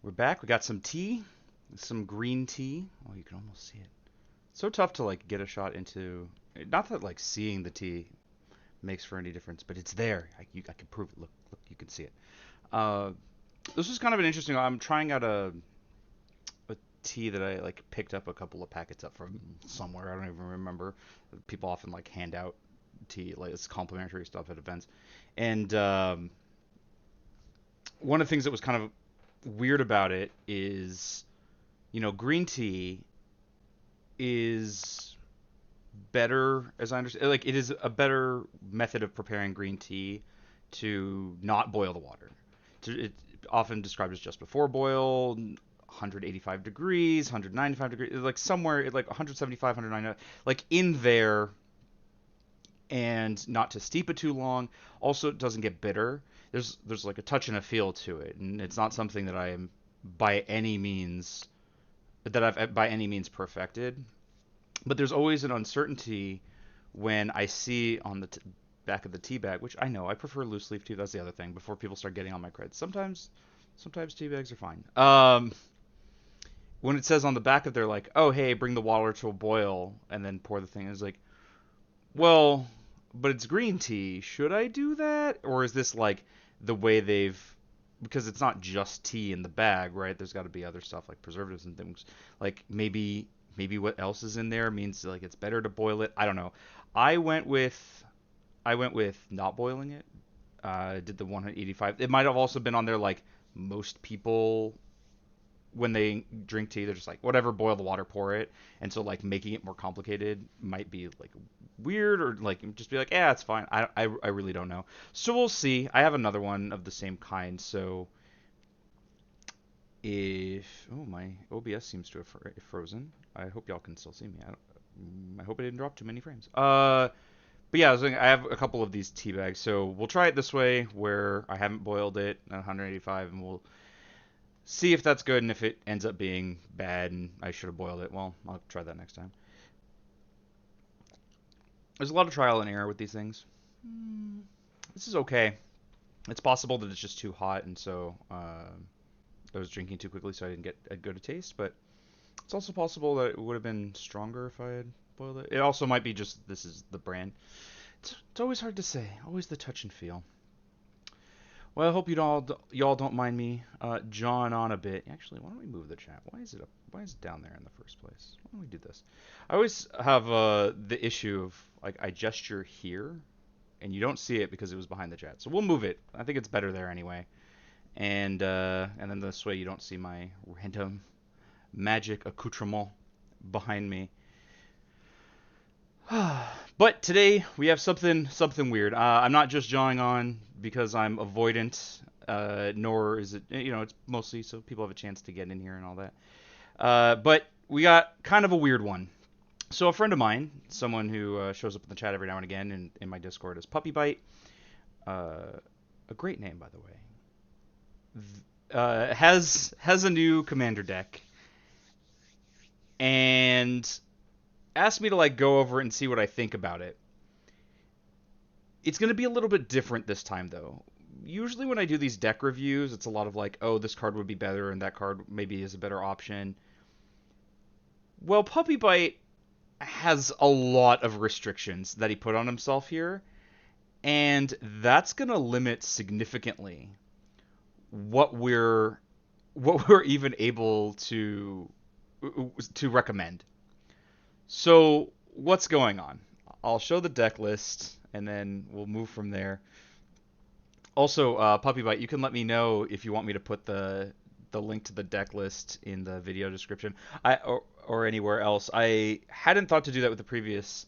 We're back. We got some tea, some green tea. Oh, you can almost see it. It's so tough to like get a shot into. Not that like seeing the tea makes for any difference, but it's there. I can prove it. Look, look, you can see it. Uh, this was kind of an interesting. I'm trying out a tea that I like picked up a couple of packets up from somewhere. I don't even remember. People often like hand out tea, like it's complimentary stuff at events, and one of the things that was kind of weird about it is, green tea is better, as I understand. Like, it is a better method of preparing green tea to not boil the water. It's often described as just before boil, 185 degrees, 195 degrees, like somewhere like 175, 195, like in there, and not to steep it too long. Also, it doesn't get bitter. There's like a touch and a feel to it, and it's not something that I am by any means that I've by any means perfected. But there's always an uncertainty when I see on the back of the tea bag, which I know I prefer loose leaf tea. That's the other thing. Before people start getting on my creds, sometimes tea bags are fine. When it says on the back of there like, oh hey, bring the water to a boil and then pour the thing, is like, well, but it's green tea. Should I do that, or is this like the way they've, because it's not just tea in the bag, right? There's got to be other stuff like preservatives and things. Like maybe what else is in there means like it's better to boil it. I don't know. I went with I went with not boiling it. I did the 185. It might have also been on there like most people when they drink tea, they're just like whatever, boil the water, pour it. And so like making it more complicated might be like weird, or like just be like, yeah, it's fine. I really don't know. So we'll see. I have another one of the same kind. So if my OBS seems to have frozen. I hope y'all can still see me. I hope I didn't drop too many frames. But yeah, I have a couple of these tea bags, so we'll try it this way where I haven't boiled it at 185, and we'll see if that's good. And if it ends up being bad and I should have boiled it, well, I'll try that next time. There's a lot of trial and error with these things. This is okay. It's possible that it's just too hot, and so I was drinking too quickly, so I didn't get a good taste. But it's also possible that it would have been stronger if I had boiled it. It also might be just this is the brand. It's always hard to say. Always the touch and feel. Well, I hope y'all don't mind me jawing on a bit. Actually, why don't we move the chat? Why is it up? Why is it down there in the first place? Why don't we do this? I always have the issue of like I gesture here, and you don't see it because it was behind the chat. So we'll move it. I think it's better there anyway. And then this way you don't see my random magic accoutrement behind me. But today we have something weird. I'm not just jawing on because I'm avoidant, nor is it, it's mostly so people have a chance to get in here and all that. But we got kind of a weird one. So a friend of mine, someone who shows up in the chat every now and again in my Discord, is Puppy Bite. A great name, by the way. Has a new commander deck and asked me to like go over it and see what I think about it. It's going to be a little bit different this time though. Usually when I do these deck reviews, it's a lot of like, oh, this card would be better and that card maybe is a better option. Well, Puppy Bite has a lot of restrictions that he put on himself here, and that's going to limit significantly what we're even able to recommend. So what's going on? I'll show the deck list and then we'll move from there. Also, Puppy Bite, you can let me know if you want me to put the link to the deck list in the video description, or anywhere else. I hadn't thought to do that with the previous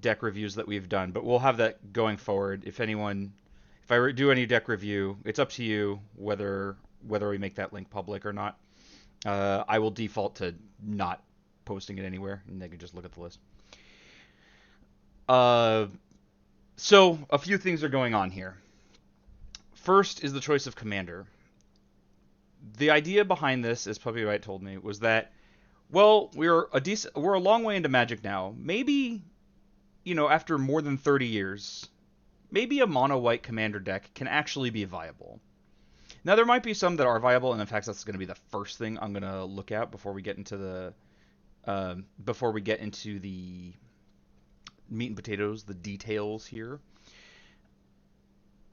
deck reviews that we've done, but we'll have that going forward. If I do any deck review, it's up to you whether we make that link public or not. I will default to not posting it anywhere, and they can just look at the list. So a few things are going on here. First is the choice of commander. The idea behind this, as Puppy White told me, was that, well, we're a long way into Magic now. Maybe, after more than 30 years, maybe a mono white commander deck can actually be viable. Now there might be some that are viable, and in fact that's going to be the first thing I'm going to look at before we get into the meat and potatoes, the details here.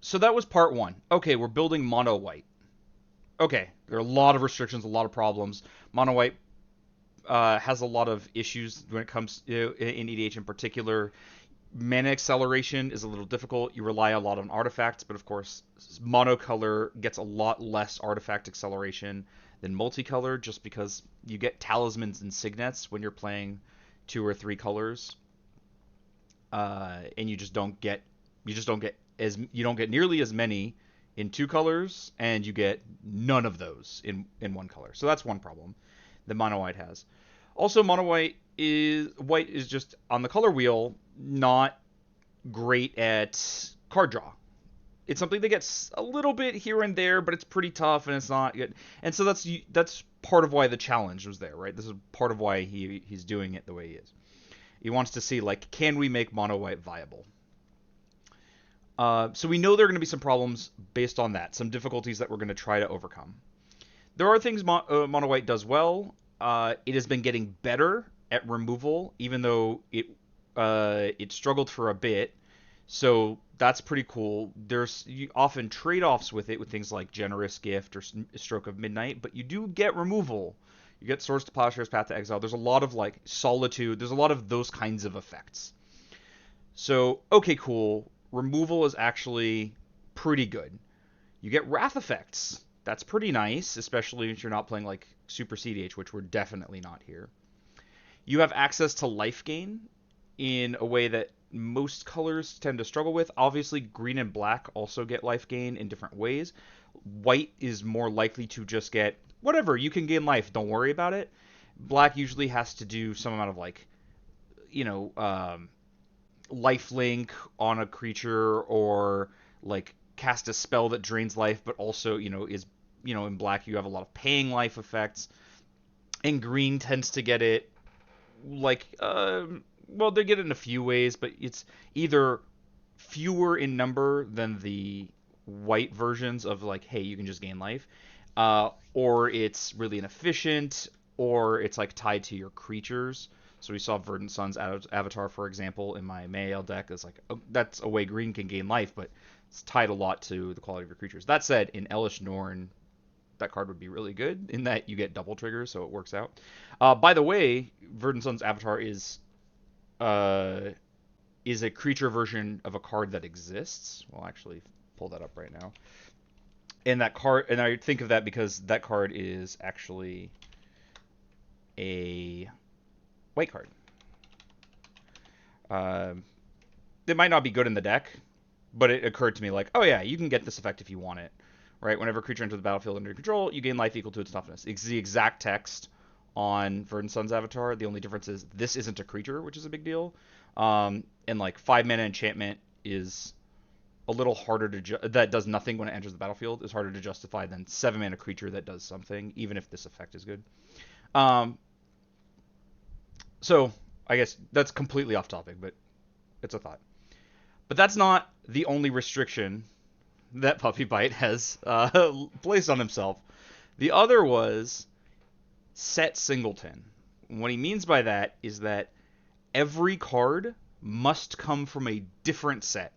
So that was part one. Okay, we're building mono white. Okay, there are a lot of restrictions, a lot of problems. Mono white has a lot of issues when it comes in EDH in particular. Mana acceleration is a little difficult. You rely a lot on artifacts, but of course, monocolor gets a lot less artifact acceleration than multicolor, just because you get talismans and signets when you're playing 2 or 3 colors, and you don't get nearly as many in 2 colors, and you get none of those in 1 color. So that's one problem that mono white has. Also, mono white is just on the color wheel not great at card draw. It's something that gets a little bit here and there, but it's pretty tough and it's not good. And so that's part of why the challenge was there, right? This is part of why he's doing it the way he is. He wants to see, like, can we make mono white viable? So we know there are going to be some problems based on that, some difficulties that we're going to try to overcome. There are things mono white does well. It has been getting better at removal, even though it struggled for a bit. So that's pretty cool. There's often trade-offs with it, with things like Generous Gift or Stroke of Midnight, but you do get removal. You get Swords to Plowshares, Path to Exile. There's a lot of, like, Solitude. There's a lot of those kinds of effects. So, okay, cool. Removal is actually pretty good. You get Wrath effects. That's pretty nice, especially if you're not playing, like, Super CDH, which we're definitely not here. You have access to life gain in a way that most colors tend to struggle with. Obviously, green and black also get life gain in different ways. White is more likely to just get, whatever, you can gain life, don't worry about it. Black usually has to do some amount of, like, life link on a creature, or, like, cast a spell that drains life, but also, is, in black you have a lot of paying life effects. And green tends to get it, like, well, they get it in a few ways, but it's either fewer in number than the white versions of, like, hey, you can just gain life, or it's really inefficient, or it's, like, tied to your creatures. So we saw Verdant Sun's Avatar, for example, in my Mael deck. It's like, that's a way green can gain life, but it's tied a lot to the quality of your creatures. That said, in Elesh Norn, that card would be really good in that you get double triggers, so it works out. By the way, Verdant Sun's Avatar is a creature version of a card that exists. We'll actually pull that up right now. And that card, and I think of that because that card is actually a white card. It might not be good in the deck, but it occurred to me, like, oh yeah, you can get this effect if you want it, right? Whenever a creature enters the battlefield under your control, you gain life equal to its toughness. It's the exact text on Verdant Sun's Avatar. The only difference is this isn't a creature, which is a big deal. And, like, 5 mana enchantment is a little harder that does nothing when it enters the battlefield is harder to justify than 7 mana creature that does something, even if this effect is good. So I guess that's completely off topic, but it's a thought. But that's not the only restriction that Puppy Bite has placed on himself. The other was set singleton. What he means by that is that every card must come from a different set.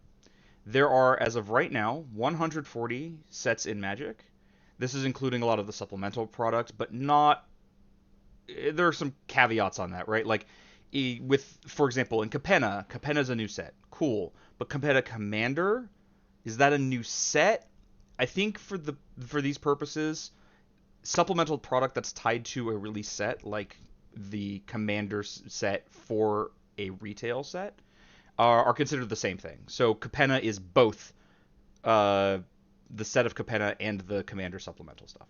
There are, as of right now, 140 sets in Magic. This is including a lot of the supplemental product, but not... There are some caveats on that, right? Like, for example, in Capenna's a new set. Cool. But Capenna Commander, is that a new set? I think for these purposes, supplemental product that's tied to a release set, like the Commander set for a retail set, are considered the same thing. So Capenna is both the set of Capenna and the Commander supplemental stuff.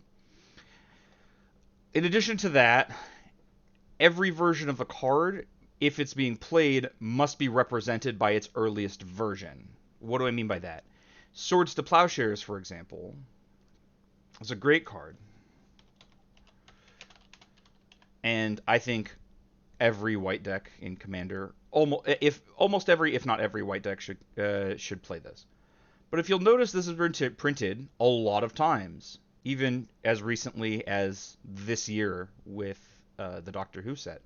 In addition to that, every version of the card, if it's being played, must be represented by its earliest version. What do I mean by that? Swords to Plowshares, for example, is a great card. And I think every white deck in Commander, almost every, if not every white deck should play this. But if you'll notice, this has been printed a lot of times, even as recently as this year with the Doctor Who set.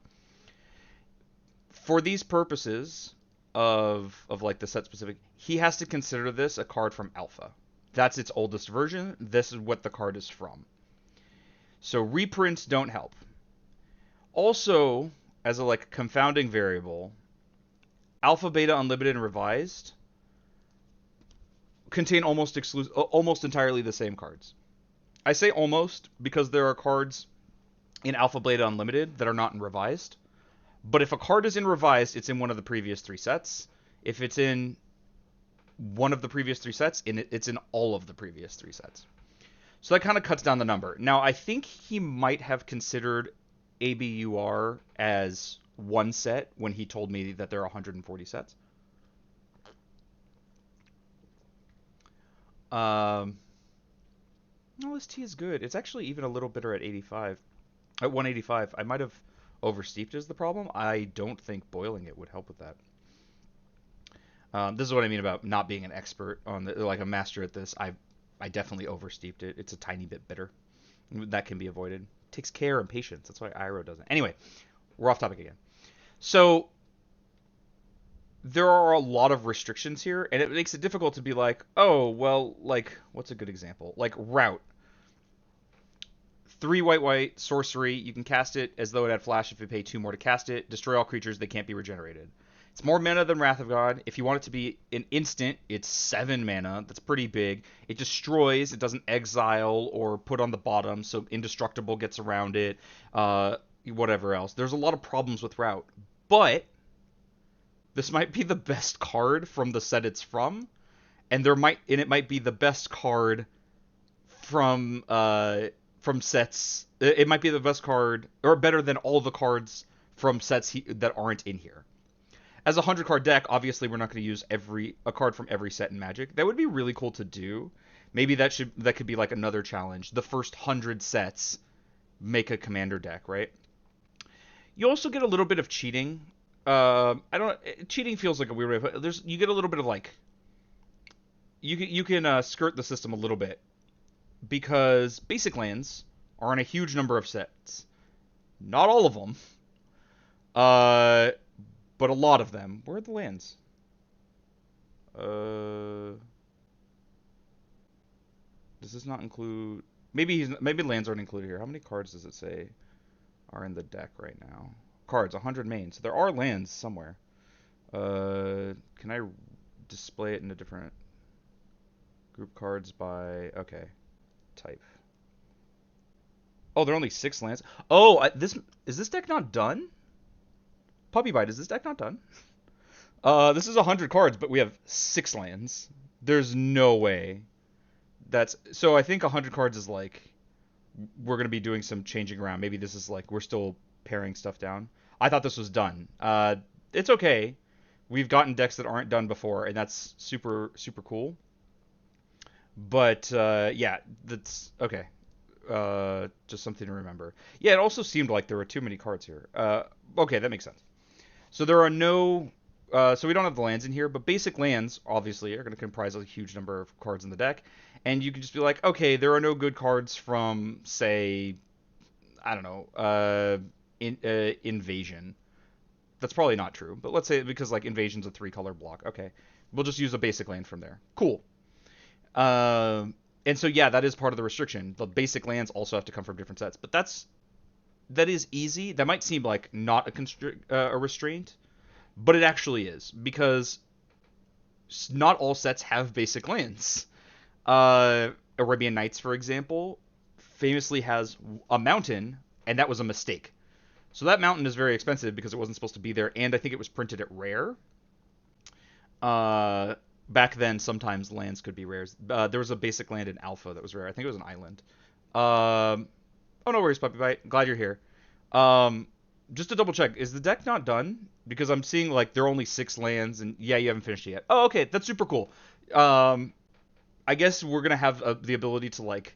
For these purposes of like the set specific, he has to consider this a card from Alpha. That's its oldest version. This is what the card is from. So reprints don't help. Also, as a like confounding variable, Alpha, Beta, Unlimited, and Revised contain almost entirely the same cards. I say almost because there are cards in Alpha, Beta, Unlimited that are not in Revised. But if a card is in Revised, it's in one of the previous 3 sets. If it's in one of the previous 3 sets, it's in all of the previous 3 sets. So that kind of cuts down the number. Now, I think he might have considered ABUR as one set when he told me that there are 140 sets. This tea is good. It's actually even a little bitter at 85. At 185. I might have oversteeped is the problem. I don't think boiling it would help with that. This is what I mean about not being an expert on like a master at this. I definitely oversteeped it. It's a tiny bit bitter. That can be avoided. It takes care and patience. That's why Iro doesn't. Anyway, we're off topic again. So there are a lot of restrictions here, and it makes it difficult to be like, oh, well, like, what's a good example? Like Route. 3 white, sorcery. You can cast it as though it had flash if you pay 2 more to cast it. Destroy all creatures. They can't be regenerated. It's more mana than Wrath of God. If you want it to be an instant, it's 7 mana. That's pretty big. It destroys. It doesn't exile or put on the bottom, so Indestructible gets around it. Whatever else. There's a lot of problems with Route. But this might be the best card from the set it's from, and it might be the best card from sets. It might be the best card, or better than all the cards from sets that aren't in here. As a 100-card deck, obviously we're not going to use a card from every set in Magic. That would be really cool to do. Maybe that could be like another challenge. The first 100 sets make a commander deck, right? You also get a little bit of cheating. Cheating feels like a weird way, but you get a little bit of like, you can skirt the system a little bit, because basic lands are in a huge number of sets. Not all of them, but a lot of them. Where are the lands? Does this not include? Maybe lands aren't included here. How many cards does it say are in the deck right now? Cards, 100 main. So there are lands somewhere. Can I display it in a different group cards by? Okay, type. Oh, there are only 6 lands. Oh, is this deck not done? Puppy Bite, is this deck not done? This is 100 cards, but we have 6 lands. There's no way. So I think 100 cards is like, we're gonna be doing some changing around. Maybe this is like, we're still paring stuff down. I thought this was done. It's okay. We've gotten decks that aren't done before, and that's super, super cool. But, yeah, that's okay. Just something to remember. Yeah, it also seemed like there were too many cards here. Okay, that makes sense. So there are no... so we don't have the lands in here, but basic lands, obviously, are going to comprise a huge number of cards in the deck. And you can just be like, okay, there are no good cards from, say, I don't know, Invasion. That's probably not true, but let's say because like Invasion's a 3-color block. Okay, we'll just use a basic land from there. Cool. And so yeah, that is part of the restriction. The basic lands also have to come from different sets, but that is easy. That might seem like not a restraint, but it actually is, because not all sets have basic lands. Arabian Nights, for example, famously has a mountain, and that was a mistake. So that mountain is very expensive because it wasn't supposed to be there, and I think it was printed at rare. Back then, sometimes lands could be rares. There was a basic land in Alpha that was rare. I think it was an island. Oh, no worries, Puppy Bite. Glad you're here. Just to double check, is the deck not done? Because I'm seeing like there are only 6 lands, and yeah, you haven't finished it yet. Oh, okay, that's super cool. I guess we're gonna have the ability to like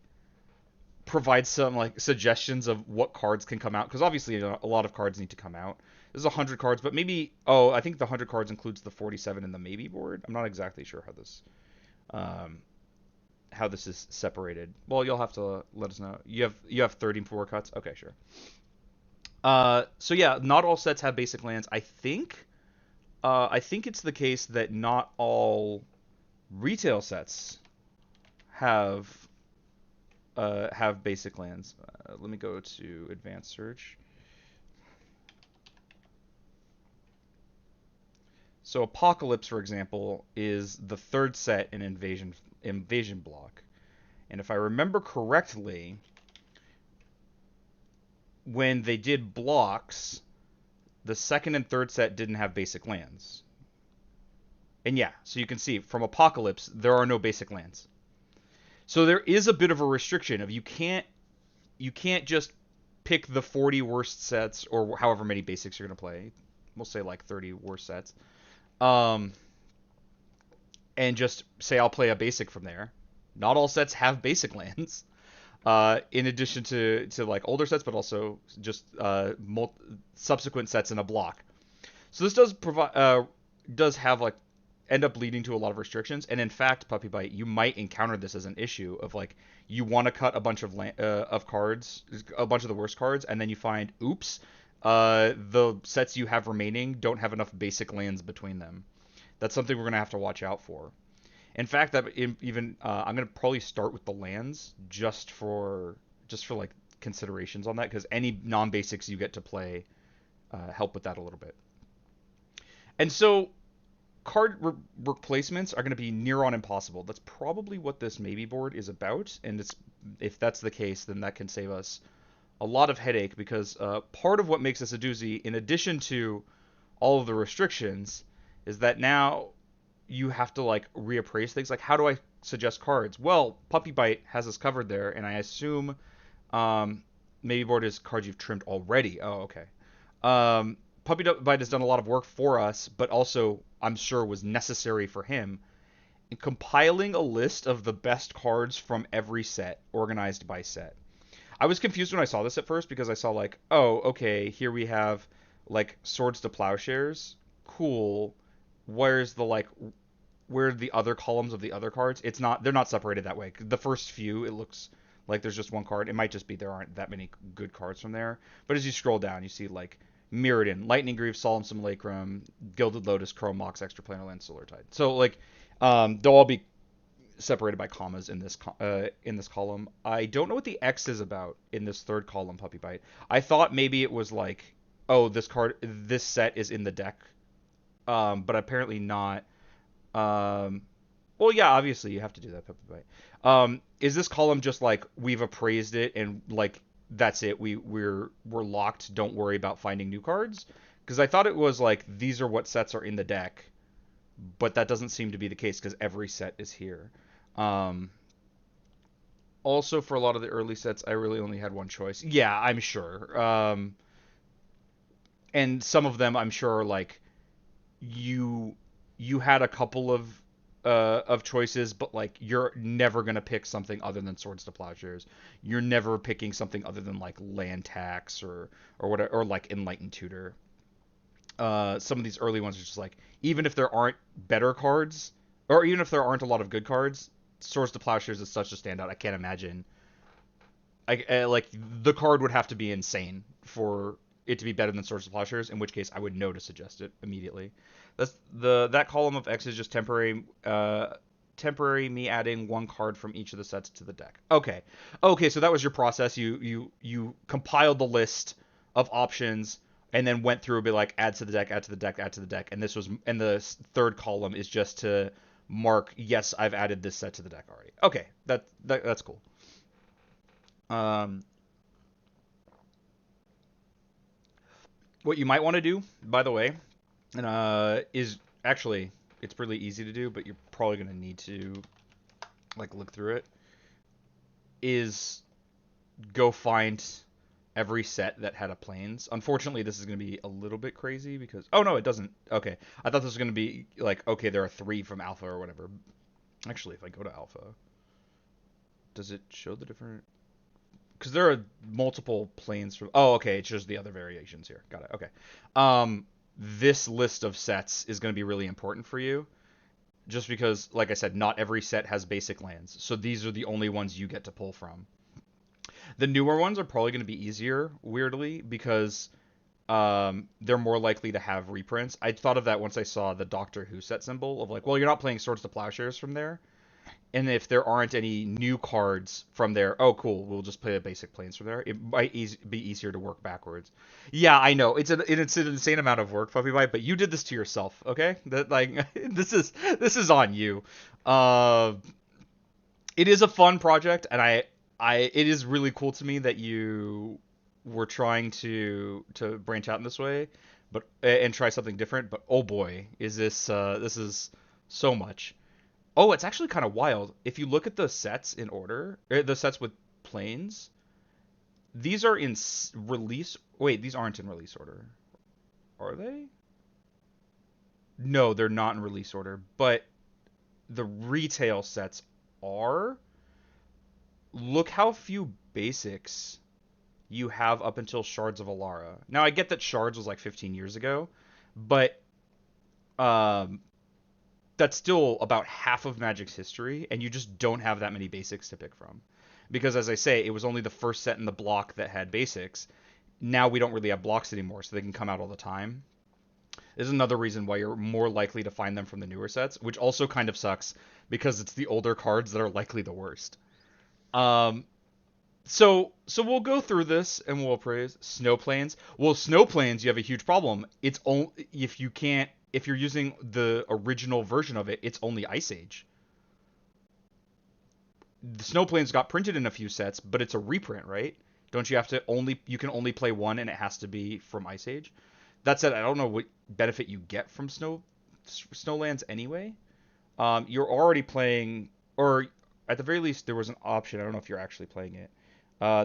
provide some like suggestions of what cards can come out, because obviously a lot of cards need to come out. This is 100 cards, but maybe I think the 100 cards includes the 47 and the maybe board. I'm not exactly sure how this um, how this is separated. Well, you'll have to let us know. You have 34 cuts. Okay, sure. So yeah, not all sets have basic lands. I think it's the case that not all retail sets have have basic lands. Let me go to advanced search. So Apocalypse, for example, is the third set in invasion block. And if I remember correctly, when they did blocks, the second and third set didn't have basic lands. And yeah, so you can see from Apocalypse, there are no basic lands. So there is a bit of a restriction of you can't just pick the 40 worst sets or however many basics you're going to play. We'll say like 30 worst sets. Um, and just say I'll play a basic from there. Not all sets have basic lands. In addition to like older sets, but also just subsequent sets in a block. So this does have like end up leading to a lot of restrictions. And in fact, Puppy Bite, you might encounter this as an issue of like you want to cut a bunch of cards, a bunch of the worst cards, and then you find, oops, the sets you have remaining don't have enough basic lands between them. That's something we're gonna have to watch out for. In fact, that even I'm gonna probably start with the lands just for like considerations on that because any non-basics you get to play help with that a little bit. And so replacements are going to be near on impossible. That's probably what this maybe board is about, and if that's the case, then that can save us a lot of headache because part of what makes this a doozy, in addition to all of the restrictions, is that now you have to like reappraise things. Like, how do I suggest cards? Well, Puppy Bite has us covered there, and I assume maybe board is cards you've trimmed already. Oh, okay. Puppy Bite has done a lot of work for us, but also I'm sure was necessary for him in compiling a list of the best cards from every set, organized by set. I was confused when I saw this at first because I saw like, oh, okay, here we have like Swords to Plowshares. Cool. Where's the like where are the other columns of the other cards? They're not separated that way. The first few it looks like there's just one card. It might just be there aren't that many good cards from there. But as you scroll down, you see like Mirrodin, Lightning Greaves, Solemn Simulacrum, Gilded Lotus, Chrome Mox, Extraplanar Land, Solar Tide. So like they'll all be separated by commas in this column. I don't know what the X is about in this third column, Puppy Bite. I thought maybe it was like, oh, this set is in the deck, but apparently not. Well, yeah, obviously you have to do that, Puppy Bite. Is this column just like we've appraised it and like that's it? We're locked. Don't worry about finding new cards. Because I thought it was like these are what sets are in the deck, but that doesn't seem to be the case because every set is here. Um, Also, for a lot of the early sets, I really only had one choice. Yeah, I'm sure. And some of them, I'm sure, are like you you had a couple of choices, but like you're never gonna pick something other than Swords to Plowshares. You're never picking something other than like Land Tax or whatever or like Enlightened Tutor. Some of these early ones are just like even if there aren't better cards or even if there aren't a lot of good cards, Swords to Plowshares is such a standout. I can't imagine. Like the card would have to be insane for it to be better than Swords to Plowshares, in which case I would know to suggest it immediately. That column of X is just temporary me adding one card from each of the sets to the deck. Okay, so that was your process. You compiled the list of options and then went through a bit like add to the deck, add to the deck, add to the deck, and the third column is just to mark yes I've added this set to the deck already. Okay, that's cool. Um, what you might want to do, by the way, is actually it's really easy to do, but you're probably gonna need to like look through it. Is go find every set that had a planes. Unfortunately, this is gonna be a little bit crazy because oh no, it doesn't. Okay, I thought this was gonna be like okay, there are 3 from Alpha or whatever. Actually, if I go to Alpha, does it show the different? Because there are multiple planes from. Oh, okay, it shows the other variations here. Got it. Okay. This list of sets is going to be really important for you. just because, like I said, not every set has basic lands. So these are the only ones you get to pull from. The newer ones are probably going to be easier, weirdly, because they're more likely to have reprints. I thought of that once I saw the Doctor Who set symbol of like, well, you're not playing Swords to Plowshares from there, and if there aren't any new cards from there, oh cool, we'll just play the basic planes from there. It might be easier to work backwards. Yeah, I know it's an insane amount of work, Puppy Bite, but you did this to yourself, okay? That like this is on you. Uh, it is a fun project, and I it is really cool to me that you were trying to branch out in this way, but and try something different. But oh boy, is this is so much. Oh, it's actually kind of wild. If you look at the sets in order, the sets with planes, these are in release. Wait, these aren't in release order, are they? No, they're not in release order. But the retail sets are. Look how few basics you have up until Shards of Alara. Now I get that Shards was like 15 years ago, but um, that's still about half of Magic's history, and you just don't have that many basics to pick from. Because as I say, it was only the first set in the block that had basics. Now we don't really have blocks anymore, so they can come out all the time. This is another reason why you're more likely to find them from the newer sets, which also kind of sucks because it's the older cards that are likely the worst. Um, so we'll go through this and we'll appraise snow plains. Well, snow plains, you have a huge problem. It's only if you're using the original version of it, it's only Ice Age. The snow plains got printed in a few sets, but it's a reprint, right? Don't you have to only you can only play one and it has to be from Ice Age? That said, I don't know what benefit you get from Snowlands anyway. You're already playing, or at the very least, there was an option. I don't know if you're actually playing it.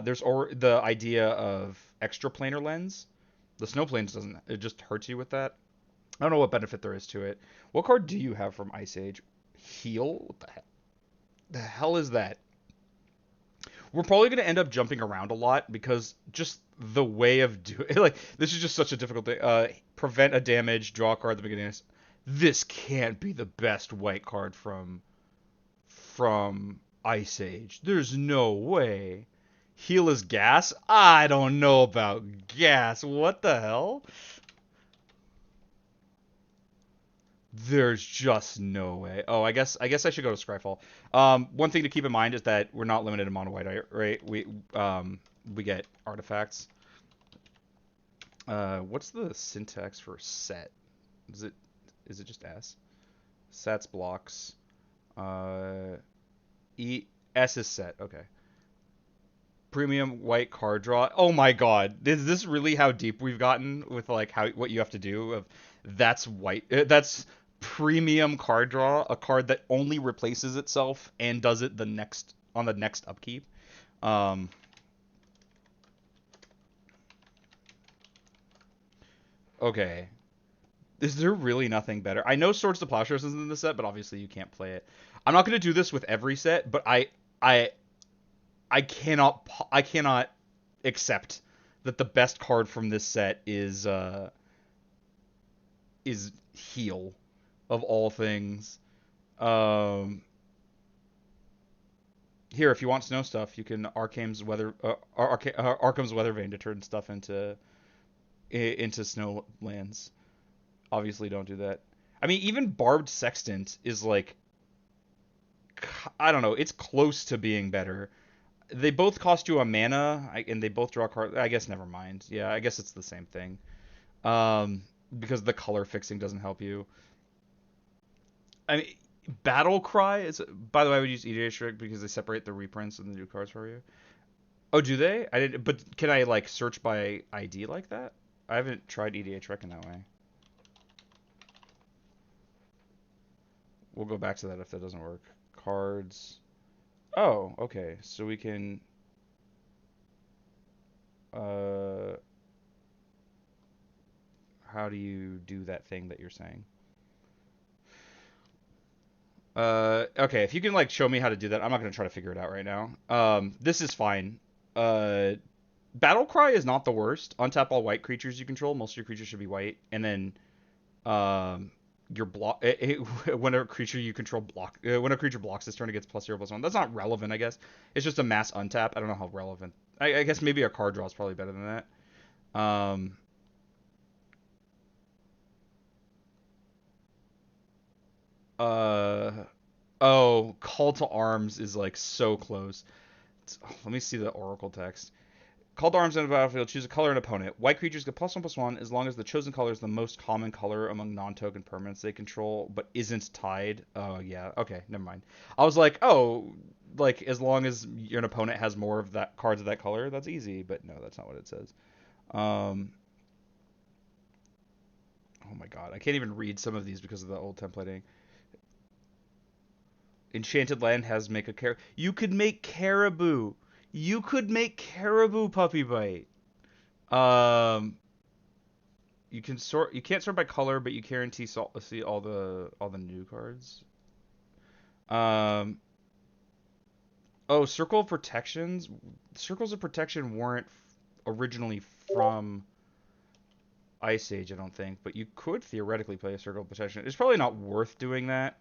There's the idea of extra planar lens. The Snowplains doesn't. It just hurts you with that. I don't know what benefit there is to it. What card do you have from Ice Age? Heal? What the hell? The hell is that? We're probably going to end up jumping around a lot because just the way of doing like this is just such a difficult thing. Prevent a damage, draw a card at the beginning. This can't be the best white card from Ice Age. There's no way. Heal is gas? I don't know about gas. What the hell? There's just no way. Oh, I guess I should go to Scryfall. One thing to keep in mind is that we're not limited to mono white, right? We get artifacts. What's the syntax for set? Is it just S? Sets blocks. Uh, S is set. Okay. Premium white card draw. Oh my god. Is this really how deep we've gotten with like how what you have to do of that's white that's premium card draw, a card that only replaces itself and does it the next on the next upkeep. Um okay. Is there really nothing better? I know Swords to Plowshares isn't in the set, but obviously you can't play it. I'm not going to do this with every set, but I I cannot accept that the best card from this set is heal of all things. Um, Here, if you want snow stuff, you can Arkham's Weather Vane to turn stuff into snow lands. Obviously, don't do that. I mean, even Barbed Sextant is like I don't know. It's close to being better. They both cost you a mana, and they both draw cards. I guess never mind. Yeah, I guess it's the same thing. Um, because the color fixing doesn't help you. I mean, Battle Cry is. By the way, I would use EDH Trick because they separate the reprints and the new cards for you. Oh, do they? I didn't. But can I like search by ID like that? I haven't tried EDH Rec in that way. We'll go back to that if that doesn't work. Cards. Oh, okay. So we can. Uh, how do you do that thing that you're saying? Okay, if you can like show me how to do that, I'm not gonna try to figure it out right now. This is fine. Uh, Battle Cry is not the worst. Untap all white creatures you control. Most of your creatures should be white, and then um, your block when a creature you control when a creature blocks this turn, it gets +0/+1. That's not relevant, I guess. It's just a mass untap. I don't know how relevant. I guess maybe a card draw is probably better than that. Uh, oh, Call to Arms is like so close. Let me see the Oracle text. Call to arms in the battlefield. Choose a color and opponent. White creatures get +1/+1 as long as the chosen color is the most common color among non-token permanents they control, but isn't tied. Oh yeah, okay, never mind. I was like, oh, like as long as your opponent has more of that cards of that color, that's easy. But no, that's not what it says. Um, oh my god, I can't even read some of these because of the old templating. Enchanted Land has make a caribou. You could make caribou. You could make caribou puppy bite. Um, you can sort. You can't sort by color, but you guarantee see all the new cards. Um. Oh, Circle of Protections. Circles of Protection weren't originally from Ice Age, I don't think, but you could theoretically play a Circle of Protection. It's probably not worth doing that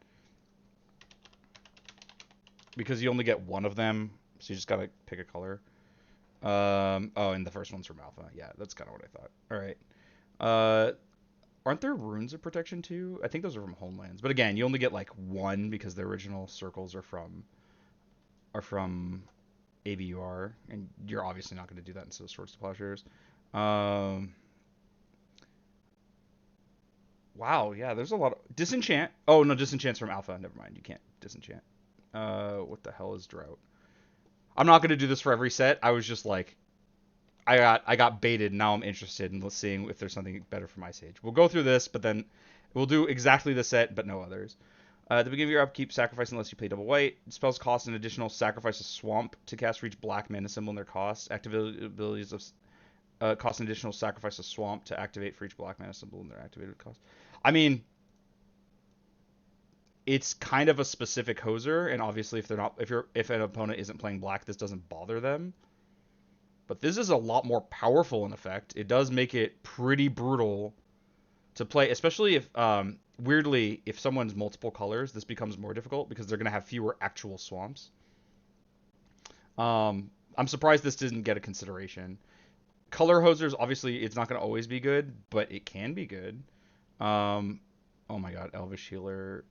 because you only get one of them, so you just gotta pick a color. Oh, and the first one's from Alpha. Yeah, that's kind of what I thought. All right. Uh, aren't there Runes of Protection too? I think those are from Homelands. But again, you only get like one because the original circles are from ABUR, and you're obviously not going to do that instead of Swords to Plowshares. Um, wow, yeah, there's a lot of Disenchant. Oh no, Disenchant's from Alpha. Never mind, you can't disenchant. What the hell is Drought? I'm not going to do this for every set. I was just like, I got baited. Now I'm interested in seeing if there's something better for my Sage. We'll go through this, but then we'll do exactly the set, but no others. At the beginning of your upkeep, sacrifice unless you play double white. Spells cost an additional sacrifice a swamp to cast for each black mana symbol in their cost. Activate abilities of cost an additional sacrifice a swamp to activate for each black mana symbol in their activated cost. I mean, it's kind of a specific hoser, and obviously if an opponent isn't playing black, this doesn't bother them. But this is a lot more powerful in effect. It does make it pretty brutal to play, especially if weirdly if someone's multiple colors, this becomes more difficult because they're going to have fewer actual swamps. I'm surprised this didn't get a consideration. Color hosers, obviously, it's not going to always be good, but it can be good. Oh my god, Elvish Healer.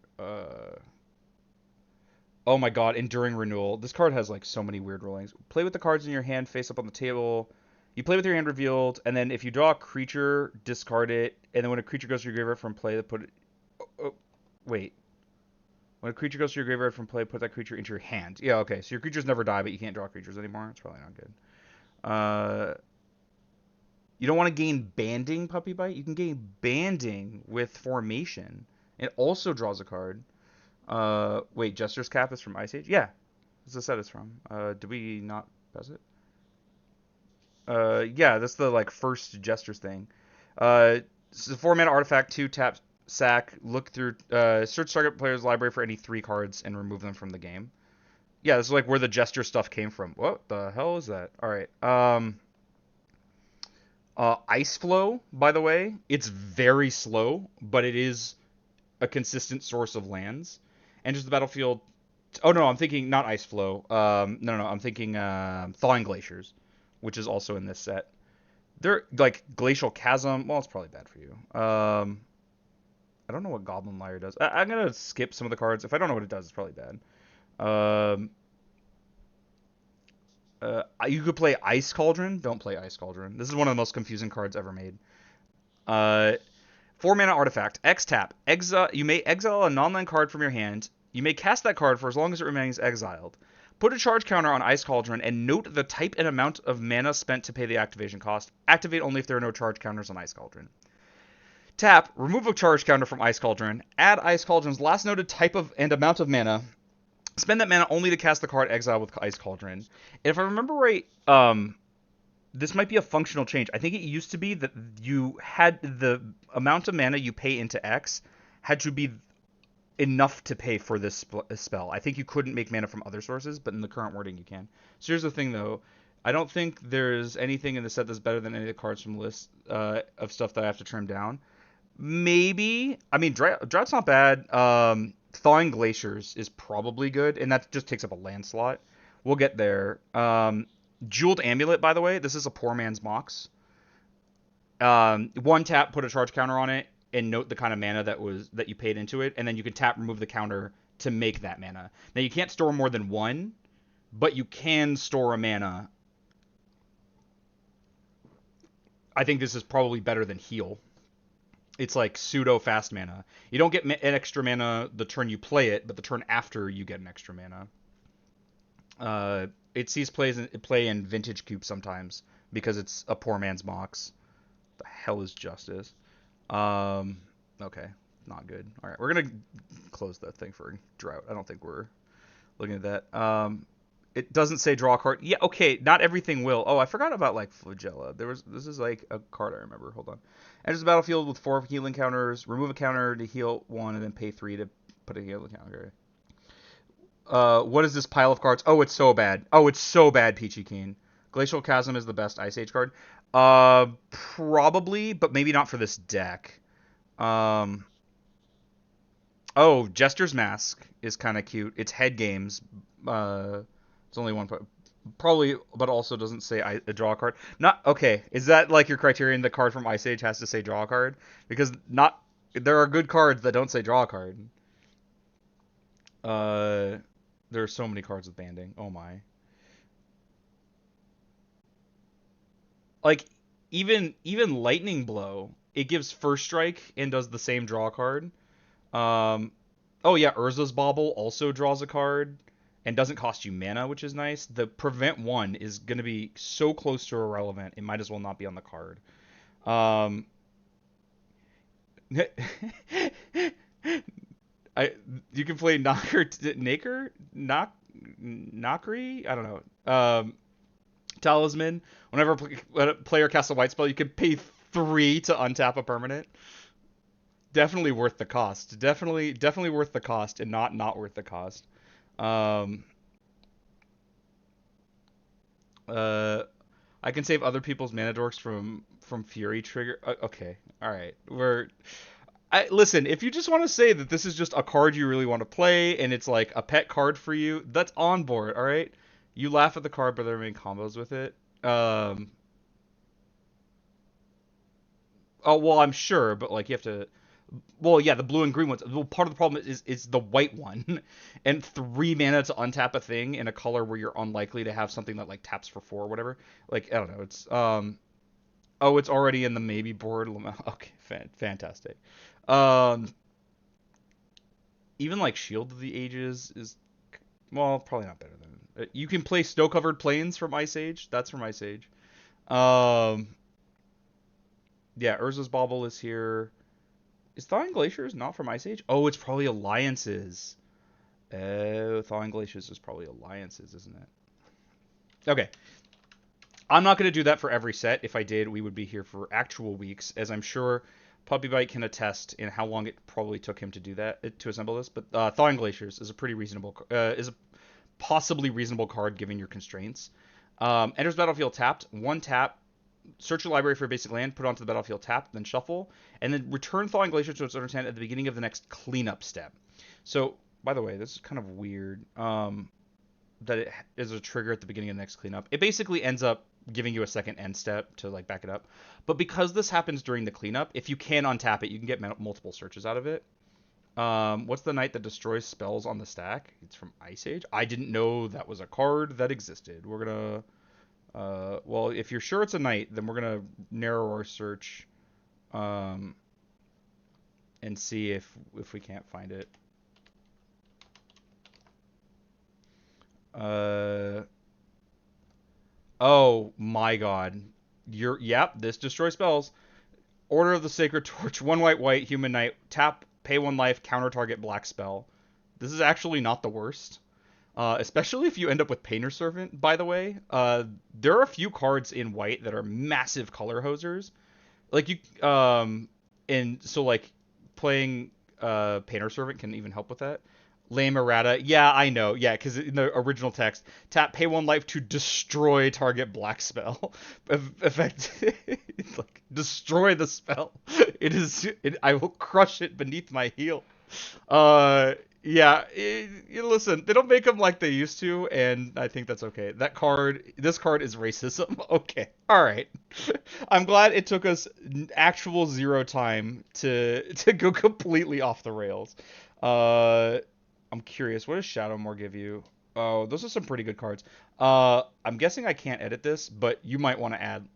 Oh my god, Enduring Renewal. This card has like so many weird rulings. Play with the cards in your hand face up on the table. You play with your hand revealed, and then if you draw a creature, discard it, and then when a creature goes to your graveyard from play, put it. Oh, wait. When a creature goes to your graveyard from play, put that creature into your hand. Yeah, okay. So your creatures never die, but you can't draw creatures anymore. It's probably not good. You don't want to gain banding, Puppy Bite. You can gain banding with formation. It also draws a card. Wait, Jester's Cap is from Ice Age? Yeah. That's the set it's from. Did we not pass it? Yeah, that's the like first Jester's thing. This is a 4-mana artifact, 2 tap sack, look through search target player's library for any 3 cards and remove them from the game. Yeah, this is like where the Jester stuff came from. What the hell is that? Alright. Ice Flow, by the way, it's very slow, but it is a consistent source of lands. Enters the battlefield. Oh no, I'm thinking not Ice Flow. No, I'm thinking Thawing Glaciers, which is also in this set. They're like Glacial Chasm. Well, it's probably bad for you. I don't know what Goblin Liar does. I'm gonna skip some of the cards. If I don't know what it does, it's probably bad. You could play Ice Cauldron. Don't play Ice Cauldron. This is one of the most confusing cards ever made. 4-mana artifact. X tap. Exile. You may exile a non-land card from your hand. You may cast that card for as long as it remains exiled. Put a charge counter on Ice Cauldron and note the type and amount of mana spent to pay the activation cost. Activate only if there are no charge counters on Ice Cauldron. Tap. Remove a charge counter from Ice Cauldron. Add Ice Cauldron's last noted type of and amount of mana. Spend that mana only to cast the card Exile with Ice Cauldron. And if I remember right, this might be a functional change. I think it used to be that you had the amount of mana you pay into X had to be enough to pay for this spell. I think you couldn't make mana from other sources, but in the current wording you can. So here's the thing, though. I don't think there's anything in the set that's better than any of the cards from the list of stuff that I have to trim down. Maybe. I mean, Drought's not bad. Thawing Glaciers is probably good, and that just takes up a land slot. We'll get there. Jeweled Amulet, by the way, this is a poor man's Mox. One tap, put a charge counter on it, and note the kind of mana that you paid into it, and then you can tap, remove the counter to make that mana. Now you can't store more than one, but you can store a mana. I think this is probably better than Heal. It's like pseudo fast mana. You don't get an extra mana the turn you play it, but the turn after you get an extra mana. It sees play in Vintage Cube sometimes because it's a poor man's Mox. The hell is Justice? Okay, not good. All right, we're gonna close that thing for Drought. I don't think we're looking at that. It doesn't say draw a card. Yeah, okay, not everything will. Oh, I forgot about like Flagella. This is like a card I remember. Hold on. Enters the battlefield with 4 healing counters. Remove a counter to heal 1, and then pay 3 to put a healing counter. What is this pile of cards? Oh, it's so bad. Oh, it's so bad, Peachy Keen. Glacial Chasm is the best Ice Age card. Probably, but maybe not for this deck. Oh, Jester's Mask is kind of cute. It's head games. It's only one probably, but also doesn't say a draw card. Not okay. Is that like your criterion? The card from Ice Age has to say draw a card because not there are good cards that don't say draw a card. There are so many cards with banding. Oh my. Like even Lightning Blow, it gives first strike and does the same draw card. Um, oh yeah, Urza's Bauble also draws a card and doesn't cost you mana, which is nice. The prevent one is going to be so close to irrelevant, it might as well not be on the card. Um, I you can play Knockry. I don't know. Talisman. Whenever a player casts a white spell, you can pay 3 to untap a permanent. Definitely worth the cost. Definitely worth the cost, and not worth the cost. Um, uh, I can save other people's mana dorks from Fury trigger. Okay, all right. Listen. If you just want to say that this is just a card you really want to play, and it's like a pet card for you, that's on board. All right. You laugh at the card, but there are main combos with it. Um, oh well, I'm sure, but like you have to. Well, yeah, the blue and green ones. Well, part of the problem is the white one, and 3 mana to untap a thing in a color where you're unlikely to have something that like taps for 4 or whatever. Like I don't know. It's oh, it's already in the maybe board. Okay, fantastic. Um, even like Shield of the Ages is well, probably not better than you can play Snow Covered Plains from Ice Age. That's from Ice Age. Um, yeah, Urza's Bauble is here. Is Thawing Glaciers not from Ice Age? Oh, it's probably Alliances. Oh, Thawing Glaciers is probably Alliances, isn't it? Okay. I'm not going to do that for every set. If I did, we would be here for actual weeks, as I'm sure Puppy Bite can attest in how long it probably took him to do that, to assemble this. But Thawing Glaciers is a pretty reasonable, is a possibly reasonable card given your constraints. Enters battlefield tapped. 1 tap. Search your library for a basic land, put it onto the battlefield tapped, then shuffle, and then return Thawing Glacier to its owner's hand at the beginning of the next cleanup step. So, by the way, this is kind of weird that it is a trigger at the beginning of the next cleanup. It basically ends up giving you a second end step to like back it up. But because this happens during the cleanup, if you can untap it, you can get multiple searches out of it. What's the knight that destroys spells on the stack? It's from Ice Age. I didn't know that was a card that existed. We're gonna well, if you're sure it's a knight, then we're gonna narrow our search, and see if we can't find it. Oh my God, yep. This destroys spells. Order of the Sacred Torch. 1 white human knight. Tap, pay 1 life. Counter target black spell. This is actually not the worst. Especially if you end up with Painter Servant, by the way. There are a few cards in white that are massive color hosers. Like and so like playing Painter Servant can even help with that. Lame errata. Yeah, I know. Yeah, because in the original text, tap pay 1 life to destroy target black spell. Effect. It's like destroy the spell. It is. I will crush it beneath my heel. Yeah. Listen, they don't make them like they used to, and I think that's okay. This card is racism. Okay. All right. I'm glad it took us actual zero time to go completely off the rails. Uh, I'm curious. What does Shadowmoor give you? Oh, those are some pretty good cards. I'm guessing I can't edit this, but you might want to add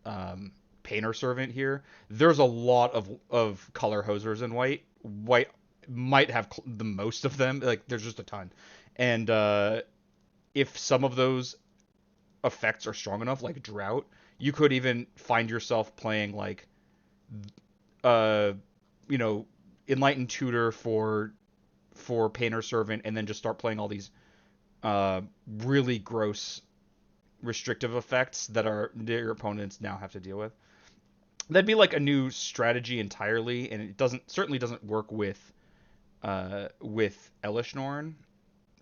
Painter Servant here. There's a lot of color hosers in white. White might have the most of them. Like there's just a ton, and if some of those effects are strong enough, like Drought, you could even find yourself playing like uh you know Enlightened Tutor for Painter Servant, and then just start playing all these uh, really gross restrictive effects that your opponents now have to deal with. That'd be like a new strategy entirely, and it certainly doesn't work with Elesh Norn,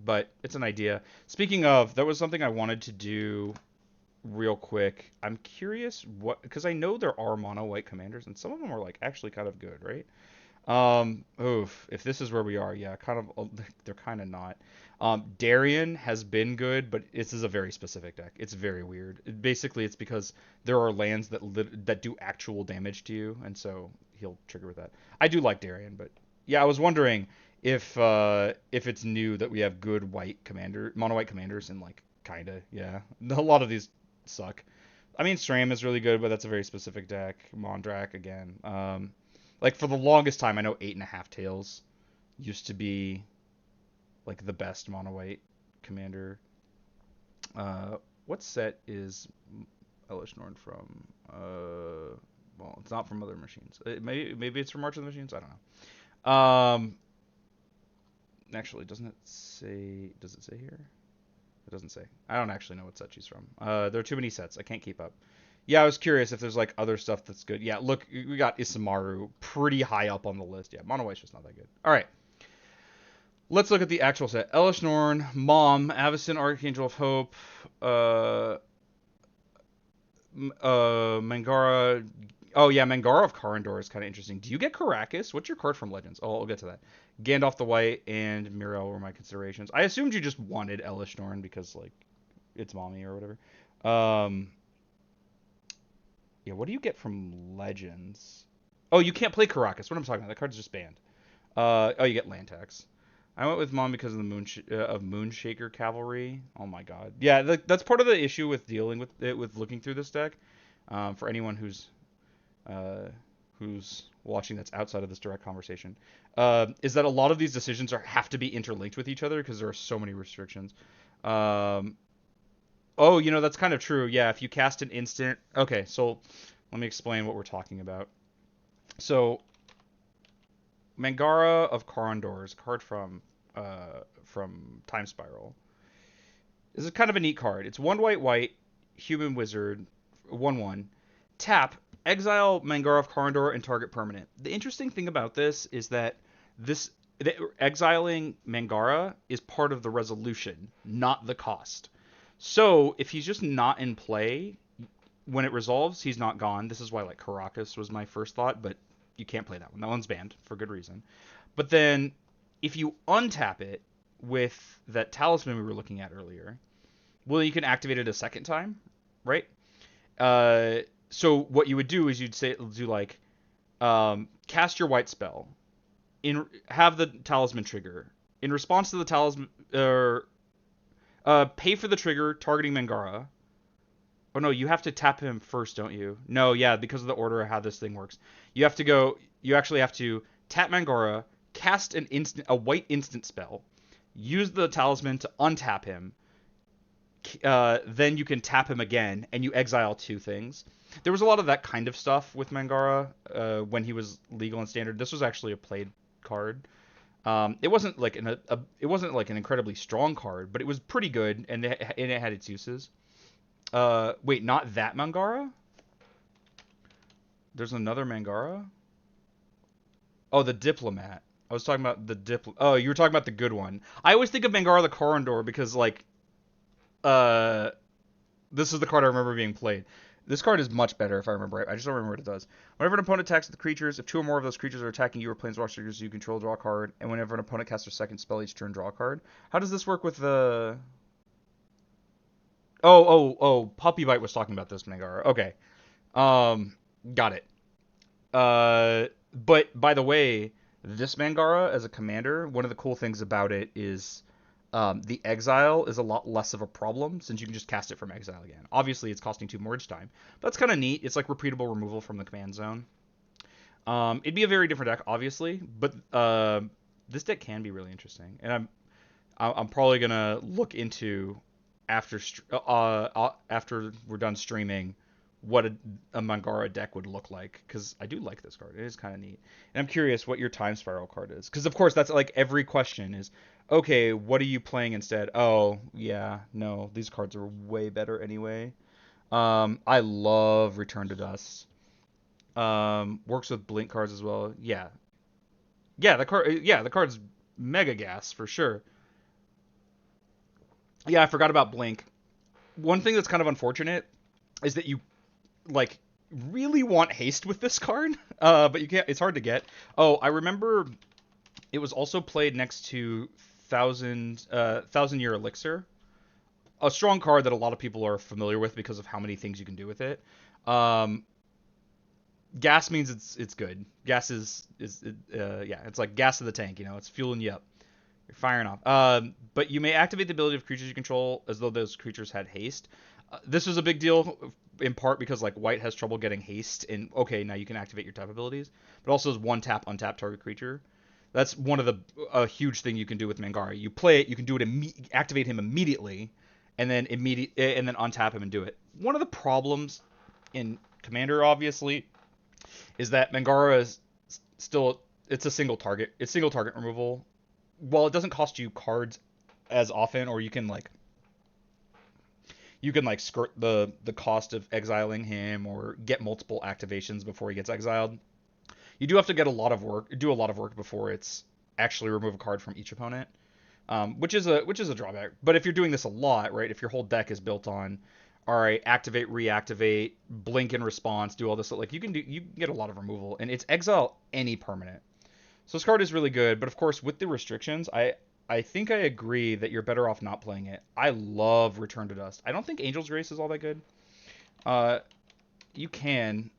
but it's an idea. Speaking of, that was something I wanted to do real quick. I'm curious because I know there are mono white commanders, and some of them are like actually kind of good, right? Oof. If this is where we are, yeah, kind of. They're kind of not. Darien has been good, but this is a very specific deck. It's very weird. Basically, it's because there are lands that do actual damage to you, and so he'll trigger with that. I do like Darien, but yeah, I was wondering if it's new that we have good mono white commanders, and like kinda, yeah. A lot of these suck. I mean, Stram is really good, but that's a very specific deck. Mondrak again. Like for the longest time, I know 8.5 Tails used to be like the best mono white commander. What set is Elesh Norn from? Well, it's not from Other Machines. Maybe it's from March of the Machines. I don't know. Actually, doesn't it say? Does it say here? It doesn't say. I don't actually know what set she's from. There are too many sets. I can't keep up. Yeah, I was curious if there's like other stuff that's good. Yeah, look, we got Isamaru pretty high up on the list. Yeah, Mono White's just not that good. All right. Let's look at the actual set. Elesh Norn, Mom, Avacyn, Archangel of Hope, Mangara. Oh yeah, Mangara of Karandor is kind of interesting. Do you get Karakas? What's your card from Legends? Oh, I'll get to that. Gandalf the White and Muriel were my considerations. I assumed you just wanted Elesh Norn because like it's mommy or whatever. Um, yeah, what do you get from Legends? Oh, you can't play Karakas. What am I talking about? That card's just banned. Oh, you get land tax. I went with Mom because of the Moonshaker Cavalry. Oh my god. Yeah, that's part of the issue with dealing with it, with looking through this deck. For anyone who's watching that's outside of this direct conversation, is that a lot of these decisions have to be interlinked with each other because there are so many restrictions. Oh, that's kind of true. Yeah, if you cast an instant. Okay, so let me explain what we're talking about. So Mangara of Karandor is a card from Time Spiral. This is kind of a neat card. It's 1 white, human wizard, 1/1. Tap, exile Mangara of Karandor and target permanent. The interesting thing about this is that exiling Mangara is part of the resolution, not the cost. So if he's just not in play when it resolves, he's not gone. This is why like Karakas was my first thought, but you can't play that one. That one's banned for good reason. But then if you untap it with that talisman we were looking at earlier, well, you can activate it a second time, right? So what you would do is do like cast your white spell, have the talisman trigger. In response to the talisman, pay for the trigger targeting Mangara. Oh no, you have to tap him first, don't you? No, yeah, because of the order of how this thing works. You actually have to tap Mangara, cast a white instant spell, use the talisman to untap him. Then you can tap him again, and you exile 2 things. There was a lot of that kind of stuff with Mangara when he was legal and standard. This was actually a played card. It wasn't like an incredibly strong card, but it was pretty good, and it had its uses. Wait, not that Mangara? There's another Mangara? Oh, the Diplomat. I was talking about the dip. Oh, you were talking about the good one. I always think of Mangara the Corondor because like uh this is the card I remember being played. This card is much better if I remember right. I just don't remember what it does. Whenever an opponent attacks the creatures, if two or more of those creatures are attacking you or planeswalkers you control, draw a card. And whenever an opponent casts their second spell each turn, draw a card. How does this work with the? Oh, Puppy Bite was talking about this Mangara. Okay, um, got it. But by the way, this Mangara as a commander, one of the cool things about it is the exile is a lot less of a problem since you can just cast it from exile again. Obviously, it's costing 2 more each time. But that's kind of neat. It's like repeatable removal from the command zone. It'd be a very different deck, obviously, but this deck can be really interesting, and I'm probably gonna look into after after we're done streaming what a Mangara deck would look like because I do like this card. It is kind of neat, and I'm curious what your Time Spiral card is because of course that's like every question is okay. What are you playing instead? Oh yeah, no, these cards are way better anyway. I love Return to Dust. Works with Blink cards as well. Yeah, yeah, the card. Yeah, the card's mega gas for sure. Yeah, I forgot about Blink. One thing that's kind of unfortunate is that you like really want haste with this card, but you can't. It's hard to get. Oh, I remember it was also played next to Thousand Year Elixir, a strong card that a lot of people are familiar with because of how many things you can do with it. Um, gas means it's good. Gas is yeah, it's like gas in the tank. You know, it's fueling you up. You're firing off. But you may activate the ability of creatures you control as though those creatures had haste. This was a big deal in part because like white has trouble getting haste, and okay, now you can activate your tap abilities, but also as one tap untap target creature. That's one of the a huge thing you can do with Mangari. You play it, you can do it, activate him immediately, and then untap him and do it. One of the problems in Commander, obviously, is that Mangara is still it's a single target. It's single target removal. While it doesn't cost you cards as often, or you can like skirt the cost of exiling him or get multiple activations before he gets exiled. You do have to do a lot of work before it's actually remove a card from each opponent, which is a drawback. But if you're doing this a lot, right? If your whole deck is built on, all right, activate, reactivate, blink in response, do all this, like you can get a lot of removal, and it's exile any permanent. So this card is really good, but of course with the restrictions, I think I agree that you're better off not playing it. I love Return to Dust. I don't think Angel's Grace is all that good. Uh, you can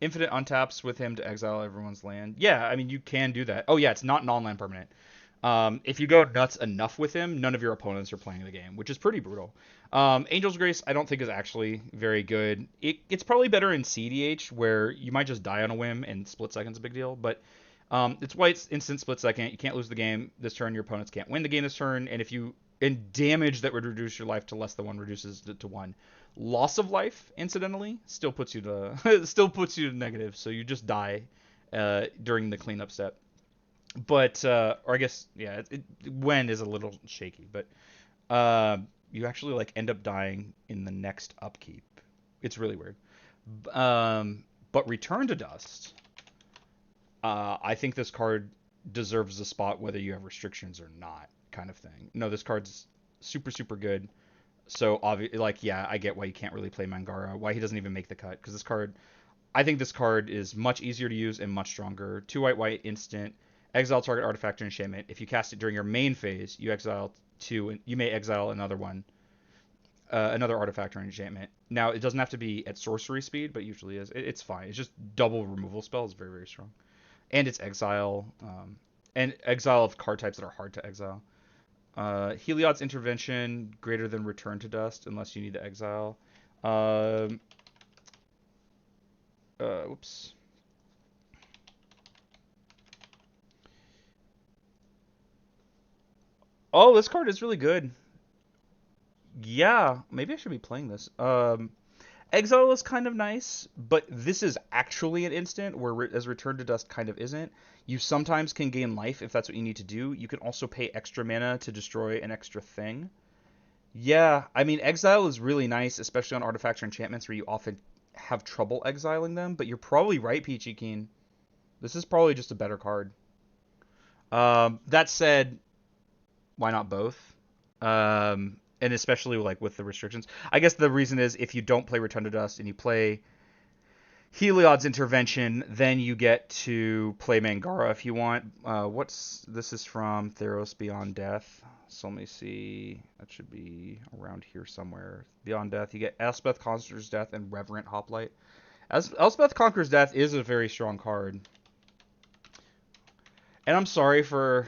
infinite untaps with him to exile everyone's land. Yeah, I mean you can do that. Oh yeah, it's not non-land permanent. If you go nuts enough with him, none of your opponents are playing the game, which is pretty brutal. Angel's Grace, I don't think is actually very good. It's probably better in CDH, where you might just die on a whim and split second's a big deal. But it's white's instant split second. You can't lose the game this turn. Your opponents can't win the game this turn. And if you and damage that would reduce your life to less than one reduces it to one. Loss of life, incidentally, still puts you to still puts you to negative. So you just die during the cleanup step. But or I guess yeah, when is a little shaky, but uh, you actually like end up dying in the next upkeep. It's really weird. But Return to Dust. I think this card deserves a spot whether you have restrictions or not, kind of thing. No, this card's super super good. So obviously, like yeah, I get why you can't really play Mangara, why he doesn't even make the cut, because this card I think this card is much easier to use and much stronger. 2 white instant. Exile target artifact or enchantment. If you cast it during your main phase, you exile two, and you may exile another one, another artifact or enchantment. Now it doesn't have to be at sorcery speed, but usually is. It's fine. It's just double removal spell is very very strong, and it's exile, and exile of card types that are hard to exile. Heliod's intervention greater than Return to Dust unless you need to exile. Um, Whoops. Oh, this card is really good. Yeah, maybe I should be playing this. Exile is kind of nice, but this is actually an instant, whereas Return to Dust kind of isn't. You sometimes can gain life if that's what you need to do. You can also pay extra mana to destroy an extra thing. Yeah, I mean, Exile is really nice, especially on artifacts or enchantments where you often have trouble exiling them, but you're probably right, Peachy Keen. This is probably just a better card. That said, why not both? And especially like with the restrictions. I guess the reason is if you don't play Return to Dust and you play Heliod's Intervention, then you get to play Mangara if you want. This is from Theros Beyond Death. So let me see. That should be around here somewhere. Beyond Death, you get Elspeth Conquers Death and Reverent Hoplite. Elspeth Conquers Death is a very strong card. And I'm sorry to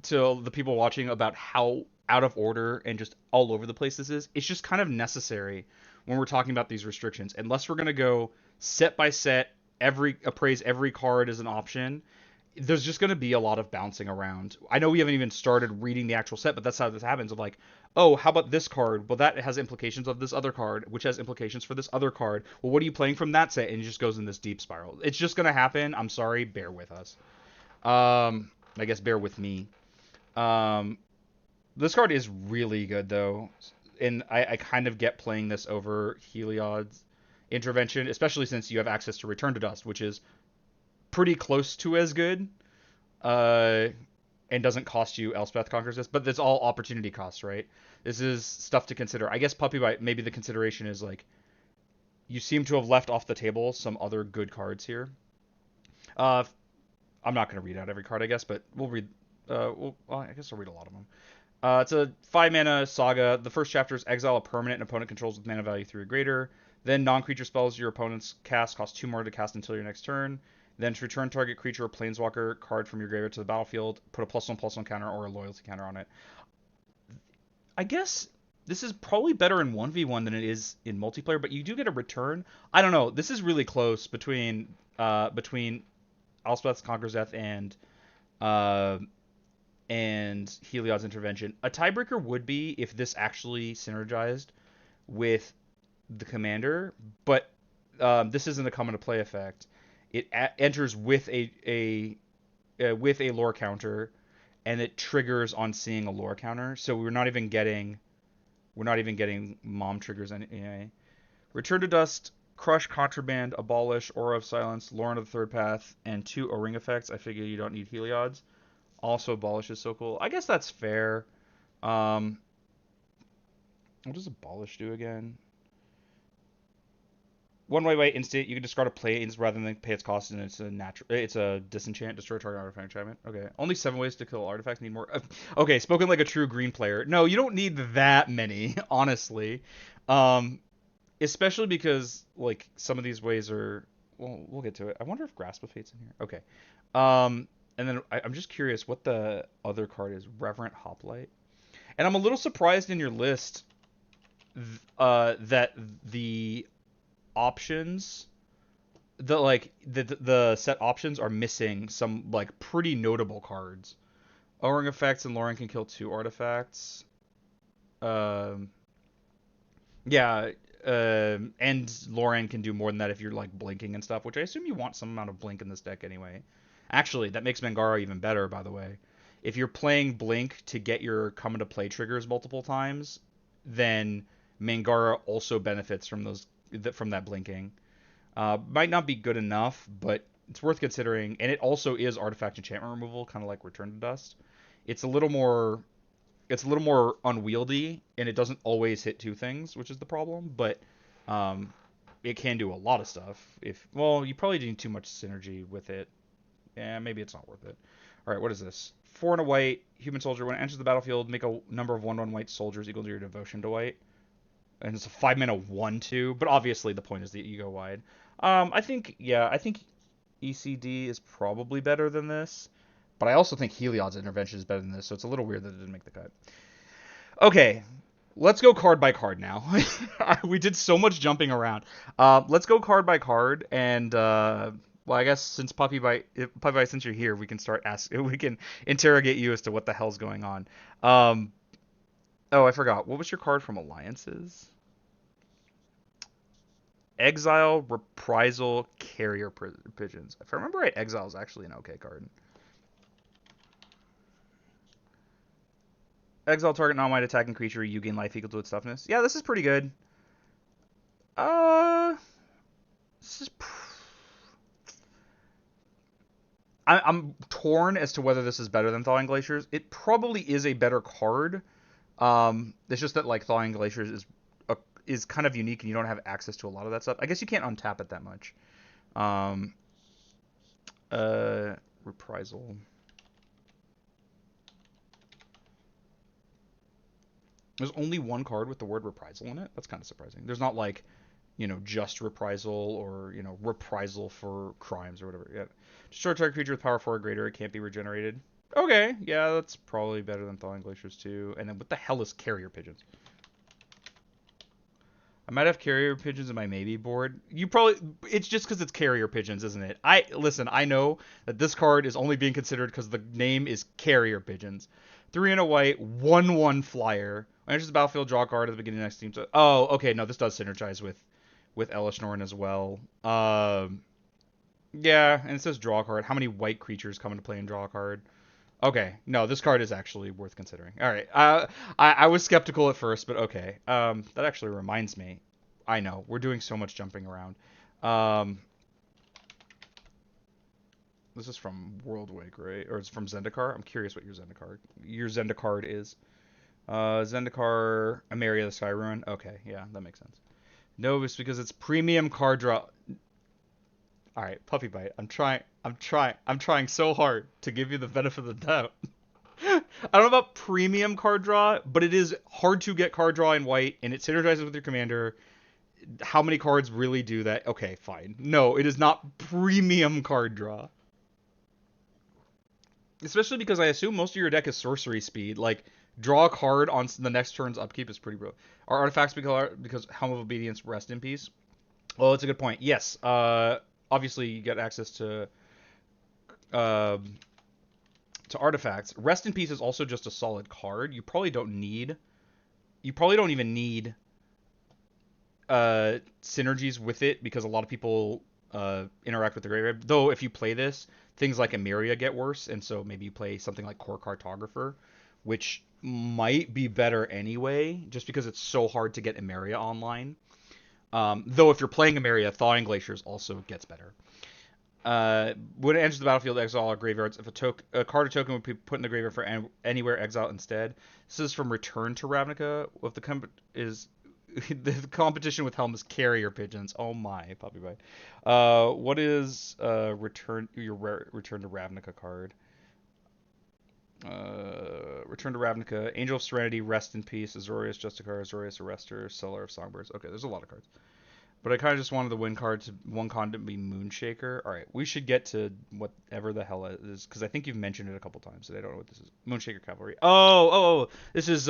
the people watching about how out of order and just all over the place this is. It's just kind of necessary when we're talking about these restrictions. Unless we're going to go set by set, appraise every card as an option, there's just going to be a lot of bouncing around. I know we haven't even started reading the actual set, but that's how this happens. Of like, oh, how about this card? Well, that has implications of this other card, which has implications for this other card. Well, what are you playing from that set? And it just goes in this deep spiral. It's just going to happen. I'm sorry. Bear with us. I guess bear with me. Um, this card is really good though, and I kind of get playing this over Heliod's Intervention, especially since you have access to Return to Dust, which is pretty close to as good, uh, and doesn't cost you Elspeth Conquers This, but it's all opportunity costs, right? This is stuff to consider. I guess Puppy Bite, maybe the consideration is like, you seem to have left off the table some other good cards here. Uh, I'm not going to read out every card, I guess, but we'll read. Well, I guess I'll read a lot of them. It's a 5-mana saga. The first chapter is exile a permanent an opponent controls with mana value 3 or greater. Then non-creature spells your opponent's cast cost 2 more to cast until your next turn. Then to return target creature or planeswalker card from your graveyard to the battlefield, put a +1/+1 counter or a loyalty counter on it. I guess this is probably better in 1v1 than it is in multiplayer, but you do get a return. I don't know. This is really close between Elspeth's Conqueror's Death uh, and Heliod's Intervention. A tiebreaker would be if this actually synergized with the commander, but this isn't a come into play effect. It enters with a lore counter, and it triggers on seeing a lore counter. So we're not even getting mom triggers anyway. Return to Dust, Crush, Contraband, Abolish, Aura of Silence, Lauren of the Third Path, and 2 O-Ring effects. I figure you don't need Heliod's. Also, Abolish is so cool. I guess that's fair. What does Abolish do again? 1 white instant. You can discard a planes rather than pay its cost, and it's a disenchant. Destroy target artifact enchantment. Okay. Only 7 ways to kill artifacts. Need more. Okay. Spoken like a true green player. No, you don't need that many, honestly. Especially because like some of these ways are. Well, we'll get to it. I wonder if Grasp of Fate's in here. Okay. And then I'm just curious what the other card is. Reverent Hoplite. And I'm a little surprised in your list that the options, the set options are missing some like pretty notable cards. O-Ring effects and Lauren can kill 2 artifacts. Um, yeah, and Lauren can do more than that if you're like blinking and stuff, which I assume you want some amount of blink in this deck anyway. Actually, that makes Mangara even better, by the way. If you're playing Blink to get your come into play triggers multiple times, then Mangara also benefits from that blinking. Might not be good enough, but it's worth considering. And it also is artifact enchantment removal, kind of like Return to Dust. It's a little more unwieldy, and it doesn't always hit 2 things, which is the problem. But it can do a lot of stuff. You probably need too much synergy with it. Yeah, maybe it's not worth it. All right, what is this? 4 and a white, human soldier. When it enters the battlefield, make a number of 1/1 white soldiers equal to your devotion to white. And it's a 5-mana 1/2, but obviously the point is that you go wide. I think ECD is probably better than this, but I also think Heliod's Intervention is better than this, so it's a little weird that it didn't make the cut. Okay, let's go card by card now. We did so much jumping around. Let's go card by card, and well, I guess since Puppy Bite, since you're here, we can interrogate you as to what the hell's going on. Oh, I forgot. What was your card from Alliances? Exile, Reprisal, Carrier Pigeons. If I remember right, Exile is actually an okay card. Exile target non-white attacking creature. You gain life equal to its toughness. Yeah, this is pretty good. This is. I'm torn as to whether this is better than Thawing Glaciers. It probably is a better card. It's just that like Thawing Glaciers is kind of unique and you don't have access to a lot of that stuff. I guess you can't untap it that much. Um, Reprisal. There's only one card with the word reprisal in it. That's kind of surprising. There's not like, just reprisal or, reprisal for crimes or whatever. Yeah. Destroy target creature with power 4 or greater. It can't be regenerated. Okay, yeah, that's probably better than Thawing Glaciers too. And then what the hell is Carrier Pigeons? I might have Carrier Pigeons in my maybe board. It's just because it's Carrier Pigeons, isn't it? Listen, I know that this card is only being considered because the name is Carrier Pigeons. 3 and a white, 1/1 flyer. When enters the battlefield, draw a card at the beginning of next team. Oh, okay, no, this does synergize with Elesh Norn as well. Yeah, and it says draw a card. How many white creatures come into play and draw a card? Okay, no, this card is actually worth considering. All right, I was skeptical at first, but okay. That actually reminds me. I know we're doing so much jumping around. This is from Worldwake, right? Or it's from Zendikar. I'm curious what your Zendikar is. Zendikar, Emeria the Sky Ruin. Okay, yeah, that makes sense. No, it's because it's premium card draw. All right, Puppy Bite. I'm trying so hard to give you the benefit of the doubt. I don't know about premium card draw, but it is hard to get card draw in white, and it synergizes with your commander. How many cards really do that? Okay, fine. No, it is not premium card draw. Especially because I assume most of your deck is sorcery speed. Like, draw a card on the next turn's upkeep is pretty bro. Are artifacts because Helm of Obedience rest in peace? Well, that's a good point. Yes. Obviously, you get access to artifacts. Rest in peace is also just a solid card. You probably don't even need synergies with it because a lot of people interact with the graveyard. Though if you play this, things like Emeria get worse, and so maybe you play something like Core Cartographer, which might be better anyway, just because it's so hard to get Emeria online. Though if you're playing Emeria, Thawing Glaciers also gets better. When it enters the battlefield, exile or graveyards. If a card or token would be put in the graveyard for anywhere, exile instead. This is from Return to Ravnica. If the competition with Helm is Carrier Pigeons. Oh my, Puppy Bite. What is Return to Ravnica card? Return to Ravnica, Angel of Serenity, Rest in Peace, Azorius Justicar, Azorius Arrestor, Seller of Songbirds. Okay, there's a lot of cards. But I kind of just wanted the one card to be Moonshaker. All right, we should get to whatever the hell it is, because I think you've mentioned it a couple times, and I don't know what this is. Moonshaker Cavalry. Oh, this is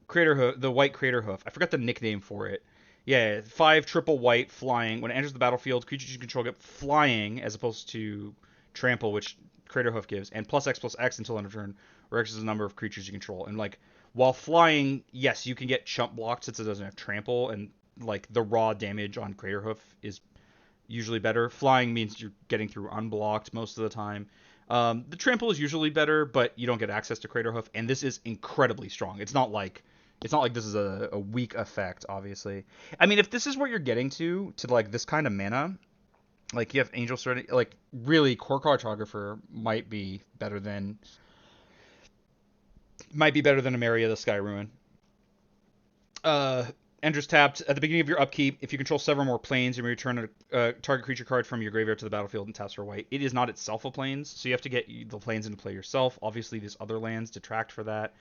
Crater Hoof, the White Crater Hoof. I forgot the nickname for it. Yeah, 5 triple white flying. When it enters the battlefield, creatures you control get flying as opposed to trample, which Crater Hoof gives, and +X until end of turn, where X is the number of creatures you control. And like while flying, yes, you can get chump blocked since it doesn't have trample, and like the raw damage on Crater Hoof is usually better. Flying means you're getting through unblocked most of the time. The trample is usually better, but you don't get access to Crater Hoof, and this is incredibly strong. It's not like this is a weak effect, obviously. I mean, if this is what you're getting to like this kind of mana, like you have Angel Serenity, like really Core Cartographer might be better than Emeria the Sky Ruin. Enters tapped at the beginning of your upkeep. If you control several more planes, you may return a target creature card from your graveyard to the battlefield and taps for white. It is not itself a planes, so you have to get the planes into play yourself. Obviously, these other lands detract for that.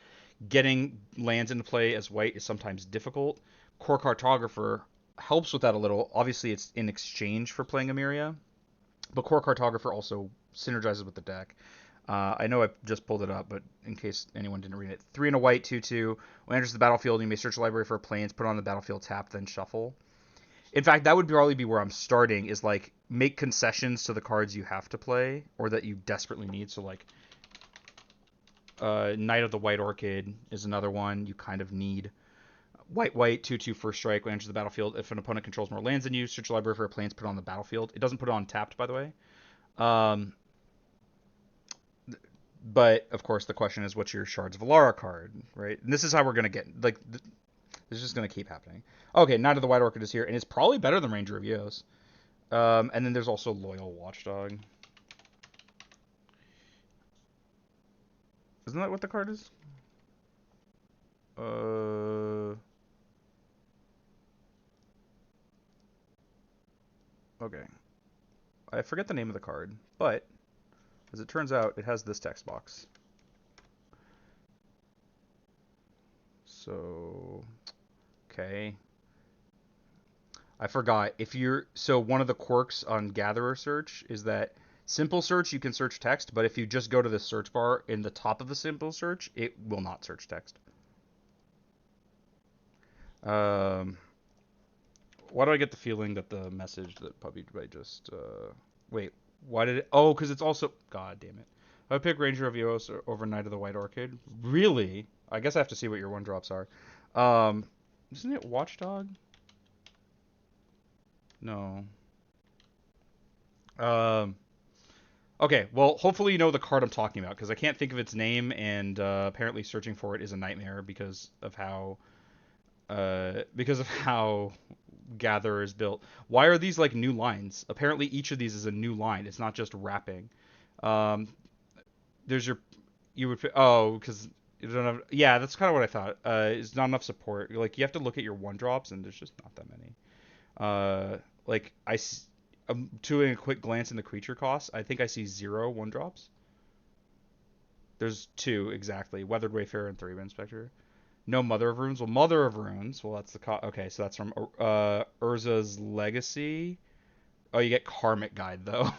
Getting lands into play as white is sometimes difficult. Core Cartographer helps with that a little. Obviously, it's in exchange for playing Emeria, but Core Cartographer also synergizes with the deck. I know I just pulled it up, but in case anyone didn't read it. 3 and a white, 2/2. When it enters the battlefield, you may search a library for planes, put it on the battlefield, tap, then shuffle. In fact, that would probably be where I'm starting, is like make concessions to the cards you have to play or that you desperately need. So like Knight of the White Orchid is another one you kind of need. White, 2/2 first strike. When it enters the battlefield, if an opponent controls more lands than you, search a library for planes, put it on the battlefield. It doesn't put it on tapped, by the way. But of course, the question is, what's your Shards of Alara card, right? And this is how we're gonna get this is just gonna keep happening. Okay, Knight of the White Orchid is here, and it's probably better than Ranger of Eos. And then there's also Loyal Watchdog. Isn't that what the card is? Uh, okay. I forget the name of the card, but as it turns out, it has this text box. So, okay. I forgot. If you're so one of the quirks on Gatherer search is that simple search you can search text, but if you just go to the search bar in the top of the simple search, it will not search text. Um, why do I get the feeling that the message that Puppy might just wait? Why did it? Oh, because it's also God damn it. I would pick Ranger of Eos over Knight of the White Orchid. Really? I guess I have to see what your one drops are. Um, isn't it Watchdog? No. Um, okay, well, hopefully you know the card I'm talking about because I can't think of its name, and apparently searching for it is a nightmare because of how Gather is built. Why are these like new lines? Apparently each of these is a new line. It's not just wrapping. Um, there's your you would because you don't have yeah that's kind of what I thought. It's not enough support. Like you have to look at your one drops and there's just not that many. Like doing a quick glance in the creature costs, I think I see 0 one drops. There's 2 exactly. Weathered Wayfarer and 3 Inspector. No Mother of Runes. Well, Mother of Runes. Well, that's okay. So that's from Urza's Legacy. Oh, you get Karmic Guide though.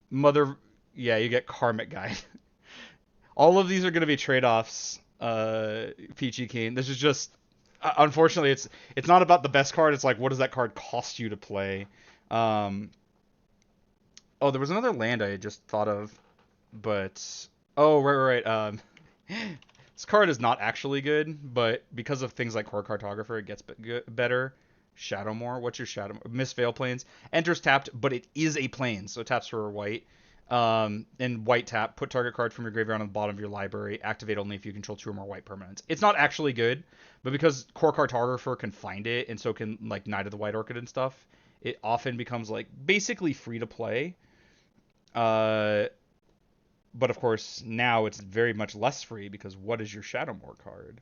Mother. Yeah, you get Karmic Guide. All of these are going to be trade-offs. Peachy Keen. This is just unfortunately it's not about the best card. It's like what does that card cost you to play? Um, oh, there was another land I had just thought of, but oh right. This card is not actually good, but because of things like Core Cartographer, it gets better. Shadowmoor. What's your Shadow? Miss Veil Plains. Enters tapped, but it is a plane, so it taps for white. And white tap, put target card from your graveyard on the bottom of your library. Activate only if you control 2 or more white permanents. It's not actually good, but because Core Cartographer can find it, and so can like Knight of the White Orchid and stuff, it often becomes like basically free to play. Uh, but of course now it's very much less free because what is your Shadowmoor card?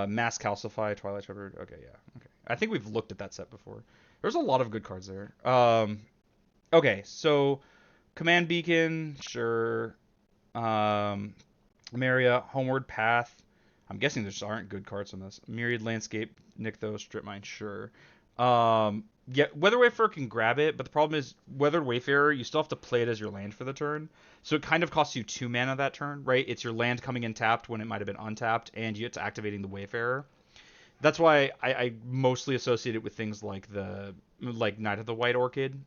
Mass Calcify, Twilight Shepherd. Okay, yeah. Okay. I think we've looked at that set before. There's a lot of good cards there. Okay, so Command Beacon, sure. Um, Maria, Homeward Path. I'm guessing there just aren't good cards on this. Myriad Landscape, Nykthos, Strip Mine, sure. Yeah, Weathered Wayfarer can grab it, but the problem is Weathered Wayfarer, you still have to play it as your land for the turn. So it kind of costs you 2 mana that turn, right? It's your land coming in tapped when it might have been untapped, and it's activating the Wayfarer. That's why I mostly associate it with things like Knight of the White Orchid,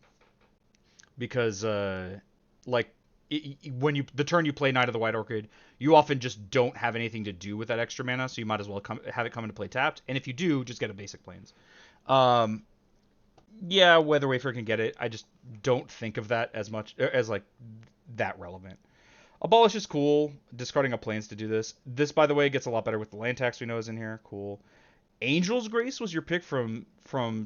because like when the turn you play Knight of the White Orchid, you often just don't have anything to do with that extra mana, so you might as well have it come into play tapped. And if you do, just get a basic plains. Um, yeah, Weather Wafer can get it. I just don't think of that as much as like that relevant. Abolish is cool. Discarding a plains to do this. This, by the way, gets a lot better with the land tax we know is in here. Cool. Angel's Grace was your pick from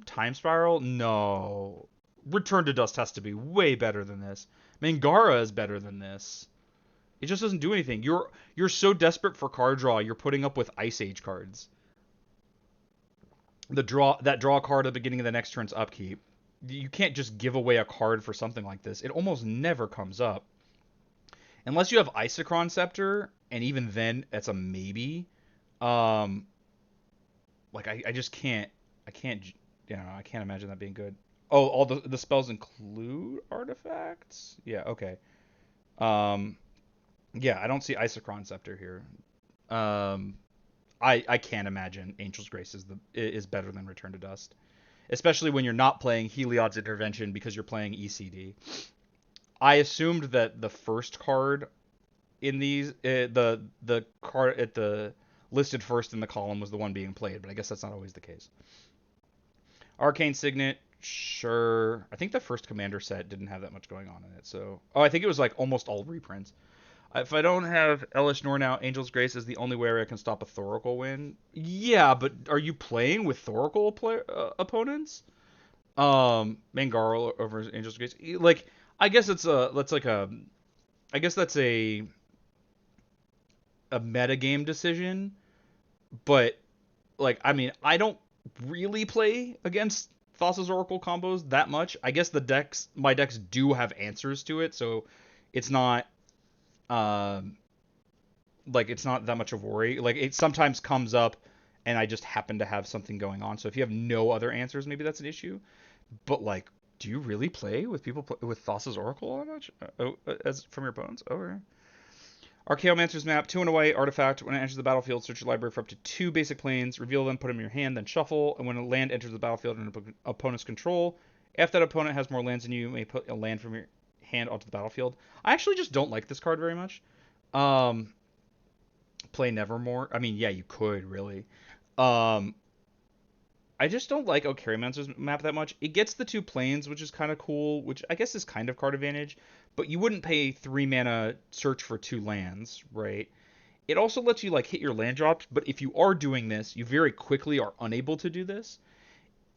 Time Spiral? No. Return to Dust has to be way better than this. Mangara is better than this. It just doesn't do anything. You're so desperate for card draw, you're putting up with Ice Age cards. That draw card at the beginning of the next turn's upkeep. You can't just give away a card for something like this. It almost never comes up. Unless you have Isochron Scepter, and even then, that's a maybe. Um, like I just can't I can't imagine that being good. Oh, all the spells include artifacts? Yeah, okay. Um yeah, I don't see Isochron Scepter here. Um I can't imagine Angel's Grace is better than Return to Dust. Especially when you're not playing Heliod's Intervention because you're playing ECD. I assumed that the first card in these the card at the listed first in the column was the one being played, but I guess that's not always the case. Arcane Signet, sure. I think the first Commander set didn't have that much going on in it, so I think it was like almost all reprints. If I don't have Elesh Norn now, Angel's Grace is the only way I can stop a Thoracle win. Yeah, but are you playing with Thoracle opponents? Mangaro over Angel's Grace. Like, I guess it's a that's like a I guess that's a metagame decision, but like I mean, I don't really play against Thassa's Oracle combos that much. I guess my decks do have answers to it, so it's not um like it's not that much of a worry. Like it sometimes comes up and I just happen to have something going on. So if you have no other answers, maybe that's an issue. But like, do you really play with with Thassa's Oracle that much? As from your opponents? Okay. Archaeomancer's map, 2 and a white artifact. When it enters the battlefield, search your library for up to 2 basic planes, reveal them, put them in your hand, then shuffle. And when a land enters the battlefield under an opponent's control, if that opponent has more lands than you may put a land from your hand onto the battlefield. I actually just don't like this card very much. Um, Play Nevermore. I mean, yeah, you could really. Um, I just don't like Okarimancer's map that much. It gets the 2 planes, which is kind of cool, which I guess is kind of card advantage, but you wouldn't pay 3 mana search for 2 lands, right? It also lets you like hit your land drops, but if you are doing this, you very quickly are unable to do this.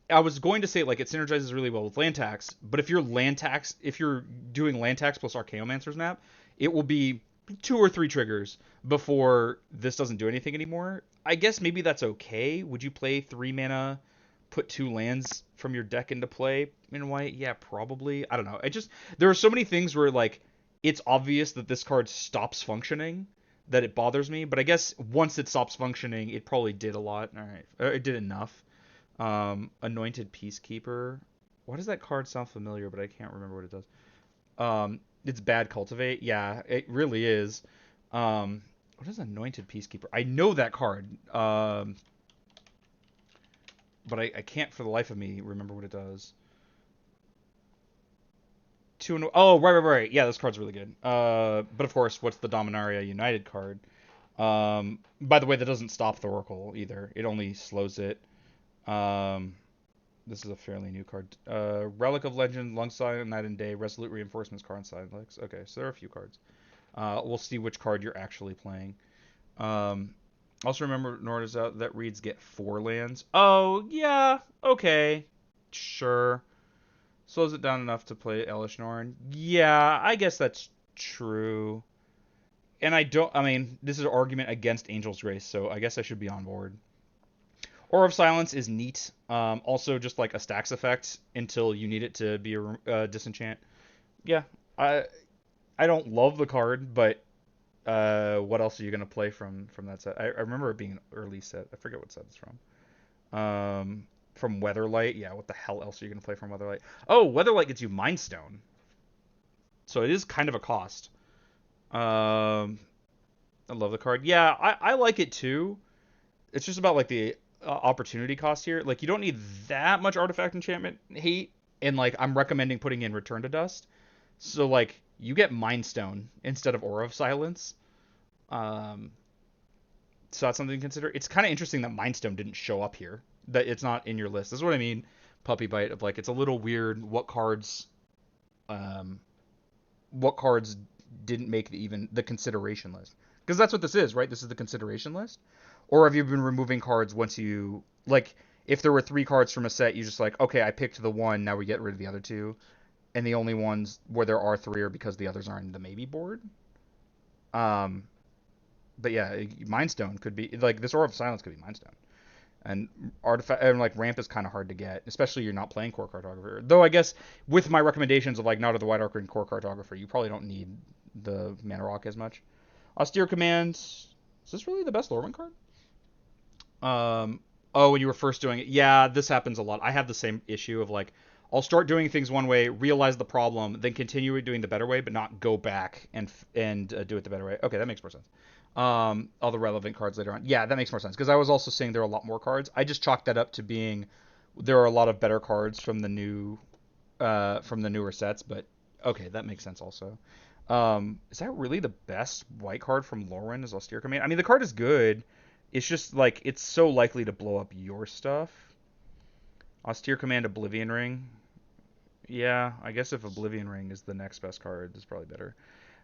I was going to say like it synergizes really well with land tax, but if you're doing land tax plus Archaeomancer's map, it will be 2 or 3 triggers before this doesn't do anything anymore. I guess maybe that's okay. Would you play 3 mana, put 2 lands from your deck into play in white? Yeah, probably. I don't know. There are so many things where like it's obvious that this card stops functioning that it bothers me, but I guess once it stops functioning, it probably did a lot. All right, it did enough. Anointed Peacekeeper. Why does that card sound familiar, but I can't remember what it does. It's bad cultivate. Yeah, it really is. What is Anointed Peacekeeper? I know that card. But I can't for the life of me remember what it does. Oh, right. Yeah, this card's really good. But of course, what's the Dominaria United card? By the way, that doesn't stop the Oracle either. It only slows it. This is a fairly new card. Relic of Legend, Lungside, Night and Day, Resolute Reinforcements, Karn Silex. Okay, so there are a few cards. We'll see which card you're actually playing. Also remember Norda's out that reads get 4 lands. Oh, yeah, okay. Sure. Slows it down enough to play Elesh Norn. Yeah, I guess that's true. And I mean, this is an argument against Angel's Grace, so I guess I should be on board. Aura of Silence is neat. Also, just like a stacks effect until you need it to be a disenchant. Yeah, I don't love the card, but what else are you gonna play from that set? I remember it being an early set. I forget what set it's from. From Weatherlight. Yeah, what the hell else are you gonna play from Weatherlight? Oh, Weatherlight gets you Mind Stone, so it is kind of a cost. I love the card. Yeah, I like it too. It's just about like the opportunity cost here. Like you don't need that much artifact enchantment hate, and like I'm recommending putting in Return to Dust. So like you get Mind Stone instead of Aura of Silence. So that's something to consider. It's kind of interesting that Mind Stone didn't show up here. That it's not in your list. That's what I mean. Puppy Bite of like it's a little weird um, what cards didn't make the consideration list, because that's what this is, right? This is the consideration list. Or have you been removing cards once you like if there were 3 cards from a set, you just like, okay, I picked the one, now we get rid of the other 2, and the only ones where there are 3 are because the others aren't in the maybe board. Um, but yeah, Mind Stone could be like this Aura of Silence could be Mind Stone. And artifact and like ramp is kind of hard to get, especially you're not playing core cartographer. Though I guess with my recommendations of like Not of the White Archer and core cartographer, you probably don't need the mana rock as much. Austere Command. Is this really the best Lorwyn card? Oh, when you were first doing it, yeah, this happens a lot. I have the same issue of like I'll start doing things one way, realize the problem, then continue doing the better way, but not go back and do it the better way. Okay, that makes more sense. All the relevant cards later on. Yeah, that makes more sense because I was also saying there are a lot more cards. I just chalked that up to being there are a lot of better cards from the newer sets, but okay, that makes sense also. Is that really the best white card from Lorwyn is Austere Command? I mean, the card is good. It's just like it's so likely to blow up your stuff. Austere Command Oblivion Ring. Yeah, I guess if Oblivion Ring is the next best card, it's probably better.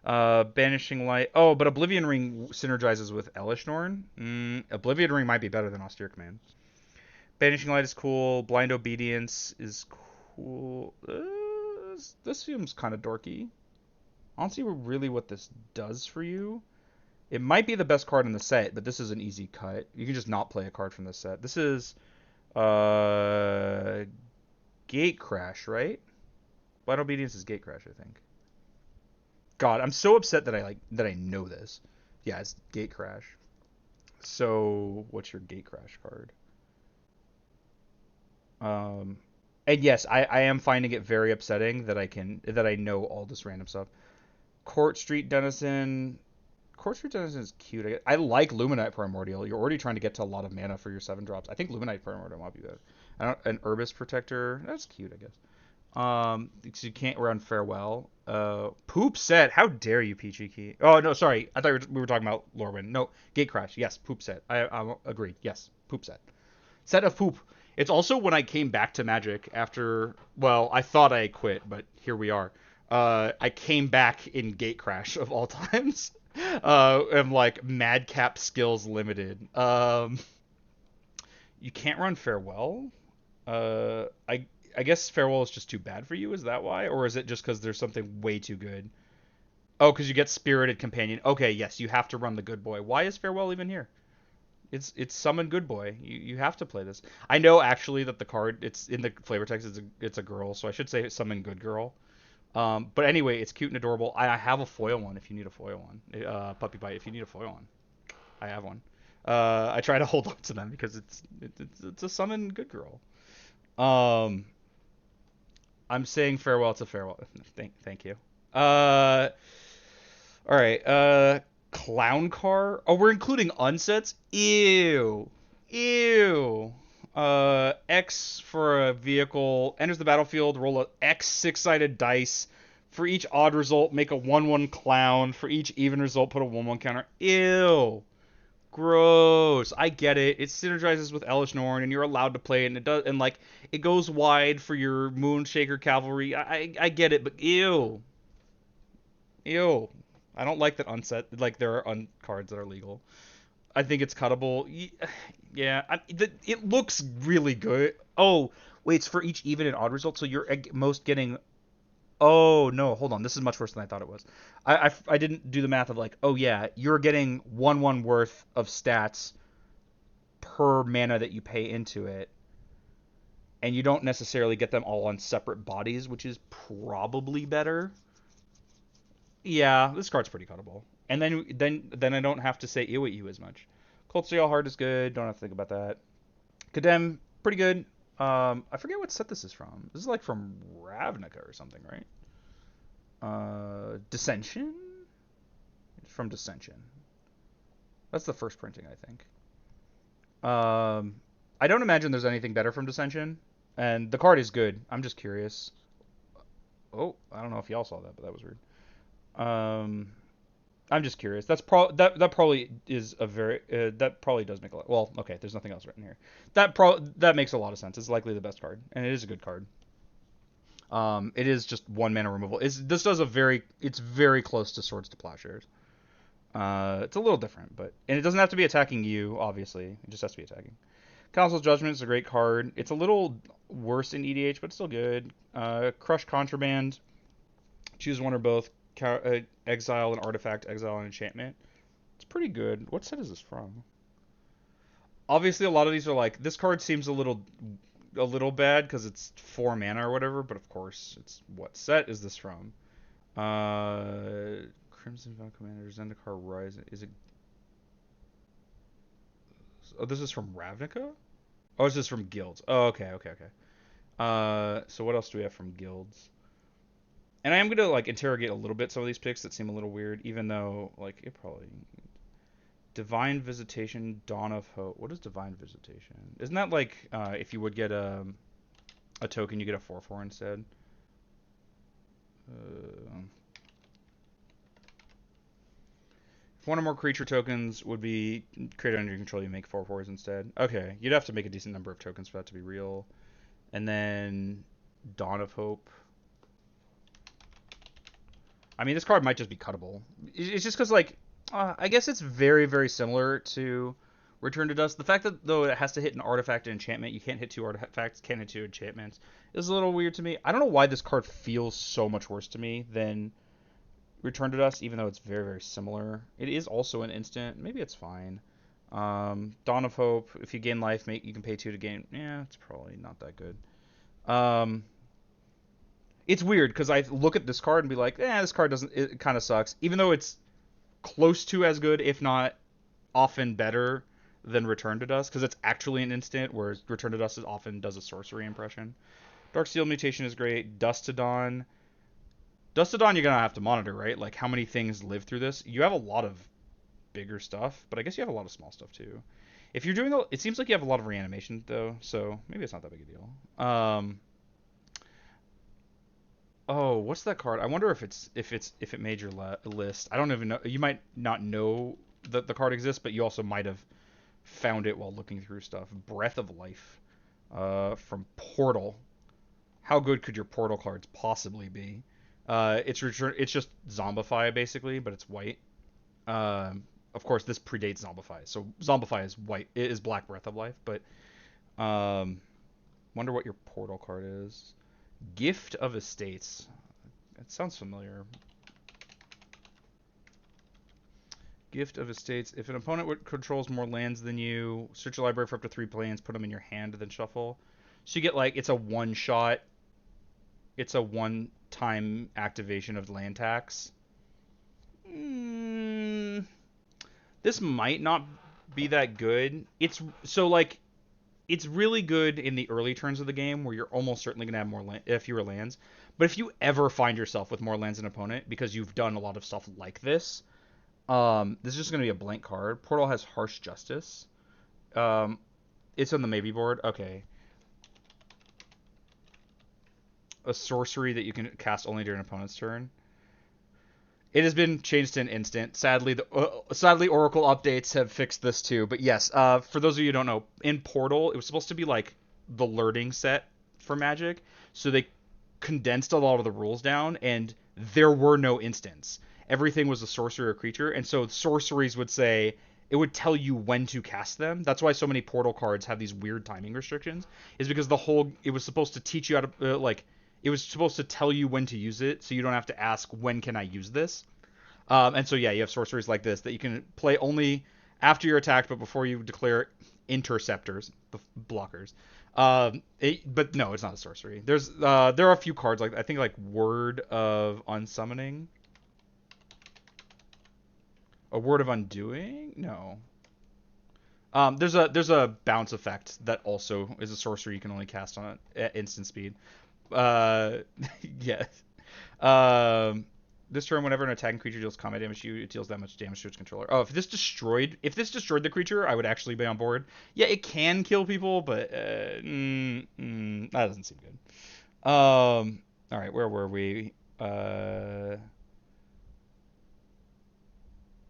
Banishing Light. Oh, but Oblivion Ring synergizes with Elesh Norn. Oblivion Ring might be better than Austere Command. Banishing Light is cool. Blind Obedience is cool. This seems kind of dorky. I don't see really what this does for you. It might be the best card in the set, but this is an easy cut. You can just not play a card from this set. This is uh Gate Crash, right? Blind Obedience is Gate Crash, I think. God, I'm so upset that I know this. Yeah, it's Gate Crash. So, what's your Gate Crash card? Um, and yes, I am finding it very upsetting that I know all this random stuff. Court Street Denizen. Court Street Denizen is cute. I like Luminite Primordial. You're already trying to get to a lot of mana for your 7 drops. I think Luminite Primordial might be good. An Urbis Protector. That's cute, I guess. So you can't run Farewell. Poop Set. How dare you, Peachy Key? Oh no, sorry. I thought we were talking about Lorwyn. No, Gate Crash. Yes, Poop Set. I agree. Yes, Poop Set. Set of poop. It's also when I came back to Magic after. Well, I thought I quit, but here we are. I came back in Gate Crash of all times. I'm like Madcap Skills Limited. You can't run Farewell. I guess Farewell is just too bad for you. Is that why, or is it just because there's something way too good? Oh, because you get Spirited Companion. Okay, yes, you have to run the Good Boy. Why is Farewell even here? It's Summon Good Boy. You have to play this. I know actually that the card it's in the flavor text. It's a girl, so I should say Summon Good Girl. But anyway, it's cute and adorable. I have a foil one if you need a foil one. Puppy Bite if you need a foil one. I have one. I try to hold on to them because it's a Summon Good Girl. Um, I'm saying farewell to farewell. Thank you. All right. Clown car. Oh, we're including unsets. Ew. Ew. X for a vehicle enters the battlefield. Roll a X six-sided dice. For each odd result, make a 1/1 clown. For each even result, put a 1/1 counter. Ew. Gross. I get it. It synergizes with Elesh Norn, and you're allowed to play it, and it does, and like it goes wide for your Moonshaker Cavalry. I get it, but ew, ew. I don't like that unset. Like there are cards that are legal. I think it's cuttable. Yeah, it looks really good. Oh, wait, it's for each even and odd result, so you're at most getting. Oh no, hold on. This is much worse than I thought it was. I didn't do the math of like, oh yeah, you're getting 1/1 worth of stats per mana that you pay into it, and you don't necessarily get them all on separate bodies, which is probably better. Yeah, this card's pretty cuttable. And then I don't have to say ew at you as much. Cold Steel Heart is good. Don't have to think about that. Condemn, pretty good. I forget what set this is from. This is like from Ravnica or something, right? Dissension? It's from Dissension. That's the first printing, I think. I don't imagine there's anything better from Dissension. And the card is good. I'm just curious. Oh, I don't know if y'all saw that, but that was weird. I'm just curious. That probably is a very that probably does make a lot. Well, okay, there's nothing else written here. That makes a lot of sense. It's likely the best card, and it is a good card. It is just 1 mana removal. It's very close to Swords to Plowshares. It's a little different, and it doesn't have to be attacking you. Obviously, it just has to be attacking. Council's Judgment is a great card. It's a little worse in EDH, but still good. Crush Contraband. Choose one or both. Exile an artifact, exile an enchantment. It's pretty good. What set is this from? Obviously, a lot of these are like this card seems a little bad because it's 4 mana or whatever. But of course, it's what set is this from? Crimson Vow Commander, Zendikar Rise. Is it? Oh, this is from Ravnica. Oh, is this from Guilds? Oh, okay. So what else do we have from Guilds? And I am gonna like interrogate a little bit some of these picks that seem a little weird, even though like it probably Divine Visitation, Dawn of Hope. What is Divine Visitation? Isn't that like if you would get a token, you get a 4/4 instead? If one or more creature tokens would be created under your control, you make 4/4s instead. Okay, you'd have to make a decent number of tokens for that to be real. And then Dawn of Hope. I mean, this card might just be cuttable. It's just because, like, I guess it's very, very similar to Return to Dust. The fact that though it has to hit an artifact and enchantment, you can't hit two artifacts, can't hit two enchantments, is a little weird to me. I don't know why this card feels so much worse to me than Return to Dust, even though it's very, very similar. It is also an instant. Maybe it's fine. Dawn of Hope. If you gain life, you can pay 2 to gain. Yeah, it's probably not that good. It's weird because I look at this card and be like, this card doesn't. It kind of sucks, even though it's close to as good, if not often better than Return to Dust, because it's actually an instant, whereas Return to Dust often does a sorcery impression. Darksteel Mutation is great. Dust to Dawn. Dust to Dawn, you're gonna have to monitor, right? Like how many things live through this. You have a lot of bigger stuff, but I guess you have a lot of small stuff too. If you're doing, it seems like you have a lot of reanimation though, so maybe it's not that big a deal. Oh, what's that card? I wonder if it made your list. I don't even know. You might not know that the card exists, but you also might have found it while looking through stuff. Breath of Life, from Portal. How good could your Portal cards possibly be? It's just Zombify basically, but it's white. Of course, this predates Zombify, so Zombify is white. It is Black Breath of Life, but wonder what your Portal card is. Gift of Estates. It sounds familiar. Gift of Estates. If an opponent controls more lands than you, search your library for up to 3 planes, put them in your hand, then shuffle. So you get like, it's a one-shot. It's a one-time activation of land tax. This might not be that good. It's really good in the early turns of the game where you're almost certainly going to have fewer lands. But if you ever find yourself with more lands than an opponent because you've done a lot of stuff like this, this is just going to be a blank card. Portal has Harsh Justice. It's on the maybe board. Okay. A sorcery that you can cast only during an opponent's turn. It has been changed to an instant. Sadly, Oracle updates have fixed this too. But yes, for those of you who don't know, in Portal, it was supposed to be like the learning set for Magic. So they condensed a lot of the rules down, and there were no instants. Everything was a sorcery or creature, and so sorceries would say it would tell you when to cast them. That's why so many Portal cards have these weird timing restrictions. Is because it was supposed to teach you how to it was supposed to tell you when to use it, so you don't have to ask, when can I use this? And so, yeah, you have sorceries like this that you can play only after you're attacked, but before you declare interceptors, blockers. But no, it's not a sorcery. There are a few cards, like I think like Word of Unsummoning. A Word of Undoing? No. There's a bounce effect that also is a sorcery you can only cast on at instant speed. Yeah. This turn, whenever an attacking creature deals combat damage to you, it deals that much damage to its controller. Oh, if this destroyed the creature, I would actually be on board. Yeah, it can kill people, but that doesn't seem good. All right, where were we?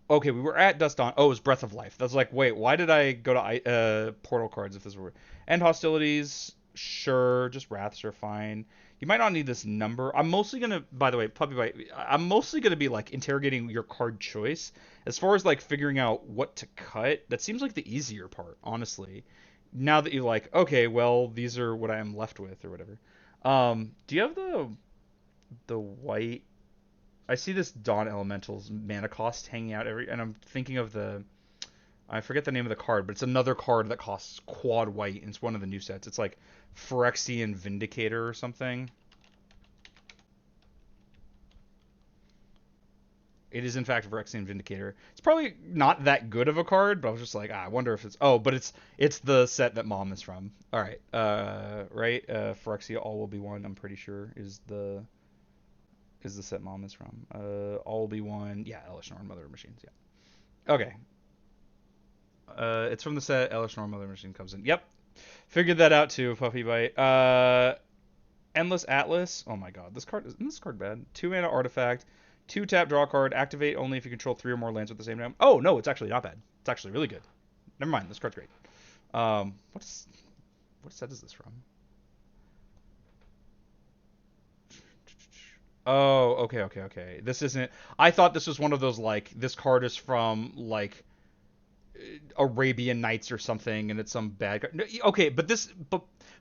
Okay, we were at Dust Dawn. Oh, it was Breath of Life. That's like, wait, why did I go to Portal cards if this were End Hostilities? Sure, just Wraths are fine. You might not need this number. I'm mostly gonna, by the way, Puppy Bite. I'm mostly gonna be like interrogating your card choice as far as like figuring out what to cut. That seems like the easier part, honestly. Now that you're like, okay, well, these are what I am left with or whatever. Do you have the white? I see this Dawn Elemental's mana cost hanging out and I'm thinking of I forget the name of the card, but it's another card that costs quad white, and it's one of the new sets. It's like Phyrexian Vindicator or something. It is in fact Phyrexian Vindicator. It's probably not that good of a card, but I was just like, I wonder if it's. Oh, but it's the set that Mom is from. All right, right. Phyrexia All Will Be One. I'm pretty sure is the set Mom is from. All Will Be One. Yeah, Elesh Norn Mother of Machines. Yeah. Okay. It's from the set Elesh Norn Mother Machine comes in. Yep. Figured that out too, Puppy Bite. Endless Atlas. Oh my god, isn't this card bad? 2 mana artifact, 2 tap, draw a card, activate only if you control 3 or more lands with the same name. Oh no, it's actually not bad. It's actually really good. Never mind, this card's great. What set is this from? Oh, okay. This isn't. I thought this was one of those like this card is from like Arabian Nights or something, and it's some bad card. No, okay, but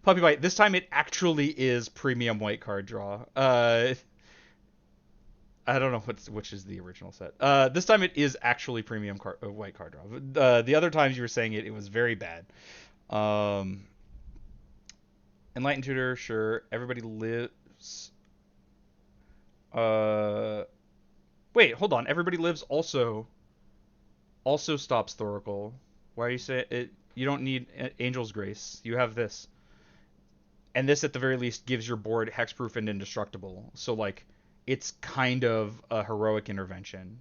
Puppy Bite, this time it actually is premium white card draw. I don't know which is the original set. This time it is actually premium white card draw. The other times you were saying it was very bad. Um, Enlightened Tutor, sure. Everybody lives. Uh, Wait, hold on. Everybody lives also stops Thoracle. Why are you saying it? You don't need Angel's Grace. You have this, and this at the very least gives your board hexproof and indestructible. So like, it's kind of a heroic intervention.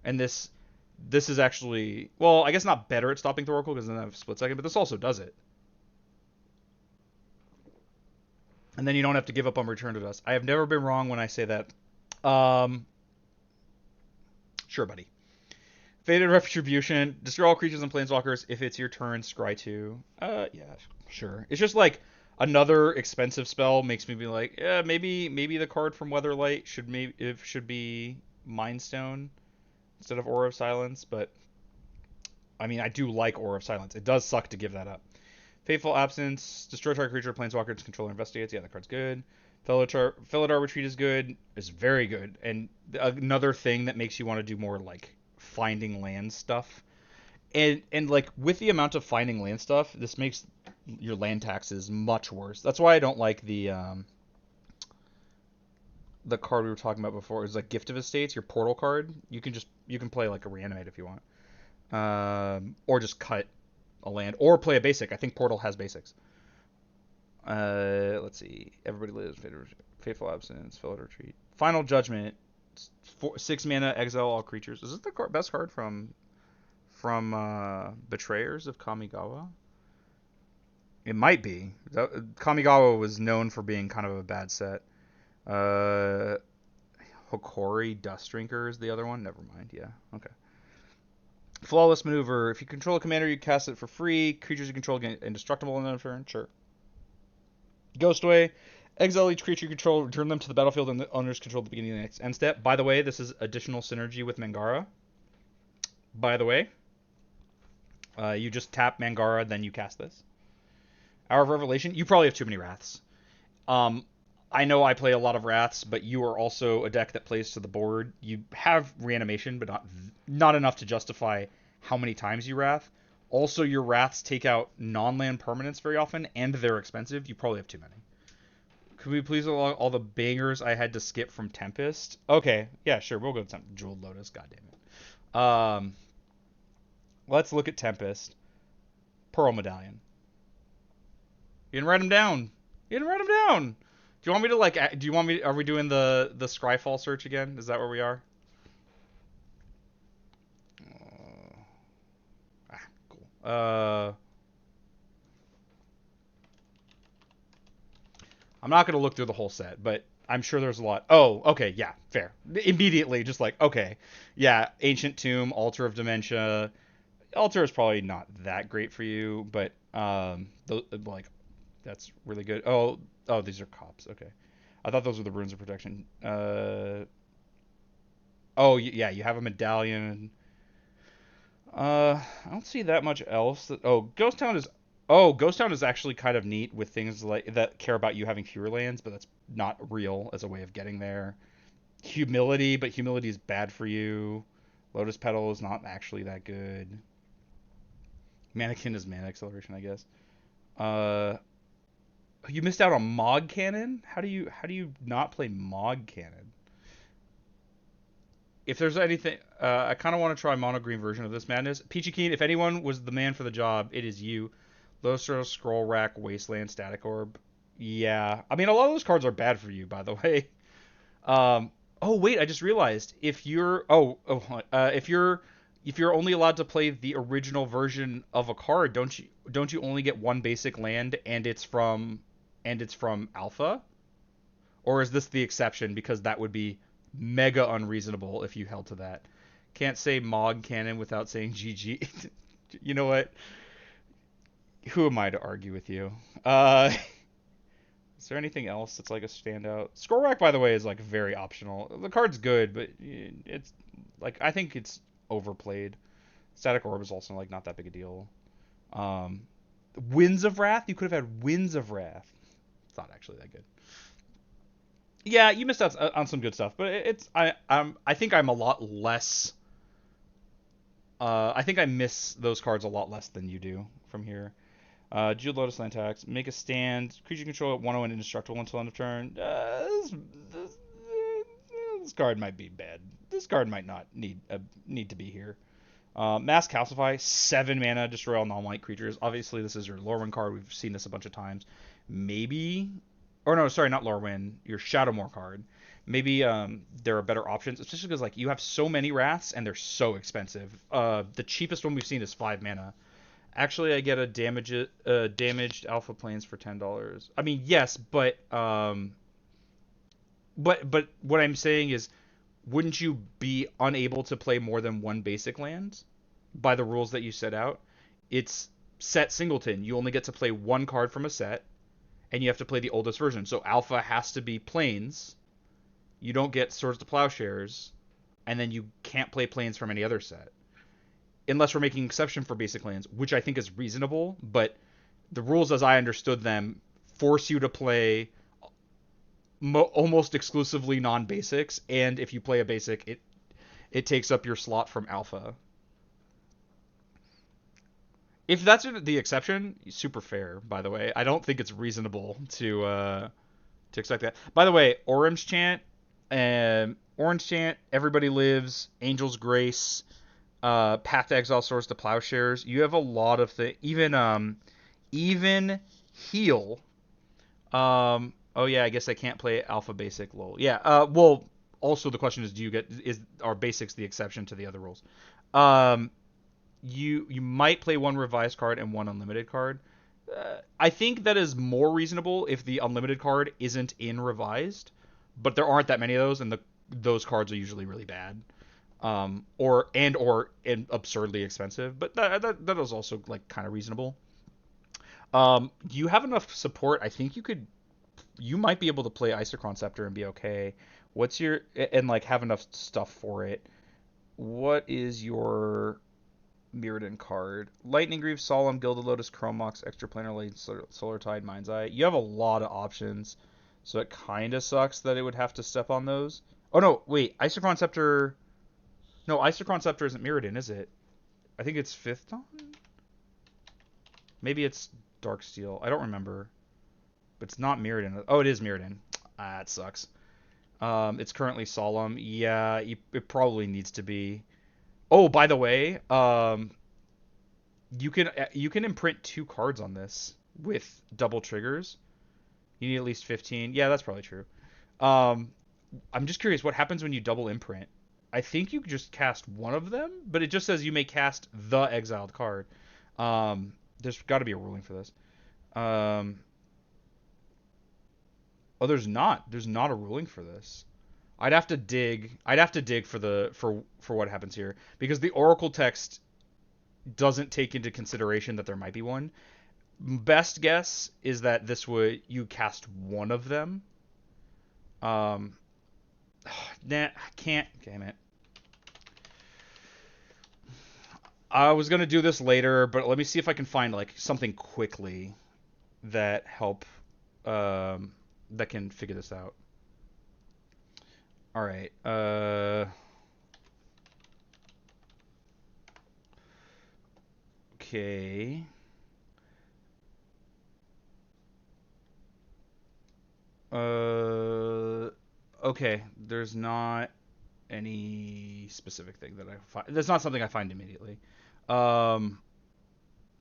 And this is actually, well, I guess not better at stopping Thoracle because then I have split second, but this also does it. And then you don't have to give up on Return to Dust. I have never been wrong when I say that. Um, sure, buddy. Fated Retribution. Destroy all creatures and planeswalkers. If it's your turn, scry 2. Yeah, sure. It's just like another expensive spell makes me be like, yeah, maybe the card from Weatherlight should be Mind Stone instead of Aura of Silence, but I mean, I do like Aura of Silence. It does suck to give that up. Fateful Absence. Destroy target creature, planeswalker, its controller investigates. Yeah, that card's good. Felidar Retreat is good. It's very good. And another thing that makes you want to do more like finding land stuff. And like with the amount of finding land stuff, this makes your land taxes much worse. That's why I don't like the card we were talking about before. Is like Gift of Estates, your portal card. You can play like a reanimate if you want. Or just cut a land or play a basic. I think portal has basics. Let's see. Everybody lives. Fateful Absence. Felidar Retreat. Final Judgment. 6 mana. Exile all creatures. Is this the best card from Betrayers of Kamigawa? It might be. Kamigawa was known for being kind of a bad set. Hokori Dustdrinker is the other one. Never mind. Yeah. Okay. Flawless Maneuver. If you control a commander, you cast it for free. Creatures you control get indestructible on the turn. Sure. Ghostway. Exile each creature you control, return them to the battlefield and the owner's control at the beginning of the next end step. By the way, this is additional synergy with Mangara. By the way, you just tap Mangara, then you cast this. Hour of Revelation. You probably have too many Wraths. I know I play a lot of Wraths, but you are also a deck that plays to the board. You have Reanimation, but not enough to justify how many times you Wrath. Also, your Wraths take out non-land permanents very often, and they're expensive. You probably have too many. Could we please allow all the bangers I had to skip from Tempest? Okay, yeah, sure. We'll go to Jeweled Lotus. God damn it. Let's look at Tempest. Pearl Medallion. You didn't write them down. You didn't write them down. Do you want me to like? Do you want me? Are we doing the Scryfall search again? Is that where we are? Cool. I'm not gonna look through the whole set, but I'm sure there's a lot. Oh, okay, yeah, fair. Immediately, just like, okay, yeah, Ancient Tomb, Altar of Dementia. Altar is probably not that great for you, but like that's really good. Oh, these are cops. Okay, I thought those were the Runes of Protection. Oh yeah, you have a medallion. I don't see that much else. Ghost Town is. Oh, Ghost Town is actually kind of neat with things like that care about you having fewer lands, but that's not real as a way of getting there. Humility, but humility is bad for you. Lotus Petal is not actually that good. Mannequin is mana acceleration, I guess. You missed out on Mog Cannon. How do you not play Mog Cannon? If there's anything, I kind of want to try mono green version of this madness. Peachy Keen, if anyone was the man for the job, it is you. Lostro, Scroll Rack, Wasteland, Static Orb. Yeah, I mean a lot of those cards are bad for you, by the way. Oh wait, I just realized if you're if you're only allowed to play the original version of a card, don't you only get one basic land and it's from Alpha? Or is this the exception because that would be mega unreasonable if you held to that? Can't say Mog Cannon without saying GG. You know what? Who am I to argue with you? Is there anything else that's like a standout? Scroll Rack, by the way, is like very optional. The card's good, but it's like I think it's overplayed. Static Orb is also like not that big a deal. Um, Winds of Wrath. You could have had Winds of Wrath. It's not actually that good. Yeah, you missed out on some good stuff, but it's I think I'm a lot less. I think I miss those cards a lot less than you do from here. Jeweled Lotus Land tax. Make a stand. Creature control at 1/0 and indestructible until end of turn. This card might be bad. This card might not need to be here. Mass Calcify, 7 mana, destroy all non-white creatures. Obviously, this is your Lorwyn card. We've seen this a bunch of times. Maybe, or no, sorry, not Lorwyn. Your Shadowmoor card. Maybe there are better options, especially because like you have so many Wraths and they're so expensive. The cheapest one we've seen is 5 mana. Actually, I get a damaged Alpha Planes for $10. I mean, yes, but what I'm saying is, wouldn't you be unable to play more than one basic land by the rules that you set out? It's set singleton. You only get to play one card from a set, and you have to play the oldest version. So Alpha has to be Plains. You don't get Swords to Plowshares, and then you can't play Plains from any other set. Unless we're making exception for basic lands, which I think is reasonable, but the rules as I understood them force you to play almost exclusively non-basics, and if you play a basic, it takes up your slot from Alpha. If that's the exception, super fair, by the way. I don't think it's reasonable to expect that. By the way, Orange Chant, Everybody Lives, Angel's Grace, Path to Exile, Swords to Plowshares. You have a lot of things. Even Heal. Oh yeah, I guess I can't play Alpha Basic. Lol. Yeah. Well, also the question is, are basics the exception to the other rules? You might play one revised card and one unlimited card. I think that is more reasonable if the unlimited card isn't in revised, but there aren't that many of those, and those cards are usually really bad, or absurdly expensive. But that is also like kind of reasonable. You have enough support. I think you might be able to play Isochron Scepter and be okay. And like have enough stuff for it. What is your Mirrodin card? Lightning Greaves, Solemn, Gilded Lotus, Chrome Mox, Extraplanar Light, Solar Tide, Mind's Eye. You have a lot of options, so it kind of sucks that it would have to step on those. Oh no, wait, Isochron Scepter. No, Isochron Scepter isn't Mirrodin, is it? I think it's Fifth Dawn. Maybe it's Darksteel. I don't remember. But it's not Mirrodin. Oh, it is Mirrodin. Ah, it sucks. It's currently Solemn. Yeah, it probably needs to be. Oh, by the way, you can imprint 2 cards on this with double triggers. You need at least 15. Yeah, that's probably true. I'm just curious, what happens when you double imprint? I think you just cast one of them, but it just says you may cast the exiled card. There's got to be a ruling for this. Oh, there's not. There's not a ruling for this. I'd have to dig. I'd have to dig for what happens here, because the Oracle text doesn't take into consideration that there might be one. Best guess is that you cast one of them. Nah, I can't. Damn it. I was gonna do this later, but let me see if I can find like something quickly that that can figure this out. All right. Okay. Okay. There's not any specific thing that I find. That's not something I find immediately. Um,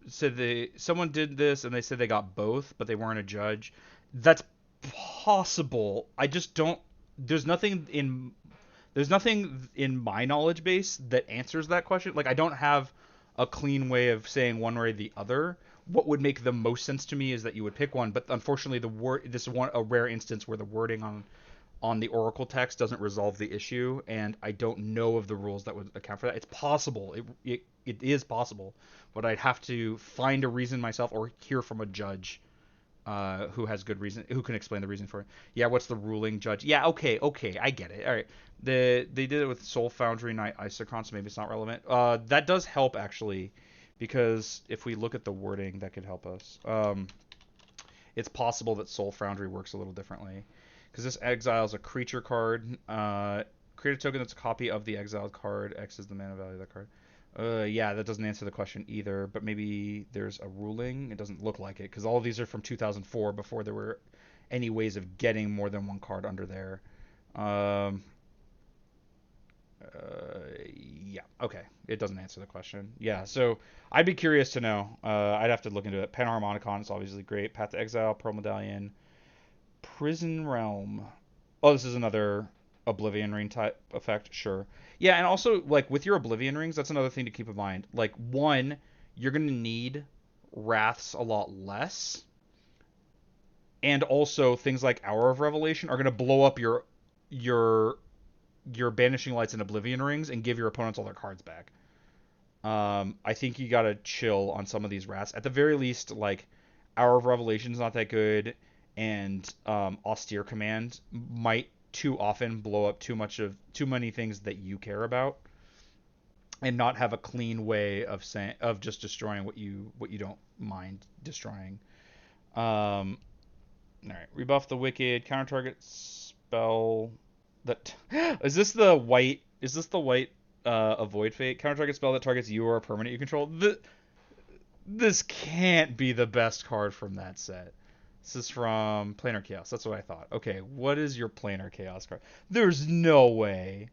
someone did this and they said they got both, but they weren't a judge. That's possible. I just don't. There's nothing in my knowledge base that answers that question. Like I don't have a clean way of saying one way or the other. What would make the most sense to me is that you would pick one, but unfortunately this is a rare instance where the wording on the Oracle text doesn't resolve the issue, and I don't know of the rules that would account for that. It's possible. It is possible, but I'd have to find a reason myself or hear from a judge who has good reason, who can explain the reason for it. Yeah, what's the ruling judge? Yeah, okay, I get it. All right, they did it with Soul Foundry Knight Isocron, so maybe it's not relevant. That does help actually, because if we look at the wording, that could help us. It's possible that Soul Foundry works a little differently, because this exiles a creature card. Create a token that's a copy of the exiled card. X is the mana value of that card. Yeah, that doesn't answer the question either, but maybe there's a ruling. It doesn't look like it, because all of these are from 2004, before there were any ways of getting more than one card under there. Yeah, okay. It doesn't answer the question. Yeah, so I'd be curious to know. I'd have to look into it. Panharmonicon is obviously great. Path to Exile, Pearl Medallion, Prison Realm. Oh, this is another Oblivion Ring type effect. Sure. Yeah, and also, like, with your Oblivion Rings, that's another thing to keep in mind. Like, one, you're going to need Wraths a lot less. And also, things like Hour of Revelation are going to blow up your Banishing Lights and Oblivion Rings and give your opponents all their cards back. I think you gotta chill on some of these Wraths. At the very least, like, Hour of Revelation is not that good, and Austere Command might too often blow up too many things that you care about, and not have a clean way of just destroying what you don't mind destroying. All right, rebuff the wicked, counter target spell. That is this the white? Is this the white avoid fate counter target spell that targets you or a permanent you control? This can't be the best card from that set. This is from Planar Chaos. That's what I thought. Okay, what is your Planar Chaos card? There's no way.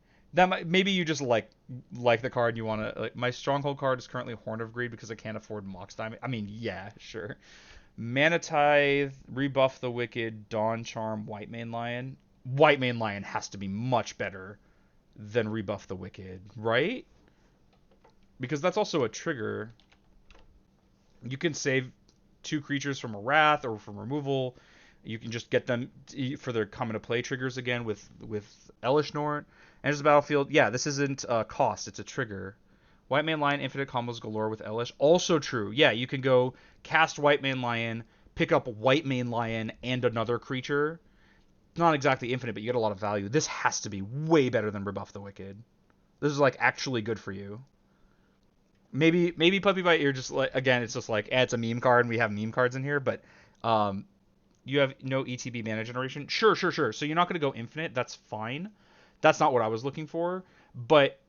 Maybe you just like the card and you want to. Like, my Stronghold card is currently Horn of Greed because I can't afford Mox Diamond. I mean, yeah, sure. Mana Tithe, rebuff the wicked, Dawn Charm, White Mane Lion. White Mane Lion has to be much better than rebuff the wicked, right? Because that's also a trigger. You can save 2 creatures from a wrath or from removal. You can just get them for their come into play triggers again with Elesh Norn. Enters the battlefield. Yeah, this isn't a cost, it's a trigger. White Mane Lion, infinite combos galore with Elesh. Also true. Yeah, you can go cast White Mane Lion, pick up White Mane Lion and another creature. Not exactly infinite, but you get a lot of value. This has to be way better than Rebuff the Wicked. This is, like, actually good for you. Maybe Puppy Bite, you're just like, again, it's just like, it's a meme card and we have meme cards in here, but you have no ETB mana generation. Sure. So you're not going to go infinite. That's fine. That's not what I was looking for. But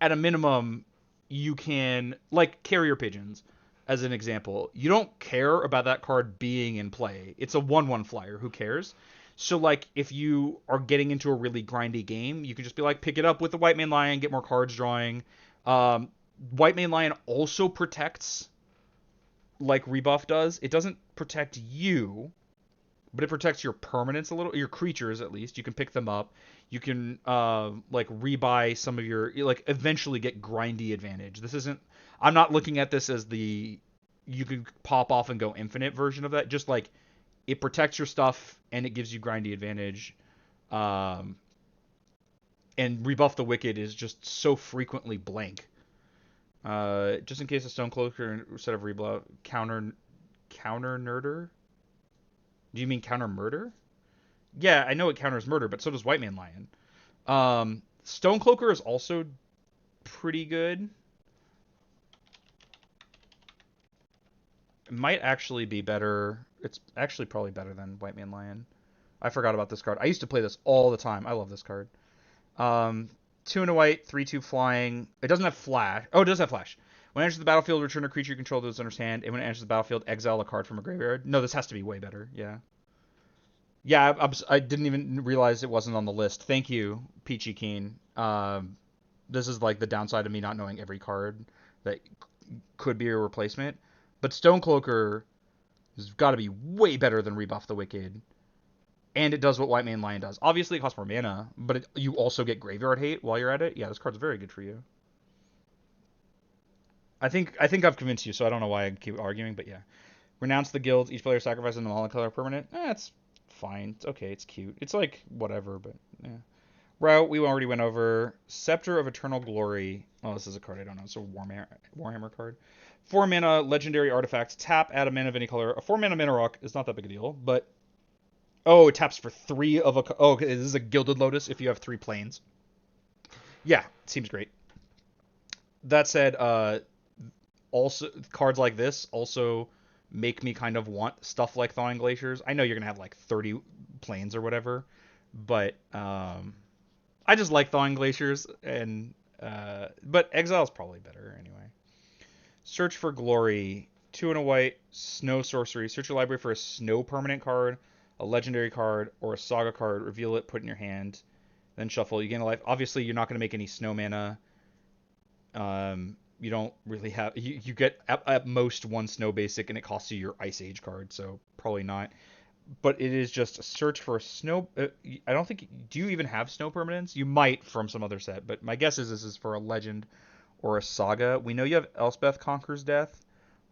at a minimum, you can, like, Carrier Pigeons, as an example. You don't care about that card being in play. It's a 1/1 flyer. Who cares? So, like, if you are getting into a really grindy game, you can just be like, pick it up with the White Mane Lion, get more cards drawing. White Mane Lion also protects, like Rebuff does. It doesn't protect you, but it protects your permanents a little, your creatures at least. You can pick them up. You can, like, rebuy some of your, like, eventually get grindy advantage. This isn't, I'm not looking at this as the, you can pop off and go infinite version of that. Just, like, it protects your stuff and it gives you grindy advantage. And Rebuff the Wicked is just so frequently blank. Just in case a Stonecloaker instead of rebuff, counter nerder? Do you mean counter murder? Yeah, I know it counters murder, but so does White Mane Lion. Stonecloaker is also pretty good. It might actually be better. It's actually probably better than White Mane Lion. I forgot about this card. I used to play this all the time. I love this card. 2 and a white, 3/2 flying. It doesn't have flash. Oh, it does have flash. When it enters the battlefield, return a creature you control to its owner's hand, and when it enters the battlefield, exile a card from a graveyard. No, this has to be way better. Yeah. Yeah, I didn't even realize it wasn't on the list. Thank you, Peachy Keen. This is like the downside of me not knowing every card that could be a replacement. But Stonecloaker has got to be way better than Rebuff the Wicked. And it does what White Mane Lion does. Obviously, it costs more mana, but you also get Graveyard Hate while you're at it. Yeah, this card's very good for you. I think I've convinced you, so I don't know why I keep arguing, but yeah. Renounce the guilds. Each player sacrifices a multicolor permanent. It's fine. It's okay. It's cute. It's like whatever, but yeah. Route we already went over. Scepter of Eternal Glory. Oh, this is a card I don't know. It's a Warhammer card. 4 mana legendary artifact. Tap, add a mana of any color. A 4 mana mana rock is not that big a deal, but oh, it taps for 3 of a. Oh, okay, this is a Gilded Lotus if you have 3 planes. Yeah, seems great. That said, also cards like this also make me kind of want stuff like Thawing Glaciers. I know you're gonna have like 30 planes or whatever, but I just like Thawing Glaciers, and but Exile's probably better anyway. Search for Glory. 2 and a white, snow sorcery. Search your library for a snow permanent card, a legendary card, or a saga card. Reveal it, put it in your hand, then shuffle. You gain a life. Obviously, you're not going to make any snow mana. You don't really have. You get at most 1 snow basic, and it costs you your Ice Age card, so probably not. But it is just a search for a snow. I don't think. Do you even have snow permanents? You might from some other set, but my guess is this is for a legend or a saga. We know you have Elspeth Conquers Death.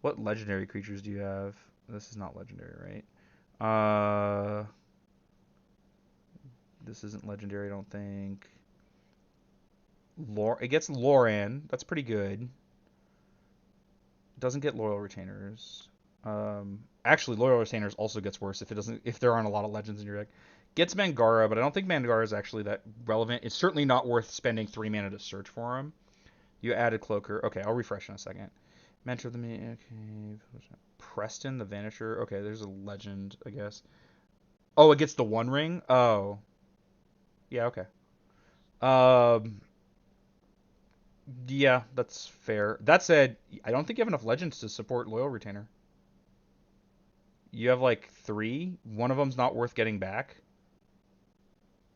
What legendary creatures do you have? This is not legendary, right? This isn't legendary, I don't think. It gets Loran. That's pretty good. Doesn't get Loyal Retainers. Actually, Loyal Retainers also gets worse if there aren't a lot of legends in your deck. Gets Mangara, but I don't think Mangara is actually that relevant. It's certainly not worth spending 3 mana to search for him. You added Cloaker. Okay, I'll refresh in a second. Mentor the me. Okay. Preston the Vanisher. Okay, there's a legend, I guess. Oh, it gets the 1 ring? Oh. Yeah, okay. Yeah, that's fair. That said, I don't think you have enough legends to support Loyal Retainer. You have like 3. One of them's not worth getting back.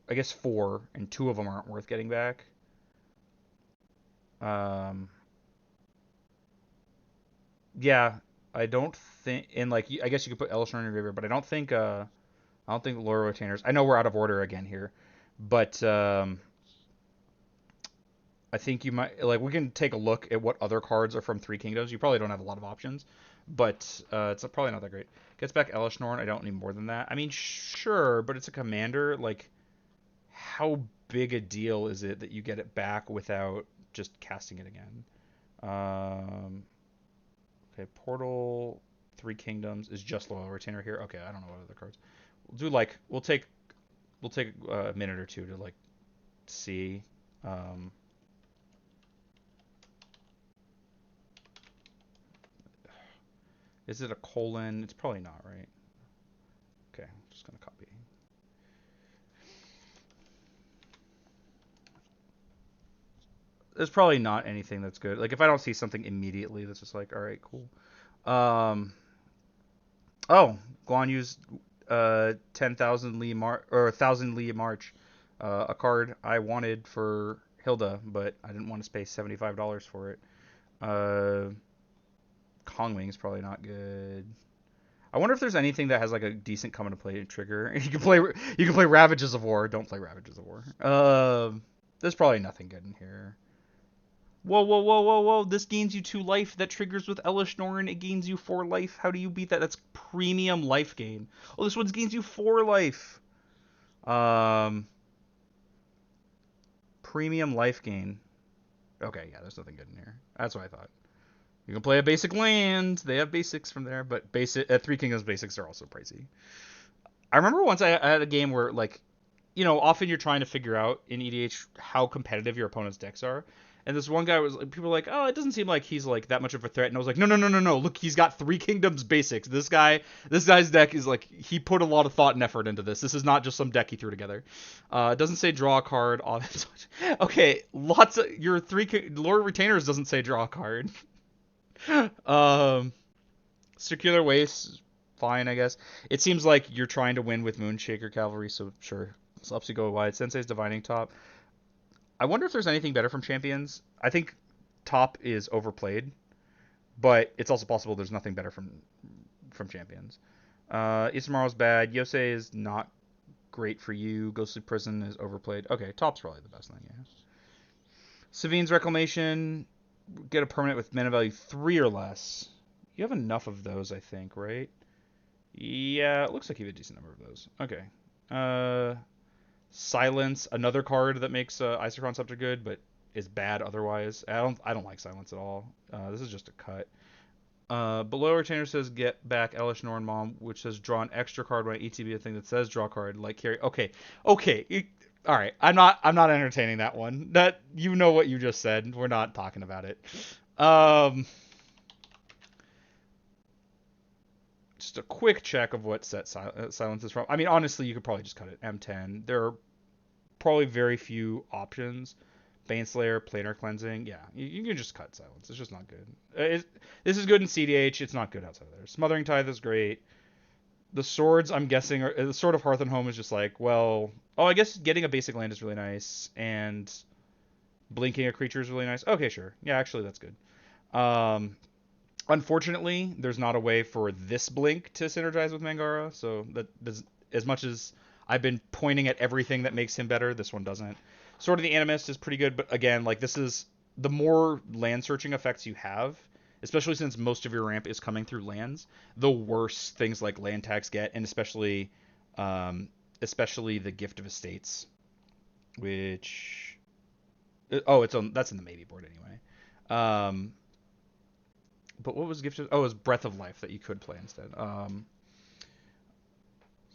I guess 4, and 2 of them aren't worth getting back. Yeah, I don't think, and like I guess you could put Elesh Norn in your graveyard, but I don't think Loyal Retainers. I know we're out of order again here, but I think you might like we can take a look at what other cards are from Three Kingdoms. You probably don't have a lot of options, but it's probably not that great. Gets back Elesh Norn. I don't need more than that. I mean, sure, but it's a commander. Like, how big a deal is it that you get it back without just casting it again? Okay, Portal, Three Kingdoms is just Loyal Retainer here. Okay, I don't know what other cards. We'll take a minute or two to like see. Um, is it a colon? It's probably not, right? Okay, I'm just gonna copy. There's probably not anything that's good. Like if I don't see something immediately, that's just like, all right, cool. Oh, Guan Yu's 10,000 Li Mar or 1,000 Li March, a card I wanted for Hilda, but I didn't want to pay $75 for it. Uh, Kongwing's probably not good. I wonder if there's anything that has like a decent come into play trigger. You can play Ravages of War. Don't play Ravages of War. There's probably nothing good in here. Whoa, whoa, whoa, whoa, whoa. This gains you 2 life. That triggers with Elesh Norn. It gains you 4 life. How do you beat that? That's premium life gain. Oh, this one gains you 4 life. Um, Premium life gain. Okay, yeah, there's nothing good in here. That's what I thought. You can play a basic land. They have basics from there, but Three Kingdoms basics are also pricey. I remember once I had a game where like, often you're trying to figure out in EDH how competitive your opponent's decks are. And this one guy was like, people were like, oh, it doesn't seem like he's like that much of a threat. And I was like, no, no, no, no, no. Look, he's got Three Kingdoms basics. This guy's deck is like, he put a lot of thought and effort into this. This is not just some deck he threw together. It doesn't say draw a card. Okay, lots of your Lord Retainers doesn't say draw a card. Circular Waste, fine, I guess. It seems like you're trying to win with Moonshaker Cavalry, so sure. Slepsy go wide. Sensei's Divining Top. I wonder if there's anything better from Champions. I think Top is overplayed, but it's also possible there's nothing better from Champions. Isamaro's bad. Yosei is not great for you. Ghostly Prison is overplayed. Okay, Top's probably the best thing, yeah. Savine's Reclamation. Get a permanent with mana value 3 or less. You have enough of those, I think, right? Yeah, it looks like you have a decent number of those. Okay. Silence, another card that makes Isochron Scepter good, but is bad otherwise. I don't like Silence at all. This is just a cut. Below Retainer says get back Elesh Norn MOM, which says draw an extra card when I ETB a thing that says draw card, like carry. Okay. All right. I'm not entertaining that one. That you know what you just said. We're not talking about it. Just a quick check of what set Silence is from. I mean, honestly, you could probably just cut it. M10. There are probably very few options. Baneslayer, Planar Cleansing. Yeah, you can just cut Silence. It's just not good. This is good in CDH. It's not good outside of there. Smothering Tithe is great. The swords, I'm guessing, the Sword of Hearth and Home is just like, well, I guess getting a basic land is really nice, and blinking a creature is really nice. Okay, sure. Yeah, actually, that's good. Unfortunately, there's not a way for this blink to synergize with Mangara, so as much as I've been pointing at everything that makes him better, this one doesn't. Sword of the Animist is pretty good, but again, like this is the more land searching effects you have, especially since most of your ramp is coming through lands, the worse things like land tax get, and especially the Gift of Estates, which that's in the maybe board anyway. But what was Gift of? Oh, it was Breath of Life that you could play instead.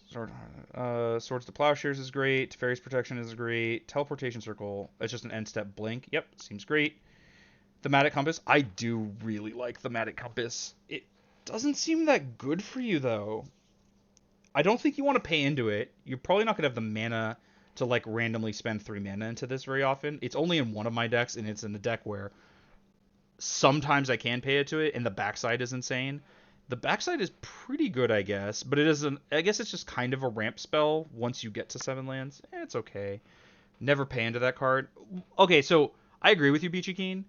Swords to Plowshares is great. Fairies Protection is great. Teleportation Circle, it's just an end step blink. Yep, seems great. Thematic Compass, I do really like Thematic Compass. It doesn't seem that good for you, though. I don't think you want to pay into it. You're probably not going to have the mana to, like, randomly spend 3 mana into this very often. It's only in one of my decks, and it's in the deck where sometimes I can pay it to it, and the backside is insane. The backside is pretty good, I guess, but it isn't. I guess it's just kind of a ramp spell once you get to 7 lands. It's okay. Never pay into that card. Okay, so I agree with you, Beachy Keen.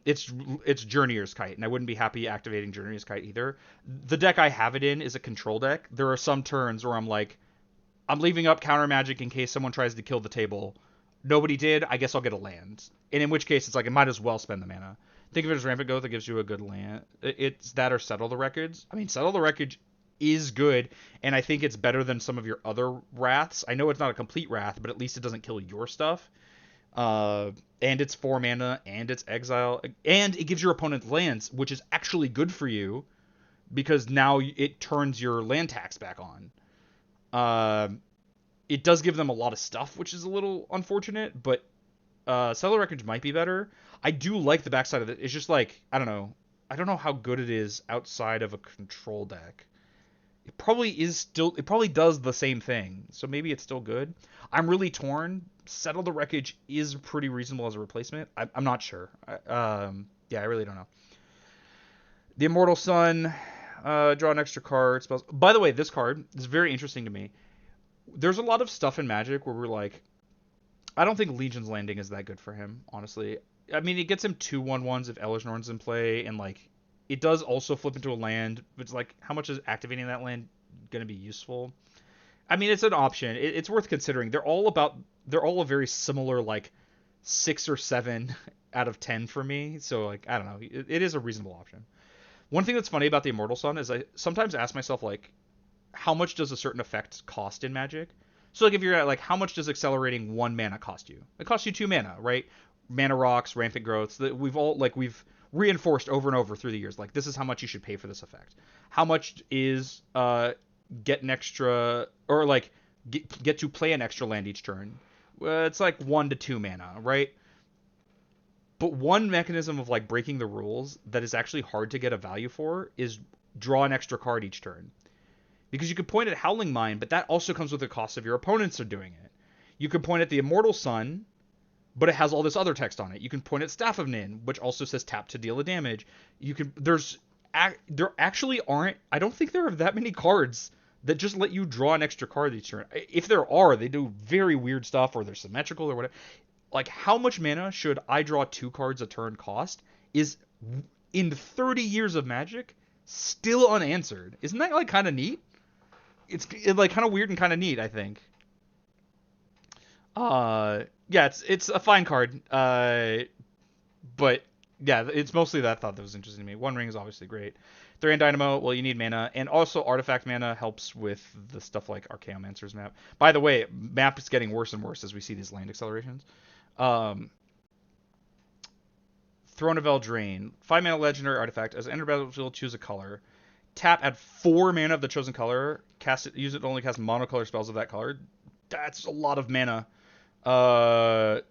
It's Journeyer's Kite, and I wouldn't be happy activating Journeyer's Kite either. The deck I have it in is a control deck. There are some turns where I'm like, I'm leaving up counter magic in case someone tries to kill the table. Nobody did. I guess I'll get a land. And in which case, it's like I might as well spend the mana. Think of it as Rampant Growth that gives you a good land. It's that or Settle the Wreckage. I mean, Settle the Wreckage is good, and I think it's better than some of your other Wraths. I know it's not a complete Wrath, but at least it doesn't kill your stuff. And it's 4 mana, and it's Exile, and it gives your opponent lands, which is actually good for you, because now it turns your land tax back on. It does give them a lot of stuff, which is a little unfortunate, but Cellar Wreckage might be better. I do like the backside of it. It's just like, I don't know. I don't know how good it is outside of a control deck. It probably does the same thing, so maybe it's still good. I'm really torn. Settle the Wreckage is pretty reasonable as a replacement. I'm not sure. Yeah, I really don't know. The Immortal Sun, draw an extra card. Spells. By the way, this card is very interesting to me. There's a lot of stuff in Magic where we're like, I don't think Legion's Landing is that good for him, honestly. I mean, it gets him 2/1/1s if Elesh Norn's in play, and like, it does also flip into a land, but it's like, how much is activating that land going to be useful? I mean, it's an option. It's worth considering. They're all a very similar, like, 6 or 7 out of 10 for me. So, like, I don't know. It is a reasonable option. One thing that's funny about the Immortal Sun is I sometimes ask myself, like, how much does a certain effect cost in Magic? So, like, if you're at, like, how much does accelerating 1 mana cost you? It costs you 2 mana, right? Mana Rocks, Rampant Growths, that we've reinforced over and over through the years. Like, this is how much you should pay for this effect. How much is get an extra, or like get to play an extra land each turn? It's like 1 to 2 mana, right? But one mechanism of like breaking the rules that is actually hard to get a value for is draw an extra card each turn. Because you could point at Howling Mine, but that also comes with the cost of your opponents are doing it. You could point at the Immortal Sun, but it has all this other text on it. You can point at Staff of Nin, which also says tap to deal a damage. There actually aren't, I don't think there are that many cards that just let you draw an extra card each turn. If there are, they do very weird stuff, or they're symmetrical or whatever. Like, how much mana should I draw 2 cards a turn cost is, in 30 years of Magic, still unanswered. Isn't that, like, kind of neat? It's like kind of weird and kind of neat, I think. Yeah, it's a fine card. But yeah, it's mostly that thought that was interesting to me. One Ring is obviously great. 3 and Dynamo, well, you need mana, and also Artifact mana helps with the stuff like Archaeomancer's map. By the way, map is getting worse and worse as we see these land accelerations. Um, Throne of Eldraine, 5 mana legendary artifact. As enter battlefield, choose a color. Tap, add 4 mana of the chosen color. Cast it. Use it to only cast monocolor spells of that color. That's a lot of mana. 3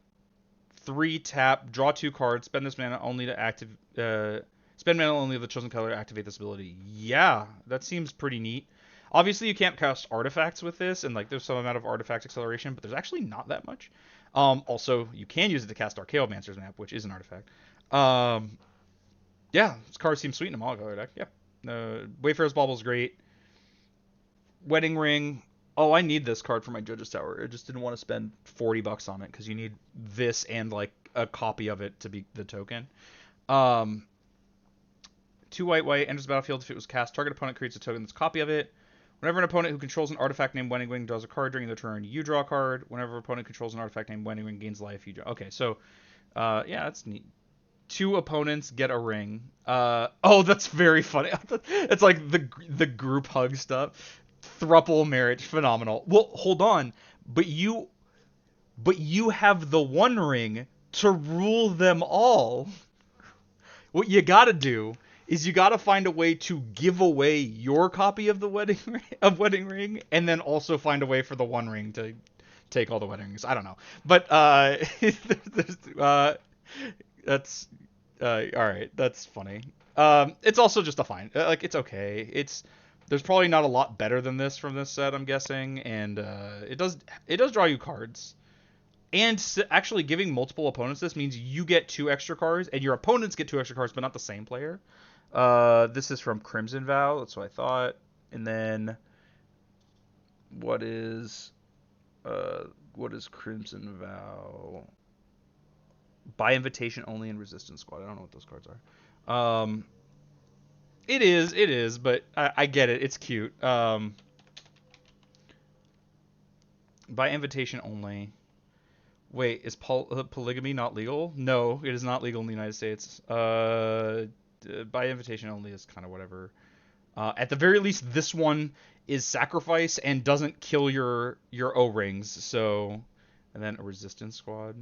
tap, draw 2 cards. Spend this mana only to active. Spend mana only of the chosen color to activate this ability. Yeah, that seems pretty neat. Obviously, you can't cast artifacts with this, and like there's some amount of artifact acceleration, but there's actually not that much. Also, you can use it to cast Archaeomancer's map, which is an artifact. Yeah, this card seems sweet in a monocolor deck. Yeah. Wayfarer's Bauble is great. Wedding Ring. Oh, I need this card for my Judge's Tower. I just didn't want to spend $40 on it because you need this and like a copy of it to be the token. 2 white, enters the battlefield. If it was cast, target opponent creates a token that's a copy of it. Whenever an opponent who controls an artifact named Wedding Ring draws a card during their turn, you draw a card. Whenever an opponent controls an artifact named Wedding Ring gains life, you draw. Okay, so yeah, that's neat. 2 opponents get a ring. Oh, that's very funny. It's like the group hug stuff. Thruple marriage, phenomenal. Well, hold on, but you have the one ring to rule them all. What you gotta do is you gotta find a way to give away your copy of the Wedding Ring, and then also find a way for the one ring to take all the wedding rings. I don't know, but that's all right. That's funny. It's also just a fine. Like it's okay. There's probably not a lot better than this from this set, I'm guessing, and it does draw you cards. And actually giving multiple opponents this means you get 2 extra cards, and your opponents get 2 extra cards, but not the same player. This is from Crimson Vow. That's what I thought. And then what is Crimson Vow? By invitation only in Resistance Squad. I don't know what those cards are. It is, but I get it. It's cute. By invitation only. Wait, is polygamy not legal? No, it is not legal in the United States. By invitation only is kind of whatever. At the very least, this one is sacrifice and doesn't kill your O-rings. So, and then a Resistance Squad.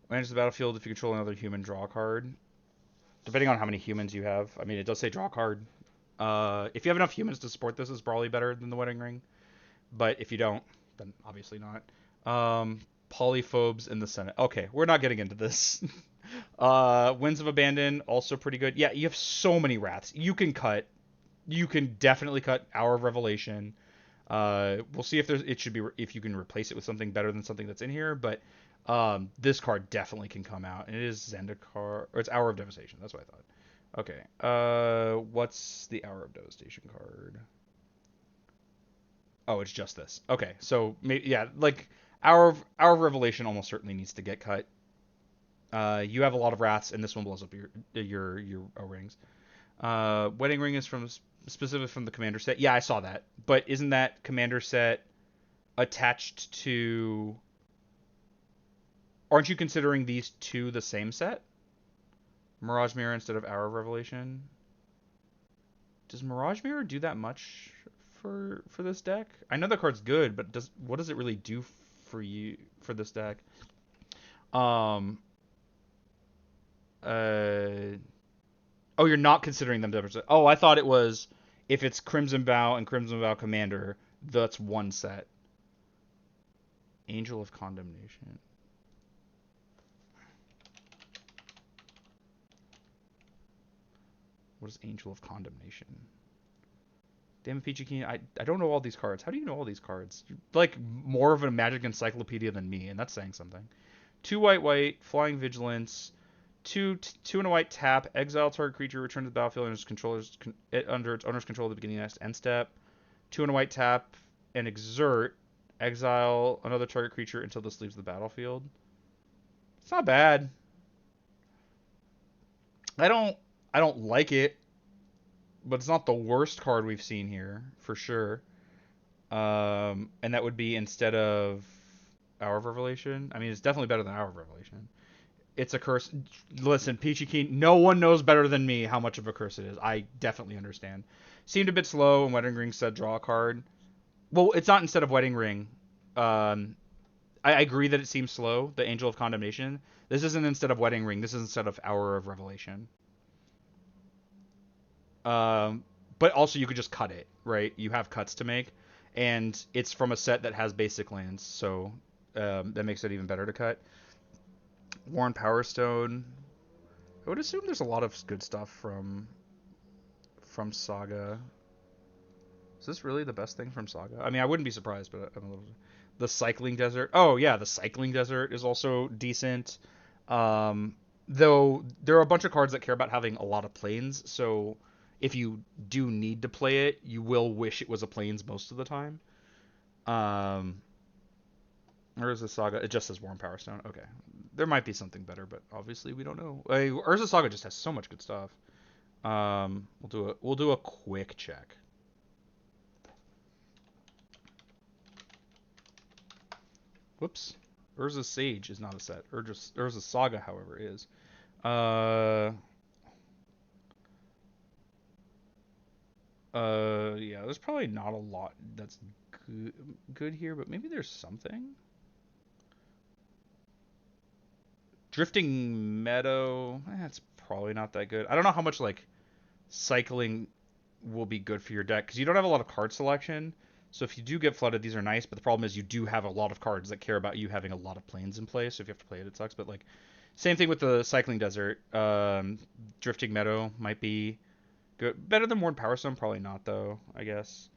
When enters the battlefield, if you control another human, draw a card. Depending on how many humans you have. I mean, it does say draw a card. If you have enough humans to support this, it's probably better than the Wedding Ring. But if you don't, then obviously not. Polyphobes in the Senate. Okay, we're not getting into this. Winds of Abandon, also pretty good. Yeah, you have so many wraths. You can definitely cut Hour of Revelation. We'll see if if you can replace it with something better than something that's in here, but this card definitely can come out, and it is Zendikar, or it's Hour of Devastation. That's what I thought. Okay. What's the Hour of Devastation card? Oh, it's just this. Okay, so maybe yeah, like Hour of Revelation almost certainly needs to get cut. You have a lot of wraths, and this one blows up your O-rings. Wedding Ring is specifically from the Commander set. Yeah, I saw that. But isn't that Commander set attached to? Aren't you considering these 2 the same set? Mirage Mirror instead of Hour of Revelation. Does Mirage Mirror do that much for this deck? I know the card's good, but what does it really do for this deck? Oh, you're not considering them different. Oh, I thought it was if it's Crimson Vow and Crimson Vow Commander, that's one set. Angel of Condemnation. What is Angel of Condemnation? Damn it, Peachy Keen, I don't know all these cards. How do you know all these cards? You're like more of a Magic encyclopedia than me, and that's saying something. 2 white, Flying Vigilance, 2 and a white tap, exile target creature, return to the battlefield under its owner's control at the beginning of the next end step. 2 and a white tap, and exert, exile another target creature until this leaves the battlefield. It's not bad. I don't like it, but it's not the worst card we've seen here, for sure. And that would be instead of Hour of Revelation. I mean, it's definitely better than Hour of Revelation. It's a curse. Listen, Peachy Keen, no one knows better than me how much of a curse it is. I definitely understand. Seemed a bit slow, and Wedding Ring said draw a card. Well, it's not instead of Wedding Ring. Um, I agree that it seems slow, the Angel of Condemnation. This isn't instead of Wedding Ring. This is instead of Hour of Revelation. Um, but also you could just cut it, right? You have cuts to make, and it's from a set that has basic lands, so that makes it even better to cut. Worn Power Stone. I would assume there's a lot of good stuff from Saga. Is this really the best thing from Saga? I mean, I wouldn't be surprised, but I'm a little. The Cycling Desert. Oh yeah, the Cycling Desert is also decent. Um, though there are a bunch of cards that care about having a lot of planes, so if you do need to play it, you will wish it was a planes most of the time. Um, Urza Saga. It just says Warm Power Stone. Okay, there might be something better, but obviously we don't know. Urza Saga just has so much good stuff. We'll do a quick check. Whoops. Urza Sage is not a set. Urza Saga, however, is. Uh, yeah, there's probably not a lot that's good here, but maybe there's something. Drifting Meadow, that's probably not that good. I don't know how much like cycling will be good for your deck because you don't have a lot of card selection. So if you do get flooded, these are nice, but the problem is you do have a lot of cards that care about you having a lot of planes in play. So if you have to play it, it sucks. But like, same thing with the Cycling Desert. Drifting Meadow might be good, better than Worn Power Stone. Probably not though. I guess.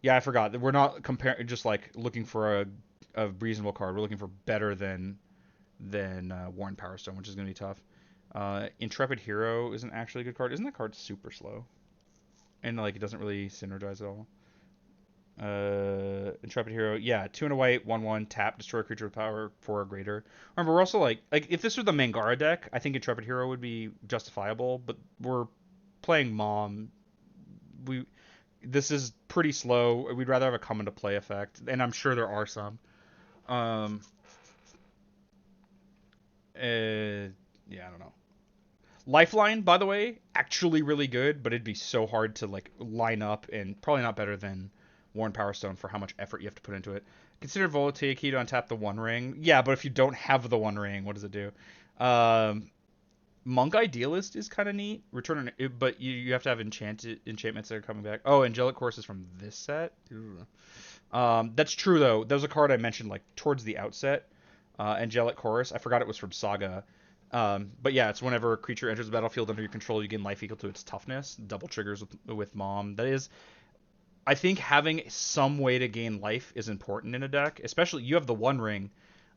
Yeah, I forgot that we're not comparing. Just like looking for a reasonable card. We're looking for better than Worn Power Stone, which is gonna be tough. Intrepid Hero isn't actually a good card. Isn't that card super slow? And like it doesn't really synergize at all. Intrepid Hero, yeah, 2 and a white, 1/1, tap, destroy a creature with power 4 or greater. Remember, we're also like if this were the Mangara deck, I think Intrepid Hero would be justifiable, but we're playing Mom. We This is pretty slow. We'd rather have a come into play effect, and I'm sure there are some. Um, yeah, I don't know. Lifeline, by the way, actually really good, but it'd be so hard to like line up, and probably not better than Worn Power Stone for how much effort you have to put into it. Consider Volatility Key to untap the One Ring. Yeah, but if you don't have the One Ring, what does it do? Monk Idealist is kind of neat. But you have to have enchantments that are coming back. Oh, Angelic Course is from this set. That's true though. That was a card I mentioned like towards the outset. Angelic Chorus. I forgot it was from Saga. But yeah, it's whenever a creature enters the battlefield under your control, you gain life equal to its toughness. Double triggers with Mom. That is, I think having some way to gain life is important in a deck. Especially you have the One Ring.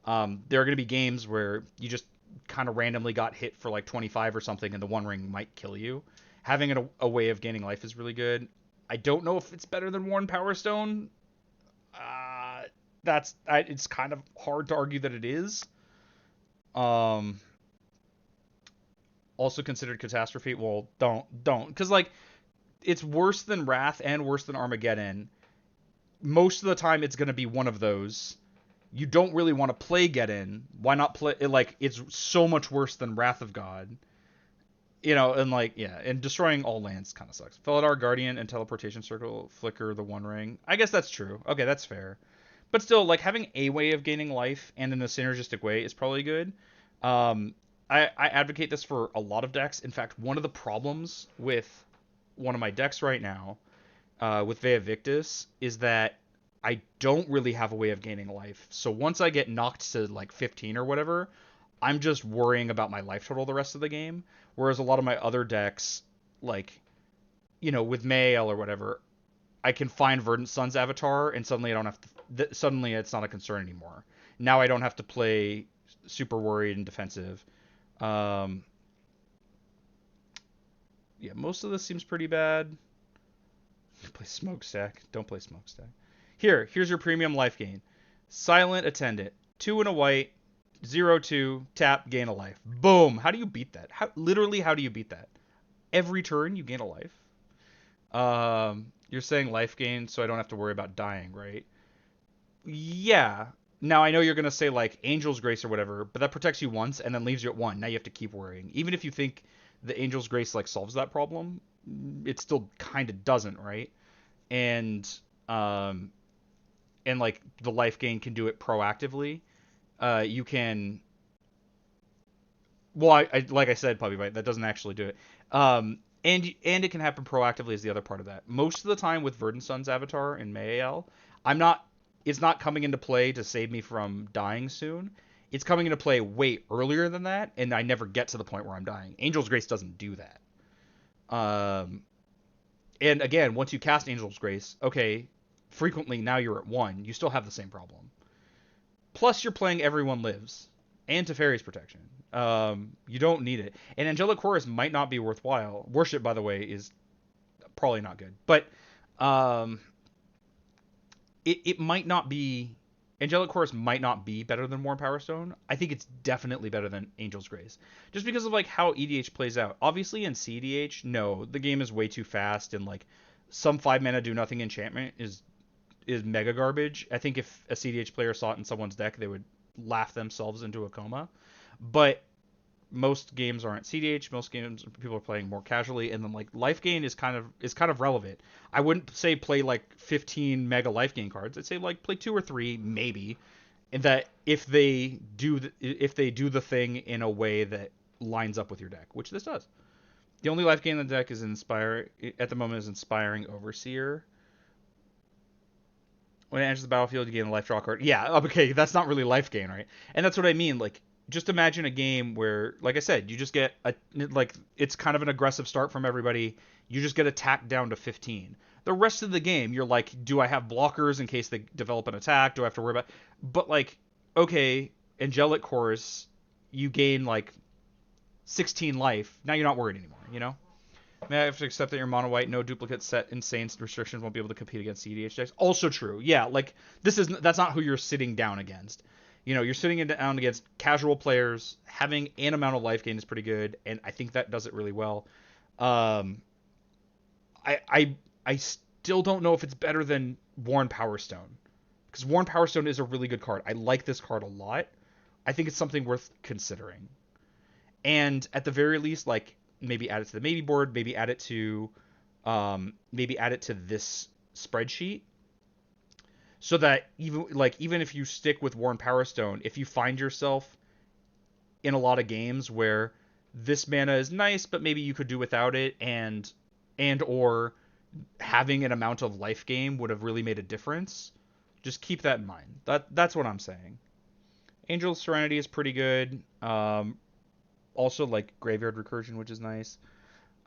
There are going to be games where you just kind of randomly got hit for like 25 or something, and the One Ring might kill you. Having a way of gaining life is really good. I don't know if it's better than Worn Power Stone. Uh, it's kind of hard to argue that it is. Um, Also considered Catastrophe. Well, don't, because like it's worse than Wrath and worse than Armageddon. Most of the time, it's gonna be one of those. You don't really want to play Geddon. Why not play it? Like it's so much worse than Wrath of God. And like yeah, and destroying all lands kind of sucks. Felidar Guardian and Teleportation Circle flicker the One Ring. I guess that's true. Okay, that's fair. But still, like having a way of gaining life and in a synergistic way is probably good. Um, I advocate this for a lot of decks. In fact, one of the problems with one of my decks right now, with Vea Victus, is that I don't really have a way of gaining life. So once I get knocked to like 15 or whatever, I'm just worrying about my life total the rest of the game. Whereas a lot of my other decks, like, with Mael or whatever, I can find Verdant Sun's avatar, and suddenly I don't have to. Suddenly it's not a concern anymore. Now I don't have to play super worried and defensive. Um, yeah, most of this seems pretty bad. Play Smokestack. Don't play Smokestack. Here's your premium life gain. Silent Attendant. 2 and a white. 0/2. Tap. Gain a life. Boom. How do you beat that? Literally, how do you beat that? Every turn you gain a life. You're saying life gain, so I don't have to worry about dying, right? Yeah. Now I know you're gonna say like Angel's Grace or whatever, but that protects you once and then leaves you at one. Now you have to keep worrying. Even if you think the Angel's Grace like solves that problem, it still kind of doesn't, right? And um and like the life gain can do it proactively. You can well, like I said, Puppy Bite, that doesn't actually do it. And it can happen proactively is the other part of that. Most of the time with Verdenson's avatar in Mayal, I'm not. It's not coming into play to save me from dying soon. It's coming into play way earlier than that, and I never get to the point where I'm dying. Angel's Grace doesn't do that. Um, and again, once you cast Angel's Grace, okay, frequently now you're at one. You still have the same problem. Plus, you're playing Everyone Lives and Teferi's Protection. You don't need it. And Angelic Chorus might not be worthwhile. Worship, by the way, is probably not good. But um, it might not be. Angelic Chorus might not be better than Warren Power Stone. I think it's definitely better than Angel's Grace. Just because of like how EDH plays out. Obviously in CDH, no, the game is way too fast and like some 5 mana do nothing enchantment is mega garbage. I think if a CDH player saw it in someone's deck, they would laugh themselves into a coma. But most games aren't CDH. Most games people are playing more casually, and then like life gain is kind of relevant. I wouldn't say play like 15 mega life gain cards. I'd say like play 2 or 3 maybe, and that if they do the thing in a way that lines up with your deck, which this does. The only life gain in the deck is inspire at the moment is Inspiring Overseer. When it enters the battlefield, you gain a life draw card. Yeah, okay, that's not really life gain, right? And that's what I mean. Like, just imagine a game where, like I said, you just get it's kind of an aggressive start from everybody. You just get attacked down to 15. The rest of the game, you're like, do I have blockers in case they develop an attack? Do I have to worry about? But like, okay, Angelic Chorus, you gain like 16 life. Now you're not worried anymore. You know? May I have to accept that your mono white, no duplicate set, insane restrictions won't be able to compete against CDH decks? Also true. Yeah, like that's not who you're sitting down against. You're sitting down against casual players. Having an amount of life gain is pretty good, and I think that does it really well. Um, I still don't know if it's better than Worn Power Stone, because Worn Power Stone is a really good card. I like this card a lot. I think it's something worth considering. And at the very least, like maybe add it to the maybe board, maybe add it to this spreadsheet, so that even if you stick with Worn Power Stone, if you find yourself in a lot of games where this mana is nice, but maybe you could do without it, and or having an amount of life gain would have really made a difference. Just keep that in mind. That's what I'm saying. Angel Serenity is pretty good. Also like Graveyard Recursion, which is nice.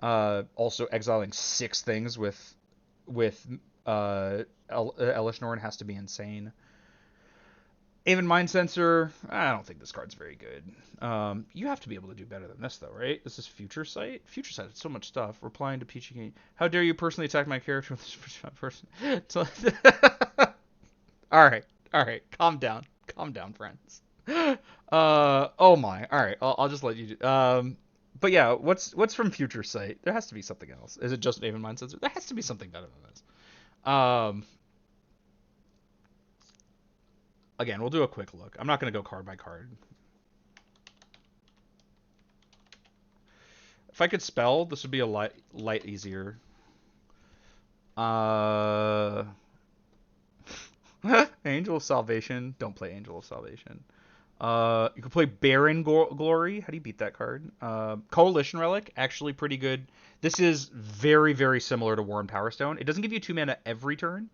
Also exiling 6 things with Elesh Norn has to be insane. Aven Mind Sensor, I don't think this card's very good. You have to be able to do better than this, though, right? This is Future Sight. Future Sight has so much stuff. Replying to Peachy King. How dare you personally attack my character with this person? All right. Calm down, friends. Oh my. All right. I'll just let you do. But yeah, what's from Future Sight? There has to be something else. Is it just Aven Mind Sensor? There has to be something better than this. Again, we'll do a quick look. I'm not gonna go card by card. If I could spell, this would be a light easier. Uh, Angel of Salvation. Don't play Angel of Salvation. You can play Baron Glory. How do you beat that card? Coalition Relic, actually pretty good. This is very, very similar to Worn Power Stone. It doesn't give you 2 mana every turn.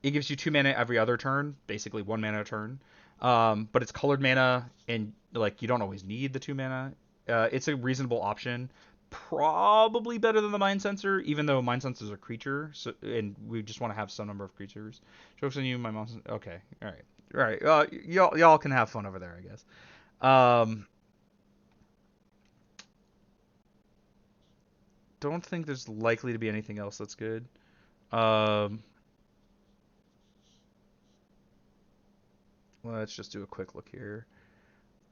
It gives you 2 mana every other turn, basically 1 mana a turn. But it's colored mana, and like you don't always need the 2 mana. It's a reasonable option. Probably better than the Mind Sensor, even though Mind Sensor is a creature, so and we just want to have some number of creatures. Jokes on you, my mom's okay. All right. Y'all can have fun over there, I guess. Don't think there's likely to be anything else that's good. Um, let's just do a quick look here.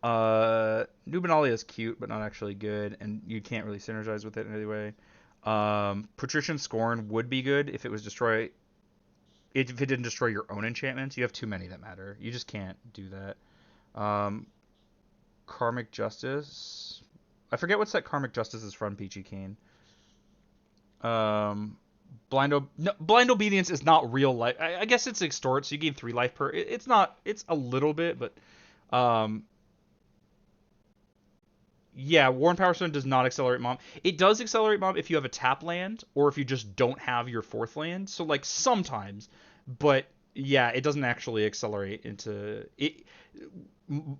Nubenalia is cute, but not actually good, and you can't really synergize with it in any way. Patrician Scorn would be good if it was destroy if it didn't destroy your own enchantments. You have too many that matter. You just can't do that. Karmic Justice. I forget what set Karmic Justice is from, Peachy Keen. Um, Blind Obedience is not real life. I guess it's extort, so you gain 3 life per. It's not. It's a little bit, but um, yeah, Warren Power Stone does not accelerate Mom. It does accelerate Mom if you have a tap land or if you just don't have your 4th land. So like sometimes, but yeah, it doesn't actually accelerate into it.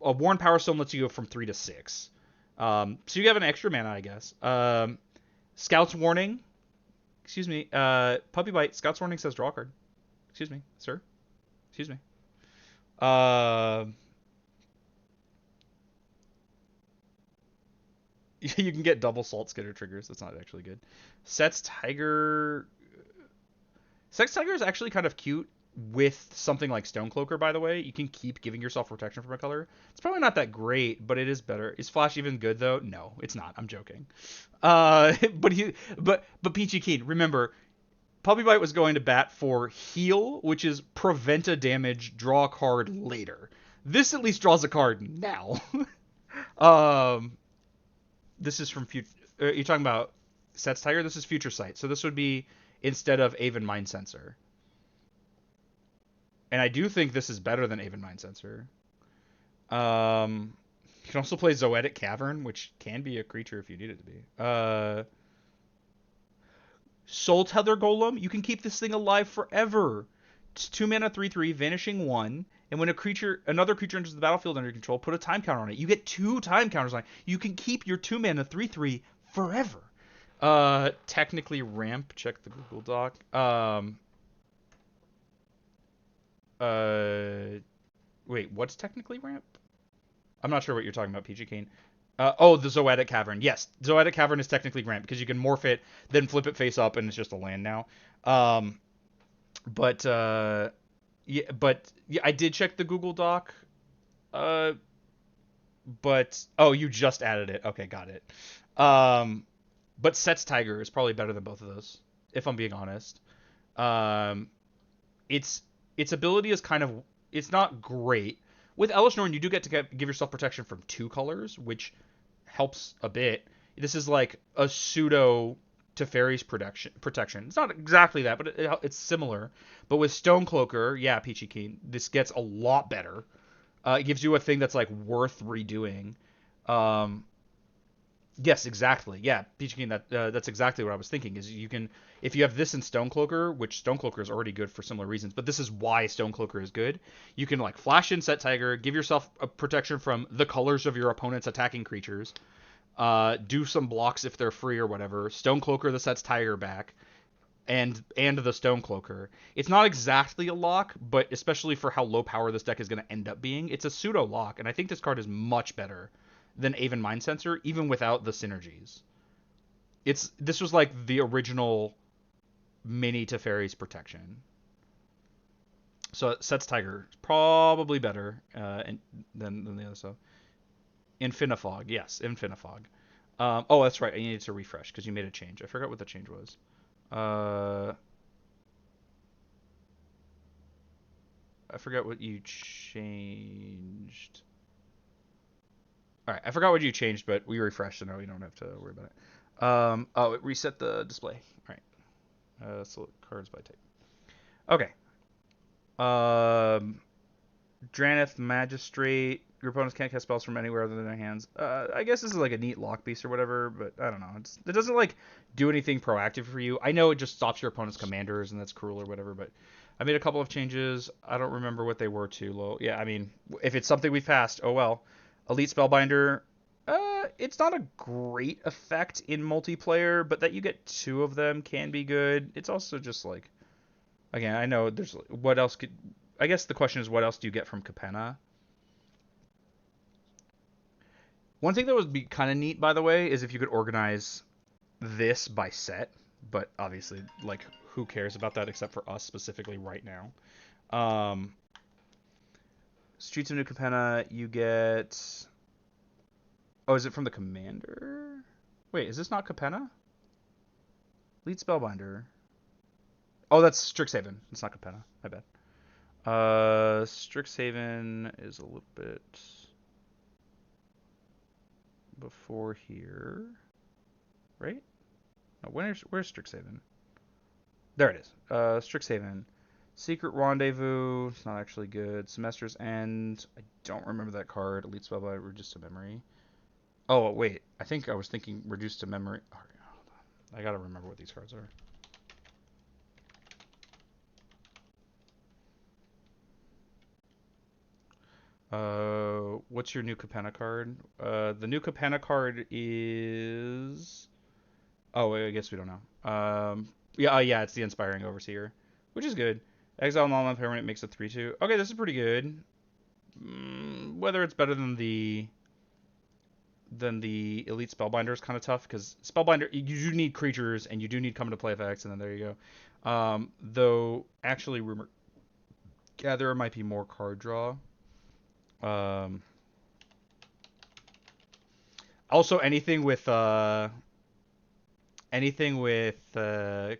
A Warren Power Stone lets you go from 3 to 6. So you have an extra mana, I guess. Scout's Warning. Excuse me. Puppy Bite. Scout's Warning says draw a card. Excuse me, sir. Excuse me. Uh, you can get double Salt Skitter triggers. That's not actually good. Set's Tiger. Set's Tiger is actually kind of cute with something like Stonecloaker, by the way. You can keep giving yourself protection from a color. It's probably not that great, but it is better. Is Flash even good though? No, it's not. I'm joking. But Peachy Keen, remember, Puppy Bite was going to bat for heal, which is prevent a damage, draw a card later. This at least draws a card now. um, this is from future. You're talking about Set's Tiger. This is Future Sight. So this would be instead of Aven Mind Sensor. And I do think this is better than Aven Mind Sensor. You can also play Zoetic Cavern, which can be a creature if you need it to be. Soul Tether Golem, you can keep this thing alive forever. It's 2 mana, 3/3, vanishing 1, and when another creature enters the battlefield under your control, put a time counter on it. You get 2 time counters on it. You can keep your 2 mana, 3/3 forever. Technically ramp. Check the Google Doc. Wait, what's technically ramp? I'm not sure what you're talking about, PG Kane. The Zoetic Cavern. Yes, Zoetic Cavern is technically ramp because you can morph it, then flip it face up, and it's just a land now. Um, but I did check the Google Doc. You just added it. Okay, got it. But Set's Tiger is probably better than both of those, if I'm being honest. Um, its ability is it's not great. With Elesh Norn, you do get to give yourself protection from 2 colors, which helps a bit. This is like a pseudo Teferi's protection. It's not exactly that, but it's similar. But with Stonecloaker, yeah, Peachy Keen, this gets a lot better. It gives you a thing that's like worth redoing. Um, Yes, exactly. Yeah, Peachy Keen, that's exactly what I was thinking. Is you can, if you have this in Stonecloaker, which Stonecloaker is already good for similar reasons, but this is why Stonecloaker is good. You can like flash in Set Tiger, give yourself a protection from the colors of your opponent's attacking creatures, do some blocks if they're free or whatever. Stonecloaker the Set's Tiger back, and the Stonecloaker. It's not exactly a lock, but especially for how low power this deck is going to end up being, it's a pseudo lock, and I think this card is much better than Aven Mind Sensor, even without the synergies. This was like the original mini Teferi's protection. So Set's Tiger is probably better than the other stuff. Infinifog, yes, Infinifog. That's right. I needed to refresh because you made a change. I forgot what the change was. I forgot what you changed. All right, I forgot what you changed, but we refreshed, so now we don't have to worry about it. It reset the display. All right. So cards by type. Okay. Draneth Magistrate. Your opponents can't cast spells from anywhere other than their hands. I guess this is like a neat lock piece or whatever, but I don't know. It doesn't like do anything proactive for you. I know it just stops your opponent's commanders, and that's cruel or whatever, but I made a couple of changes. I don't remember what they were too low. Yeah, I mean, if it's something we've passed, oh well. Elite Spellbinder. It's not a great effect in multiplayer, but that you get 2 of them can be good. It's also just like, again, I know there's what else could. I guess the question is, what else do you get from Capenna? One thing that would be kind of neat, by the way, is if you could organize this by set, but obviously, like, who cares about that except for us specifically right now? Streets of New Capenna, you get. Oh, is it from the commander? Wait, is this not Capenna? Lead Spellbinder. Oh, that's Strixhaven. It's not Capenna. My bad. Strixhaven is a little bit before here, right? No, where's Strixhaven? There it is. Strixhaven. Secret Rendezvous. It's not actually good. Semester's End. I don't remember that card. Elite Spellbinder. Reduced to Memory. Oh, wait. I think I was thinking Reduced to Memory. Oh, hold on. I gotta remember what these cards are. What's your new Capenna card? The new Capenna card is. Oh, I guess we don't know. Yeah, it's the Inspiring Overseer, which is good. Exile non permanent makes a 3/2. Okay, this is pretty good. Whether it's better than the Elite Spellbinder is kind of tough because Spellbinder you do need creatures and you do need come into play effects, and then there you go. Though actually, Rumor Gatherer might be more card draw. Um, Also, anything with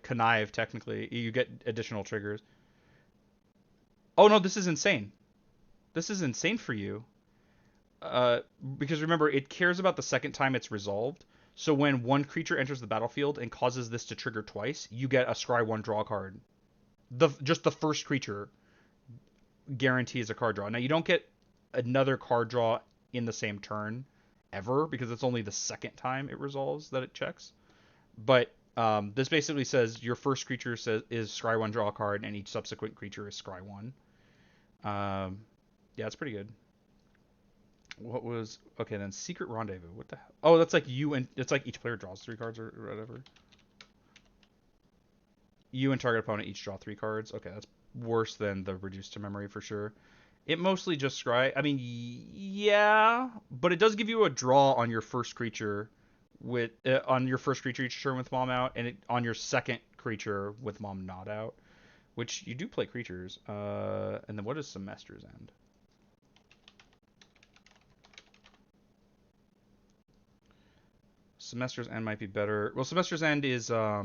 connive, technically, you get additional triggers. Oh no, this is insane. This is insane for you. Uh, because remember, it cares about the second time it's resolved. So when one creature enters the battlefield and causes this to trigger twice, you get a scry one draw card. Just the first creature guarantees a card draw. Now you don't get another card draw in the same turn ever because it's only the second time it resolves that it checks. But this basically says your first creature is scry one draw card, and each subsequent creature is scry one. Yeah, it's pretty good. What was okay then? Secret Rendezvous. What the hell? Oh, that's like you and it's like each player draws three cards or whatever. You and target opponent each draw three cards. Okay, that's worse than the reduced to memory for sure. It mostly just scry. I mean, yeah, but it does give you a draw on your first creature each turn with mom out, and on your second creature with mom not out, which you do play creatures. And then what is Semester's End? Semester's End might be better. Well, Semester's End is a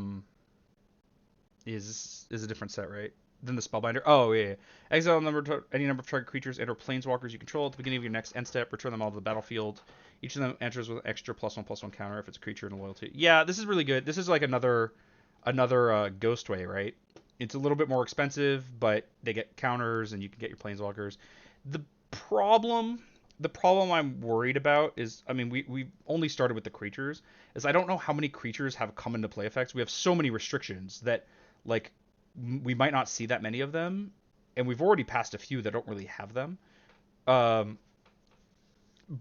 different set, right? Than the Spellbinder. Oh yeah. Exile any number of target creatures and/or planeswalkers you control at the beginning of your next end step. Return them all to the battlefield. Each of them enters with an extra +1/+1 counter if it's a creature and a loyalty. Yeah, this is really good. This is like another Ghostway, right? It's a little bit more expensive, but they get counters and you can get your planeswalkers. The problem the problem I'm worried about is, I mean, we only started with the creatures, is I don't know how many creatures have come into play effects. We have so many restrictions that, like, we might not see that many of them, and we've already passed a few that don't really have them. Um,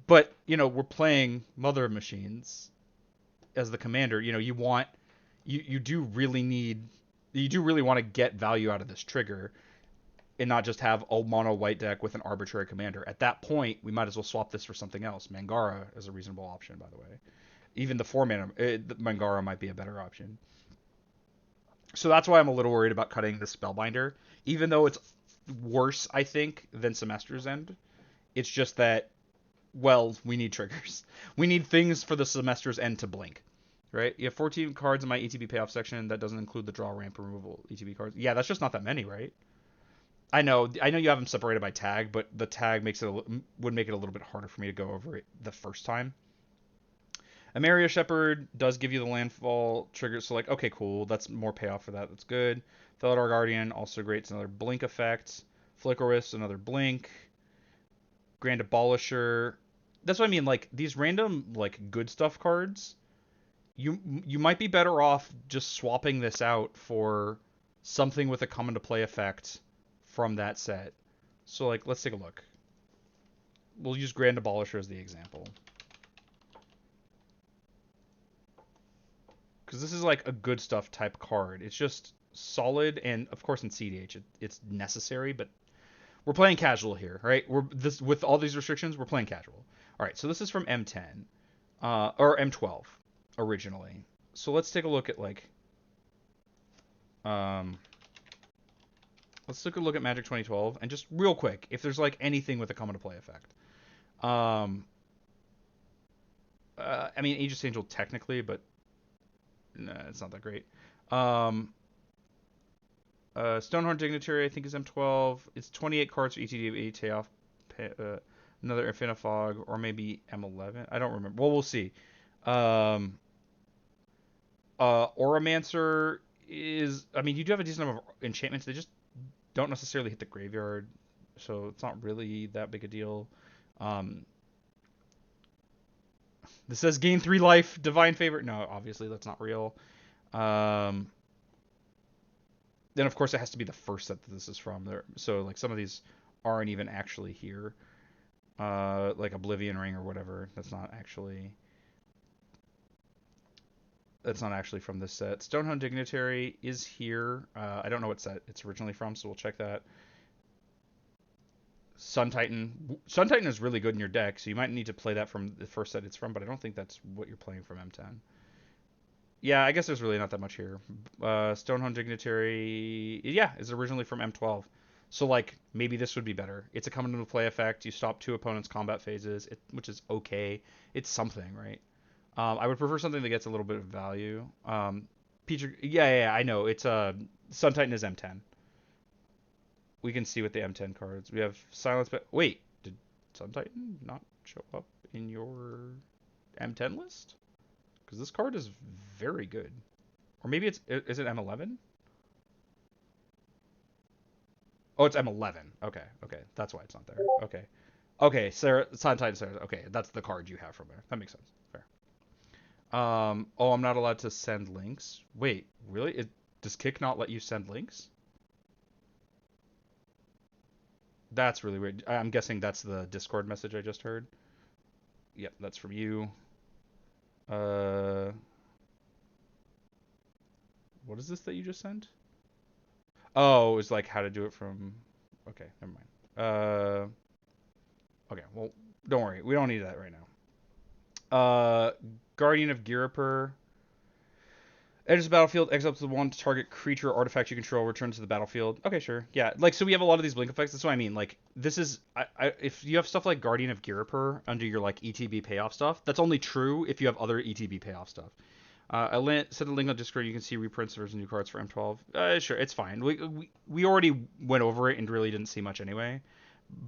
but we're playing Mother of Machines as the commander. You do really want to get value out of this trigger and not just have a mono white deck with an arbitrary commander. At that point, we might as well swap this for something else. Mangara is a reasonable option, by the way. Even the 4-mana Mangara might be a better option. So that's why I'm a little worried about cutting the Spellbinder, even though it's worse, I think, than Semester's End. It's just that, well, we need triggers. We need things for the Semester's End to blink, right? You have 14 cards in my ETB payoff section. That doesn't include the draw, ramp, removal ETB cards. Yeah, that's just not that many, right? I know you have them separated by tag, but the tag would make it a little bit harder for me to go over it the first time. Amaria Shepherd does give you the landfall trigger, so like, okay, cool, that's more payoff for that. That's good. Felidar Guardian also great. It's another blink effect. Flickerist, another blink. Grand Abolisher. That's what I mean. Like these random like good stuff cards, you might be better off just swapping this out for something with a come into play effect from that set. So like, let's take a look. We'll use Grand Abolisher as the example. Because this is like a good stuff type card. It's just solid, and of course in CDH it's necessary, but we're playing casual here, right? With all these restrictions, we're playing casual. All right, so this is from M10, or M12 originally. So let's take a look at um, let's take a look at Magic 2012, and just real quick, if there's like anything with a come into play effect. I mean, Aegis Angel technically, but nah, it's not that great. Um, Stonehorn Dignitary, I think, is M12. It's 28 cards for ETB, Tayoff, another Infinifog, or maybe M11. I don't remember. Well, we'll see. Um, Auramancer is, I mean, you do have a decent number of enchantments. They just don't necessarily hit the graveyard, so it's not really that big a deal. Um, this says gain 3 life, Divine Favor. No, obviously that's not real. Um, then of course it has to be the first set that this is from. There, so like some of these aren't even actually here. Like Oblivion Ring or whatever. That's not actually from this set. Stonehone Dignitary is here. I don't know what set it's originally from, so we'll check that. Sun Titan. Sun Titan is really good in your deck, so you might need to play that from the first set it's from, but I don't think that's what you're playing from M10. Yeah, I guess there's really not that much here. Stonehone Dignitary, yeah, is originally from M12. So, like, maybe this would be better. It's a come into play effect. You stop 2 opponents' combat phases, which is okay. It's something, right? I would prefer something that gets a little bit of value. Yeah, I know. It's Sun Titan is M10. We can see with the M10 cards. We have Silence, but wait, did Sun Titan not show up in your M10 list? Because this card is very good. Or maybe is it M11? Oh, it's M11. Okay, that's why it's not there. Okay, Sarah, Sun Titan Sarah. Okay, that's the card you have from there. That makes sense. Fair. Oh, I'm not allowed to send links. Wait, really? Does Kick not let you send links? That's really weird. I'm guessing that's the Discord message I just heard. Yep, that's from you. Uh, what is this that you just sent? Oh, it was like how to do it from. Okay, never mind. Okay, well, don't worry. We don't need that right now. Guardian of Girapur. Enters the battlefield, exiles the one target creature or artifact you control, returns to the battlefield. Okay, sure. Yeah, like, so we have a lot of these blink effects. That's what I mean. Like, this is, if you have stuff like Guardian of Girapur under your, like, ETB payoff stuff, that's only true if you have other ETB payoff stuff. Set the link on Discord. You can see reprints versus new cards for M12. Sure, it's fine. We already went over it and really didn't see much anyway.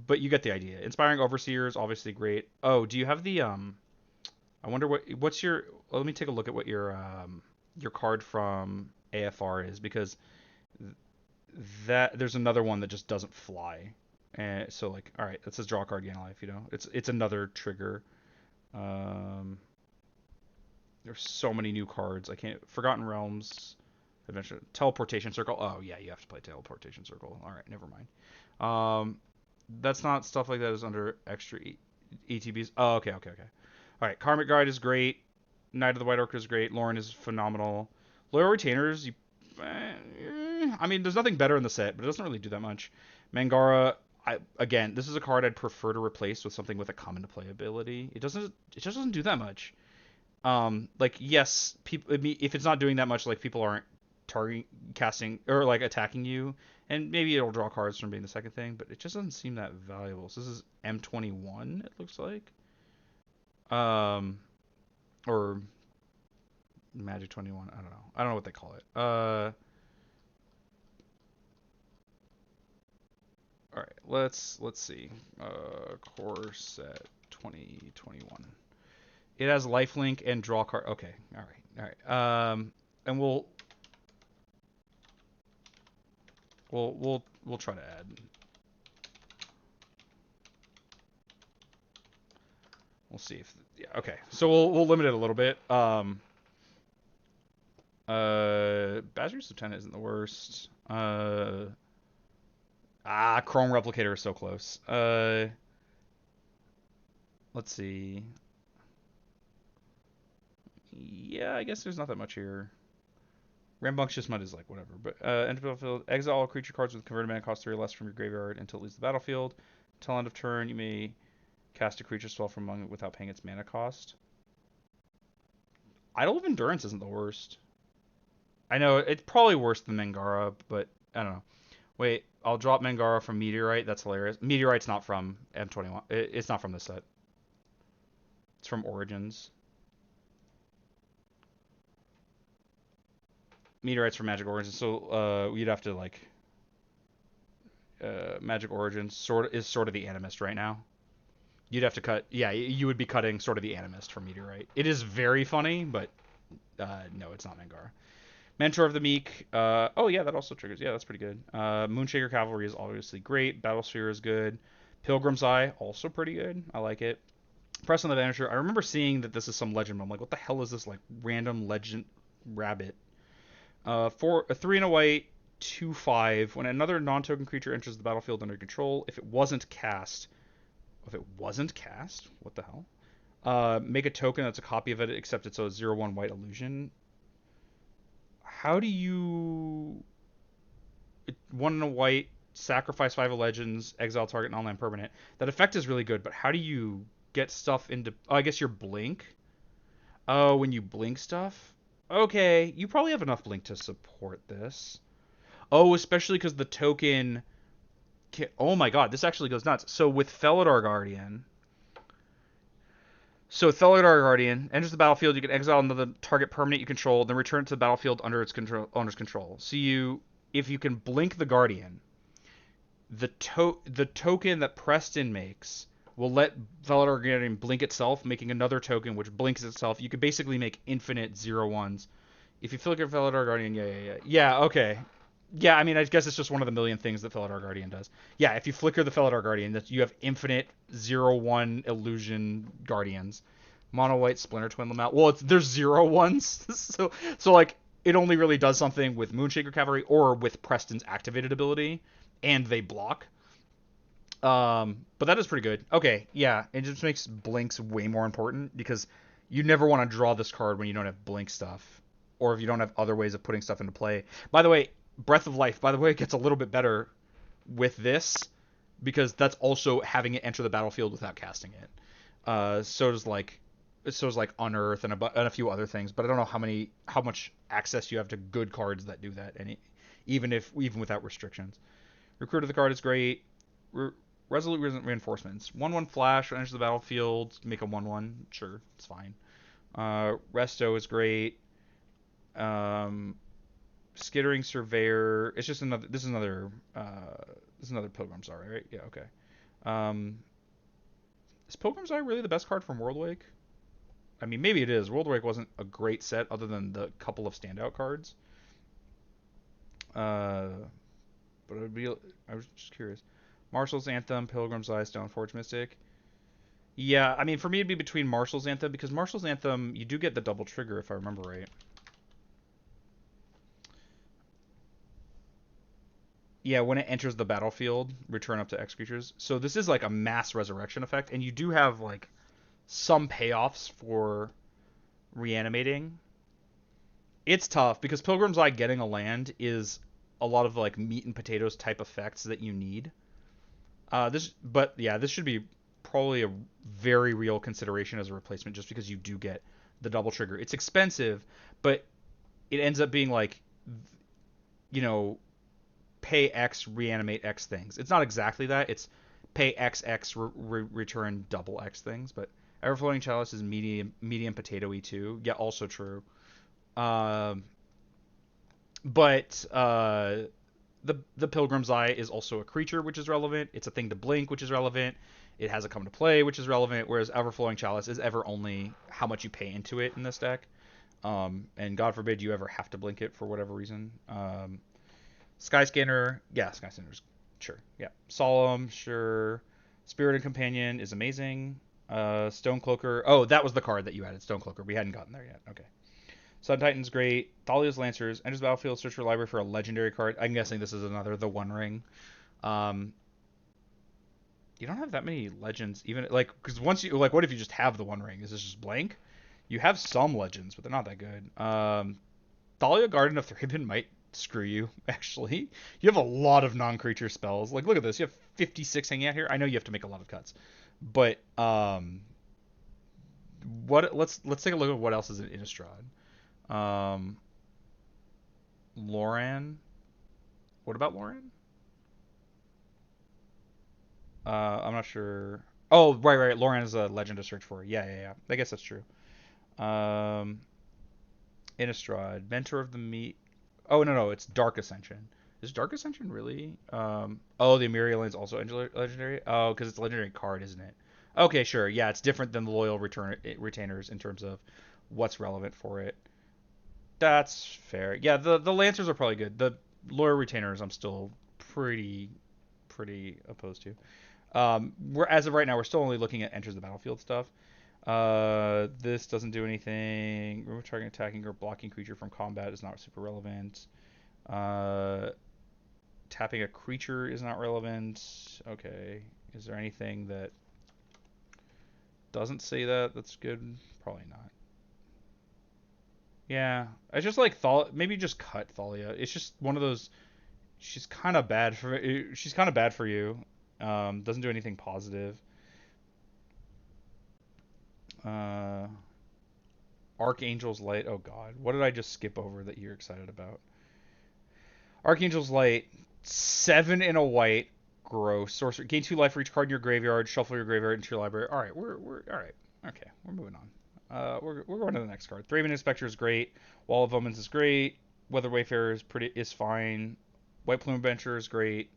But you get the idea. Inspiring Overseer is obviously great. Oh, do you have the, I wonder what's your, well, let me take a look at what your card from AFR is, because that there's another one that just doesn't fly. And so like, all right, that says draw a card, gain a life. It's another trigger. Um, there's so many new cards. I can't. Forgotten Realms, Adventure, Teleportation Circle. Oh yeah, you have to play Teleportation Circle. All right, never mind. That's not stuff like that is under extra ETBs. Oh, okay. All right, Karmic Guide is great. Knight of the White Orchid is great. Lauren is phenomenal. Loyal Retainers, I mean, there's nothing better in the set, but it doesn't really do that much. Mangara, again, this is a card I'd prefer to replace with something with a come into play ability. It just doesn't do that much. Like, yes, people, if it's not doing that much, like, people aren't targeting, casting, or like attacking you, and maybe it'll draw cards from being the second thing, but it just doesn't seem that valuable. So this is M21, it looks like. Or Magic 21. I don't know. I don't know what they call it. All right. Let's see. Core set 2021. It has lifelink and draw card. Okay. All right. And we'll try to add. We'll see if yeah. Okay. So we'll limit it a little bit. Badger's Lieutenant isn't the worst. Chrome Replicator is so close. Let's see. Yeah, I guess there's not that much here. Rambunctious Mud is like whatever. But end of battlefield, exile all creature cards with converted mana cost 3 or less from your graveyard until it leaves the battlefield. Until end of turn, you may cast a creature spell from among it without paying its mana cost. Idol of Endurance isn't the worst. I know it's probably worse than Mangara, but I don't know. Wait, I'll drop Mangara from Meteorite. That's hilarious. Meteorite's not from M21. It's not from this set. It's from Origins. Meteorite's from Magic Origins, so you'd have to like Magic Origins sort of the Animist right now. You'd have to cut. Yeah, you would be cutting sort of the Animist from Meteorite. It is very funny, but no, it's not Mangara. Mentor of the Meek. Oh yeah, that also triggers. Yeah, that's pretty good. Moonshaker Cavalry is obviously great. Battlesphere is good. Pilgrim's Eye also pretty good. I like it. Press on the Vanisher. I remember seeing that this is some legend. But I'm like, what the hell is this like random legend rabbit? A 3 and a white, 2/5. When another non-token creature enters the battlefield under control, if it wasn't cast, what the hell? Make a token that's a copy of it, except it's a 0/1 white illusion. How do you 1 and a white, sacrifice 5 of legends, exile target non-land permanent? That effect is really good, but how do you get stuff into? Oh, I guess your blink. Oh, when you blink stuff. Okay, you probably have enough blink to support this. Oh, especially because the token. Oh my god, this actually goes nuts. So with Felidar Guardian. So Felidar Guardian enters the battlefield. You can exile another target permanent you control, then return it to the battlefield under its owner's control. So if you can blink the Guardian, the token that Preston makes will let Felidar Guardian blink itself, making another token which blinks itself. You could basically make infinite 0/1s. If you flicker Felidar Guardian, yeah, okay. Yeah, I mean, I guess it's just one of the million things that Felidar Guardian does. Yeah, if you flicker the Felidar Guardian, you have infinite 0/1 illusion guardians. Mono white Splinter Twin them out. Well, there's 0/1s, so like it only really does something with Moonshaker Cavalry or with Preston's activated ability, and they block. But that is pretty good. Okay, yeah, it just makes blinks way more important because you never want to draw this card when you don't have blink stuff, or if you don't have other ways of putting stuff into play. By the way, Breath of Life, it gets a little bit better with this because that's also having it enter the battlefield without casting it. So does like Unearth and a few other things, but I don't know how much access you have to good cards that do that, and even without restrictions. Recruit of the card is great. Resolute Reinforcements. 1/1 flash enters the battlefield. Make a 1/1. Sure, it's fine. Resto is great. Skittering Surveyor. It's just another. This is another Pilgrim's Eye, right? Yeah. Okay. Is Pilgrim's Eye really the best card from Worldwake? I mean, maybe it is. Worldwake wasn't a great set other than the couple of standout cards. But I was just curious. Marshall's Anthem, Pilgrim's Eye, Stoneforge Mystic. Yeah, I mean, for me, it'd be between Marshall's Anthem, because Marshall's Anthem, you do get the double trigger, if I remember right. Yeah, when it enters the battlefield, return up to X creatures. So this is like a mass resurrection effect, and you do have like some payoffs for reanimating. It's tough because Pilgrim's Eye getting a land is a lot of like meat and potatoes type effects that you need. This should be probably a very real consideration as a replacement, just because you do get the double trigger. It's expensive, but it ends up being like, you know, pay X, reanimate X things. It's not exactly that. It's pay X, return double X things. But Everflowing Chalice is medium potatoey too. Yeah, also true. Um, but the Pilgrim's Eye is also a creature, which is relevant. It's a thing to blink, which is relevant. It has a come to play, which is relevant. Whereas Everflowing Chalice is ever only how much you pay into it in this deck. And God forbid you ever have to blink it for whatever reason. Skyscanner, yeah, Skyscanner's sure, yeah. Solemn, sure. Spirit and Companion is amazing. Stonecloaker, oh, that was the card that you added, Stonecloaker. We hadn't gotten there yet. Okay. Sun Titan's great. Thalia's Lancers enters the battlefield, search for library for a legendary card. I'm guessing this is another the One Ring. You don't have that many legends, even like because once you like, what if you just have the One Ring? Is this just blank? You have some legends, but they're not that good. Thalia, Garden of Thraben might screw you, actually. You have a lot of non-creature spells. Like, look at this. You have 56 hanging out here. I know you have to make a lot of cuts. But, let's take a look at what else is in Innistrad. Loran. What about Loran? I'm not sure. Oh, right. Loran is a legend to search for. Yeah. I guess that's true. Innistrad. Mentor of the Meat. Oh, no, it's Dark Ascension. Is Dark Ascension really? Oh, the Emeria Lane's also legendary? Oh, because it's a legendary card, isn't it? Okay, sure. Yeah, it's different than the loyal retainers in terms of what's relevant for it. That's fair. Yeah, the Lancers are probably good. The loyal retainers, I'm still pretty opposed to. We're as of right now, we're still only looking at enters the battlefield stuff. This doesn't do anything. Remove target attacking or blocking creature from combat is not super relevant. Uh, Tapping a creature is not relevant. Okay. Is there anything that doesn't say that? That's good. Probably not. Yeah, I just like maybe just cut Thalia. It's just one of those. She's kind of bad for. She's kind of bad for you. Doesn't do anything positive. Uh, Archangel's Light. Oh God, what did I just skip over that you're excited about? Archangel's Light. 7 in a white. Gross. Sorcerer. Gain 2 life for each card in your graveyard. Shuffle your graveyard into your library. All right, we're all right. Okay, we're moving on. We're going to the next card. Thraben Inspector is great. Wall of Omens is great. Weather Wayfarer is fine. White Plume Adventure is great.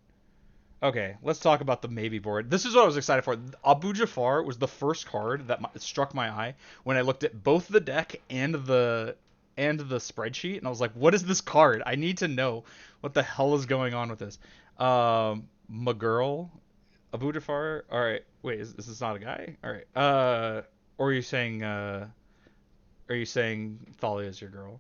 Okay, let's talk about the maybe board. This is what I was excited for. Abu Jafar was the first card that struck my eye when I looked at both the deck and the spreadsheet, and I was like, "What is this card? I need to know what the hell is going on with this." Magirl, Abu Jafar. All right, wait, is this not a guy? All right. Or are you saying Thalia is your girl?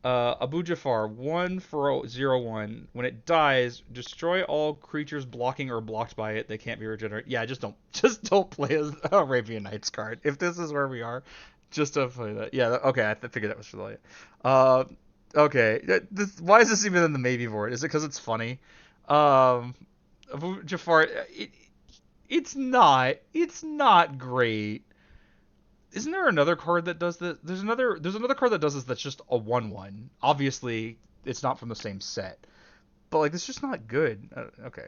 Abu Jafar, 1 for 0/1. When it dies, destroy all creatures blocking or blocked by it. They can't be regenerated. Yeah, just don't play as Arabian Nights card. If this is where we are, just don't play that. Yeah, okay, I figured that was for the. Uh, okay. Why is this even in the maybe board? Is it because it's funny? Um, Abu Jafar, it's not great. Isn't there another card that does this? There's another card that does this that's just a 1/1. Obviously, it's not from the same set, but like it's just not good. Okay.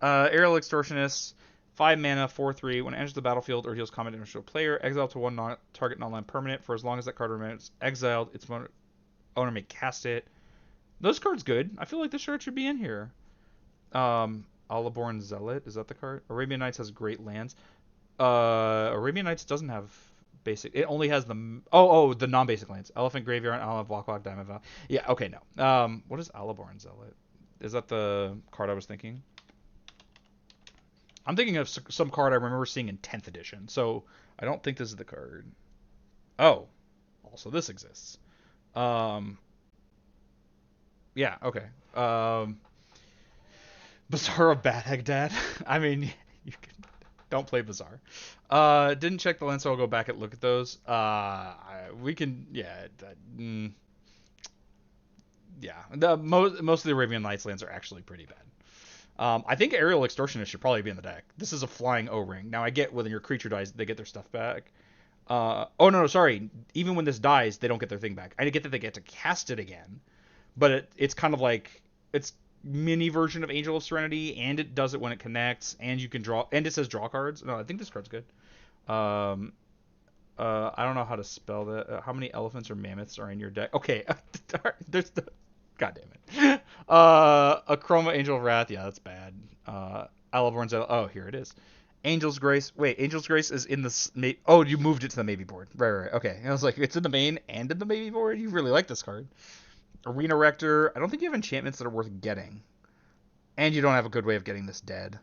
Aerial Extortionist, 5 mana, 4/3. When it enters the battlefield or deals combat damage to a player, exile to one target non-land permanent for as long as that card remains exiled. Its owner may cast it. Those cards good. I feel like this card should be in here. Alaborn Zealot, is that the card? Arabian Nights has great lands. Arabian Nights doesn't have basic. It only has the non-basic lands. Elephant Graveyard, Alan Block, Diamond Val. Yeah, okay, no. What is Alaborn Zealot? Is that the card I was thinking? I'm thinking of some card I remember seeing in 10th edition. So I don't think this is the card. Oh, also this exists. Um, yeah, okay. Bazaar of Bad Egg Dad. I mean, you can, don't play Bazaar. Didn't check the lens, so I'll go back and look at those. We can, yeah, yeah. Most of the Arabian Nights lands are actually pretty bad. I think Aerial Extortionist should probably be in the deck. This is a flying O-ring. Now I get when your creature dies, they get their stuff back. Oh no, sorry. Even when this dies, they don't get their thing back. I get that they get to cast it again, but it's kind of like it's mini version of Angel of Serenity, and it does it when it connects, and you can draw, and it says draw cards. No, I think this card's good. Um, I don't know how to spell that. How many elephants or mammoths are in your deck? Okay, there's the. God damn it. A Chroma Angel of Wrath. Yeah, that's bad. Alaborn's. Oh, here it is. Angel's Grace. Wait, Angel's Grace is in the. Oh, you moved it to the maybe board. Right. Okay. And I was like, it's in the main and in the maybe board. You really like this card. Arena Rector. I don't think you have enchantments that are worth getting, and you don't have a good way of getting this dead.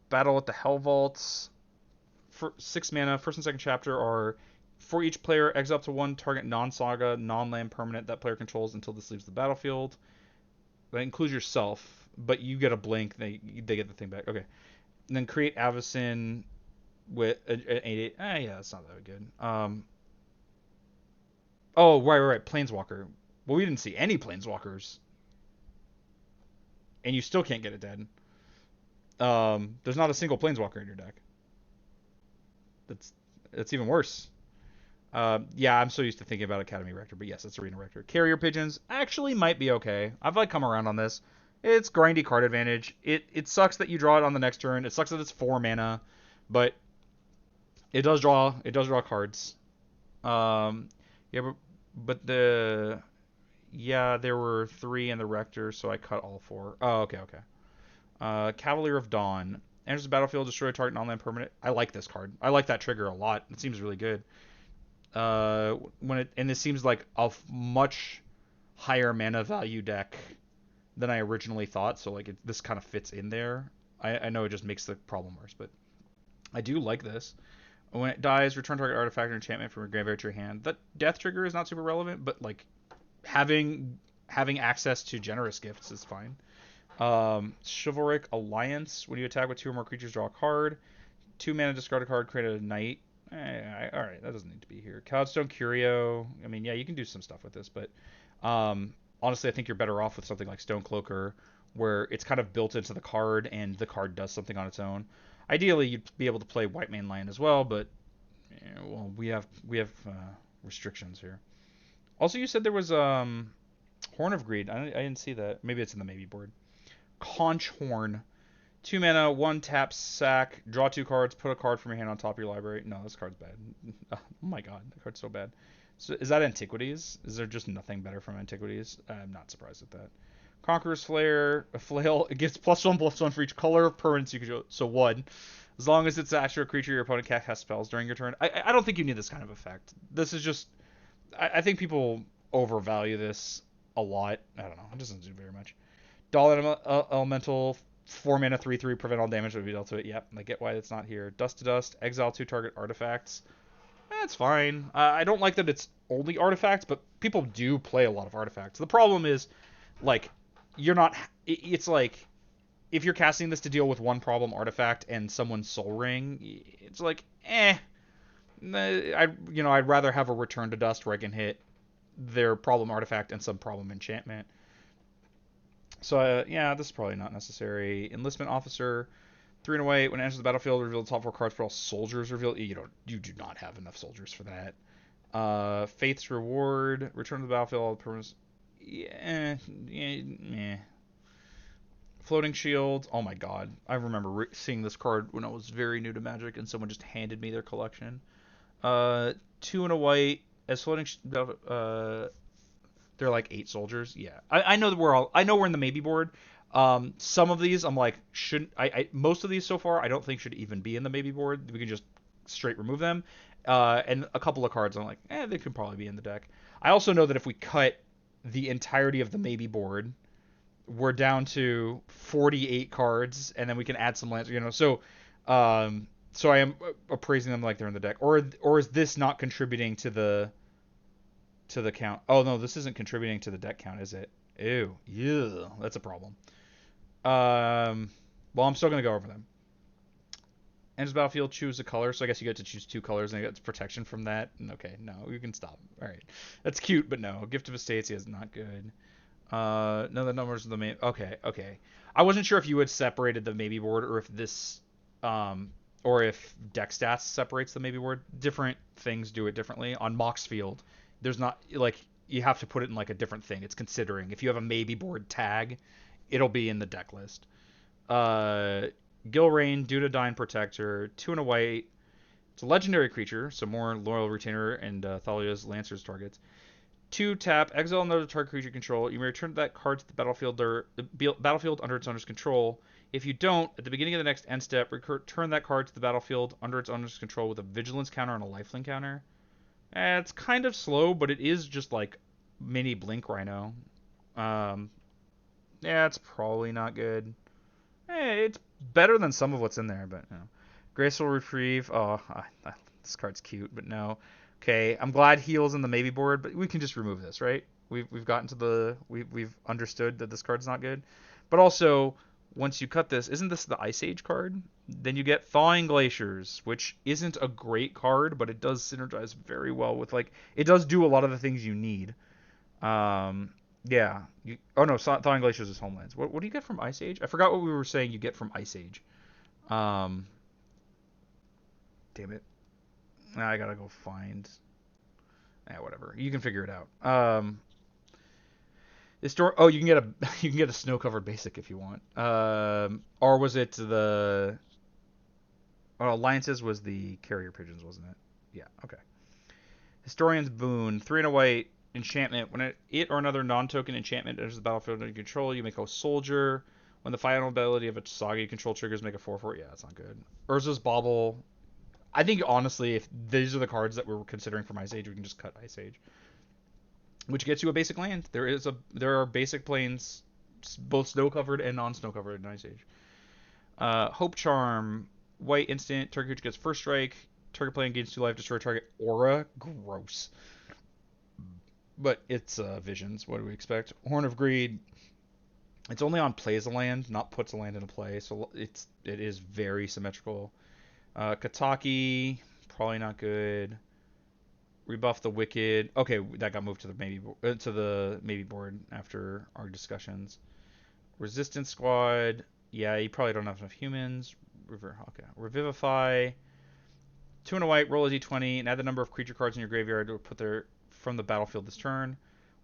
Battle at the Hell Vaults. For 6 mana, first and second chapter are for each player, exile up to one target non-saga, non-land permanent that player controls until this leaves the battlefield. That includes yourself, but you get a blink. They get the thing back. Okay. And then create Avacyn with an 8/8. Yeah, that's not that good. Oh, right. Planeswalker. Well, we didn't see any Planeswalkers. And you still can't get it dead. There's not a single Planeswalker in your deck. That's even worse. Yeah, I'm so used to thinking about Academy Rector, but yes, it's Arena Rector. Carrier Pigeons actually might be okay. I've come around on this. It's grindy card advantage. It sucks that you draw it on the next turn. It sucks that it's 4 mana, but it does draw cards. Yeah, but Yeah, there were 3 in the Rector, so I cut all 4. Oh, okay, okay. Cavalier of Dawn. Enters the battlefield, destroy a target non-land permanent. I like this card. I like that trigger a lot. It seems really good. And it seems like a much higher mana value deck than I originally thought. So like this kind of fits in there. I know it just makes the problem worse, but I do like this. When it dies, return target artifact or enchantment from your graveyard to your hand. That death trigger is not super relevant, but like having access to generous gifts is fine. Chivalric Alliance. When you attack with 2 or more creatures, draw a card. 2 mana, discard a card, create a knight. All right, that doesn't need to be here. Cloudstone Curio. I mean, yeah, you can do some stuff with this, but honestly, I think you're better off with something like Stonecloaker, where it's kind of built into the card and the card does something on its own. Ideally, you'd be able to play White Man Land as well, but well, we have restrictions here. Also, you said there was Horn of Greed. I didn't see that. Maybe it's in the maybe board. Conch Horn. 2 mana, 1 tap, sack, draw 2 cards, put a card from your hand on top of your library. No, this card's bad. Oh my god, that card's so bad. So is that Antiquities? Is there just nothing better from Antiquities? I'm not surprised at that. Conqueror's Flail. It gives +1/+1 for each color of permanents you control. So 1. As long as it's actually a creature your opponent can't cast spells during your turn. I don't think you need this kind of effect. This is just... I think people overvalue this a lot. I don't know. It doesn't do very much. Elemental, 4 mana, 3/3, prevent all damage that would be dealt to it. Yep, I get why it's not here. Dust to Dust, exile 2 target artifacts. That's fine. I don't like that it's only artifacts, but people do play a lot of artifacts. The problem is, like, you're not. It's like if you're casting this to deal with one problem artifact and someone's Soul Ring, it's like, I'd rather have a Return to Dust where I can hit their problem artifact and some problem enchantment. So yeah, this is probably not necessary. Enlistment Officer, 3 and away. When it enters the battlefield, reveal the top 4 cards for all soldiers revealed. You do not have enough soldiers for that. Faith's Reward, return to the battlefield. All the permanents. Yeah. Floating Shield. Oh my god, I remember seeing this card when I was very new to Magic, and someone just handed me their collection. 2 and a white. As floating. They're like 8 soldiers. Yeah, I know that I know we're in the maybe board. Some of these I'm like shouldn't. Most of these so far I don't think should even be in the maybe board. We can just straight remove them. And a couple of cards I'm like, they could probably be in the deck. I also know that if we cut the entirety of the maybe board, we're down to 48 cards, and then we can add some lands. So I am appraising them like they're in the deck. Or is this not contributing to the count? Oh no, this isn't contributing to the deck count, is it? Ew, yeah, that's a problem. Well, I'm still gonna go over them. Enters battlefield, choose a color. So I guess you get to choose 2 colors, and you get protection from that. Okay, no, you can stop. All right, that's cute, but no. Gift of Estates is not good. No, the numbers of the main. Okay. I wasn't sure if you had separated the maybe board, or if this, or if deck stats separates the maybe board. Different things do it differently. On Mox Field, there's not like you have to put it in like a different thing. It's considering if you have a maybe board tag, it'll be in the deck list. Gilrain, Dunedain Protector, 2 and a white. It's a legendary creature, so more Loyal Retainer and Thalia's Lancers targets. 2 tap, exile another target creature you control. You may return that card to the battlefield or the battlefield under its owner's control. If you don't, at the beginning of the next end step, return that card to the battlefield under its owner's control with a Vigilance counter and a Lifelink counter. It's kind of slow, but it is just like mini Blink Rhino. Yeah, it's probably not good. It's better than some of what's in there, but no. Graceful Reprieve. Oh, this card's cute, but no. Okay, I'm glad Heal's in the maybe board, but we can just remove this, right? We've gotten to the we've understood that this card's not good. But also, once you cut this, isn't this the Ice Age card? Then you get Thawing Glaciers, which isn't a great card, but it does synergize very well with it does do a lot of the things you need. Yeah. Oh no, Thawing Glaciers is Homelands. What do you get from Ice Age? I forgot what we were saying you get from Ice Age. Damn it. I gotta go find. Whatever. You can figure it out. You can get a you can get a snow covered basic if you want. Or was it the Alliances was the Carrier Pigeons, wasn't it? Yeah. Okay. Historian's Boon, 3 and a white. Enchantment. When it or another non-token enchantment enters the battlefield under your control, you make a soldier. When the final ability of a saga you control triggers, make a 4/4. Yeah, that's not good. Urza's Bauble. I think honestly, if these are the cards that we're considering from Ice Age, we can just cut Ice Age, which gets you a basic land. There are basic planes, both snow covered and non-snow covered in Ice Age. Hope Charm, white instant. Target creature gets first strike. Target plane gains 2 life. Destroy target aura. Gross. But it's visions. What do we expect? Horn of Greed. It's only on plays a land, not puts a land into play, so it is very symmetrical. Kataki, probably not good. Rebuff the Wicked. Okay, that got moved to the maybe board after our discussions. Resistance Squad. Yeah, you probably don't have enough humans. Okay. Revivify. 2 and a white. Roll a d20 and add the number of creature cards in your graveyard to put there from the battlefield this turn.